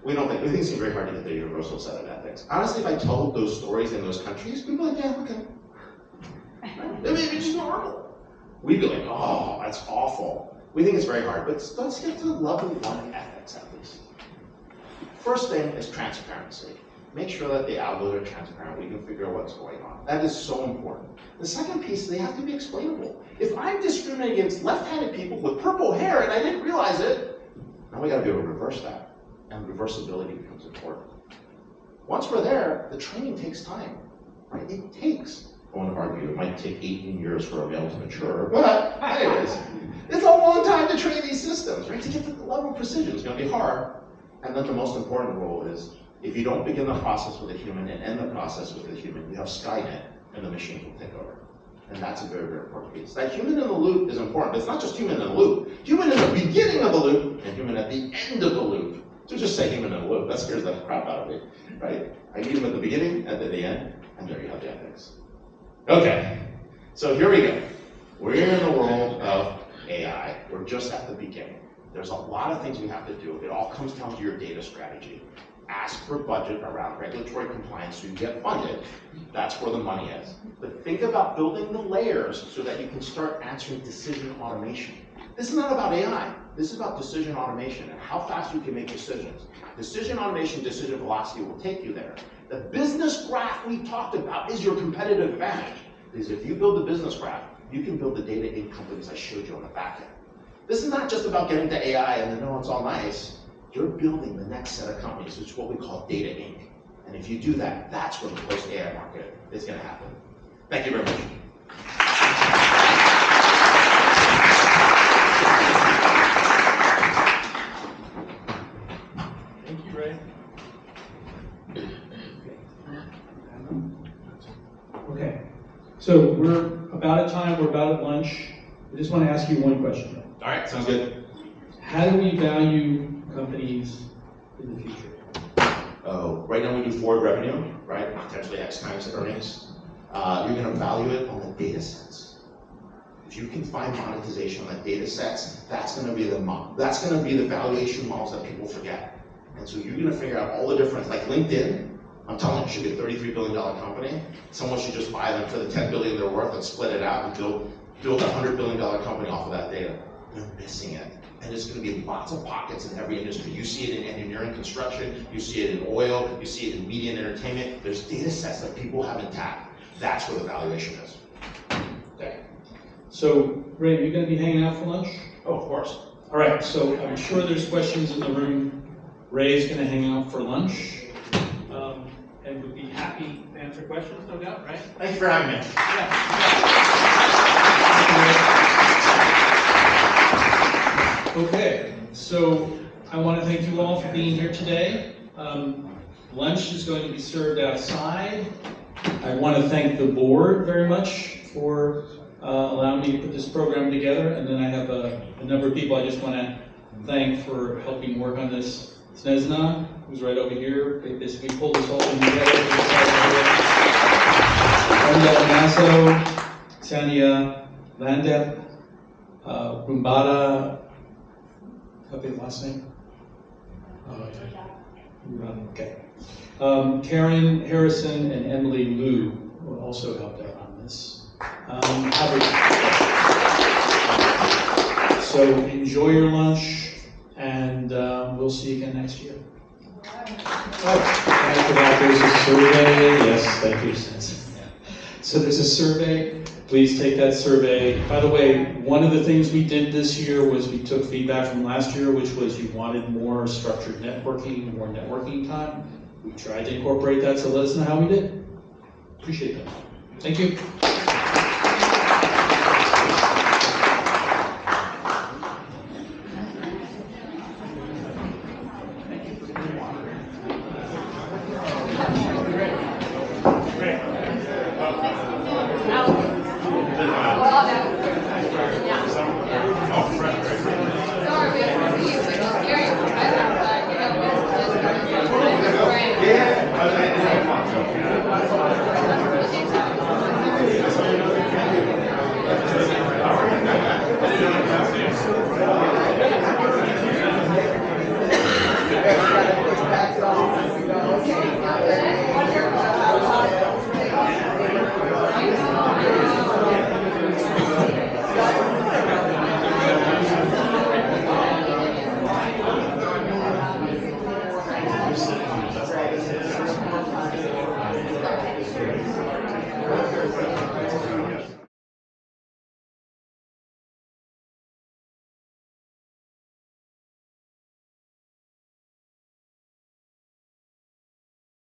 We think it's very hard to get the universal set of ethics. Honestly, if I told those stories in those countries, people are like, yeah, okay. It may be just normal. we'd be like, oh, that's awful. We think it's very hard, but let's get to level 1 ethics at least. First thing is transparency. Make sure that the algorithms are transparent. We can figure out what's going on. That is so important. The second piece, they have to be explainable. If I'm discriminating against left-handed people with purple hair and I didn't realize it, now we got to be able to reverse that. And reversibility becomes important. Once we're there, the training takes time. Right? It takes, I want to argue, it might take 18 years for a male to mature, but anyways, it's a long time to train these systems, right? To get to the level of precision, it's going to be hard. And then the most important role is, if you don't begin the process with a human and end the process with a human, you have Skynet, and the machines will take over. And that's a very, very important piece. That human in the loop is important, but it's not just human in the loop. Human in the beginning of the loop, and human at the end of the loop. So just say human in the loop, that scares the crap out of me, right? I need them at the beginning, and at the end, and there you have the ethics. Okay, so here we go. We're in the world of AI. We're just at the beginning. There's a lot of things we have to do. It all comes down to your data strategy. Ask for budget around regulatory compliance so you get funded. That's where the money is. But think about building the layers so that you can start answering decision automation. This is not about AI. This is about decision automation and how fast you can make decisions. Decision automation, decision velocity will take you there. The business graph we talked about is your competitive advantage. Because if you build the business graph, you can build the data in companies I showed you on the back end. This is not just about getting to AI and then, oh, it's all nice. You're building the next set of companies, which is what we call data inc. And if you do that, that's where the post-AI market is going to happen. Thank you very much. Thank you, Ray. Okay, so we're about at time, we're about at lunch. I just want to ask you one question. All right, sounds good. How do we value companies in the future? Oh, right now we do forward revenue, right? Potentially X times earnings. You're going to value it on the data sets. If you can find monetization on the data sets, that's going to be the valuation models that people forget. And so you're going to figure out all the difference. Like LinkedIn, I'm telling you, it should be a $33 billion company. Someone should just buy them for the $10 billion they're worth and split it out and build a $100 billion company off of that data. They're missing it. And there's going to be lots of pockets in every industry. You see it in engineering, construction, you see it in oil, you see it in media and entertainment. There's data sets that people haven't tapped. That's where the valuation is. Okay. So, Ray, are you going to be hanging out for lunch? Oh, of course. All right, so I'm sure there's questions in the room. Ray's going to hang out for lunch. And would be happy to answer questions, no doubt, right? Thank you for having me. Okay, so I want to thank you all for being here today. Lunch is going to be served outside. I want to thank the board very much for allowing me to put this program together. And then I have a number of people I just want to thank for helping work on this. Snezna, who's right over here, they basically pulled this whole thing together. Brenda Nasso, Tanya Landep, Rumbada, help me with the last name? Okay. Karen Harrison and Emily Liu will also help out on this. So enjoy your lunch, and we'll see you again next year. After that, there's a survey. Yes, thank you. So there's a survey. Please take that survey. By the way, one of the things we did this year was we took feedback from last year, which was you wanted more structured networking, more networking time. We tried to incorporate that, so let us know how we did. Appreciate that. Thank you.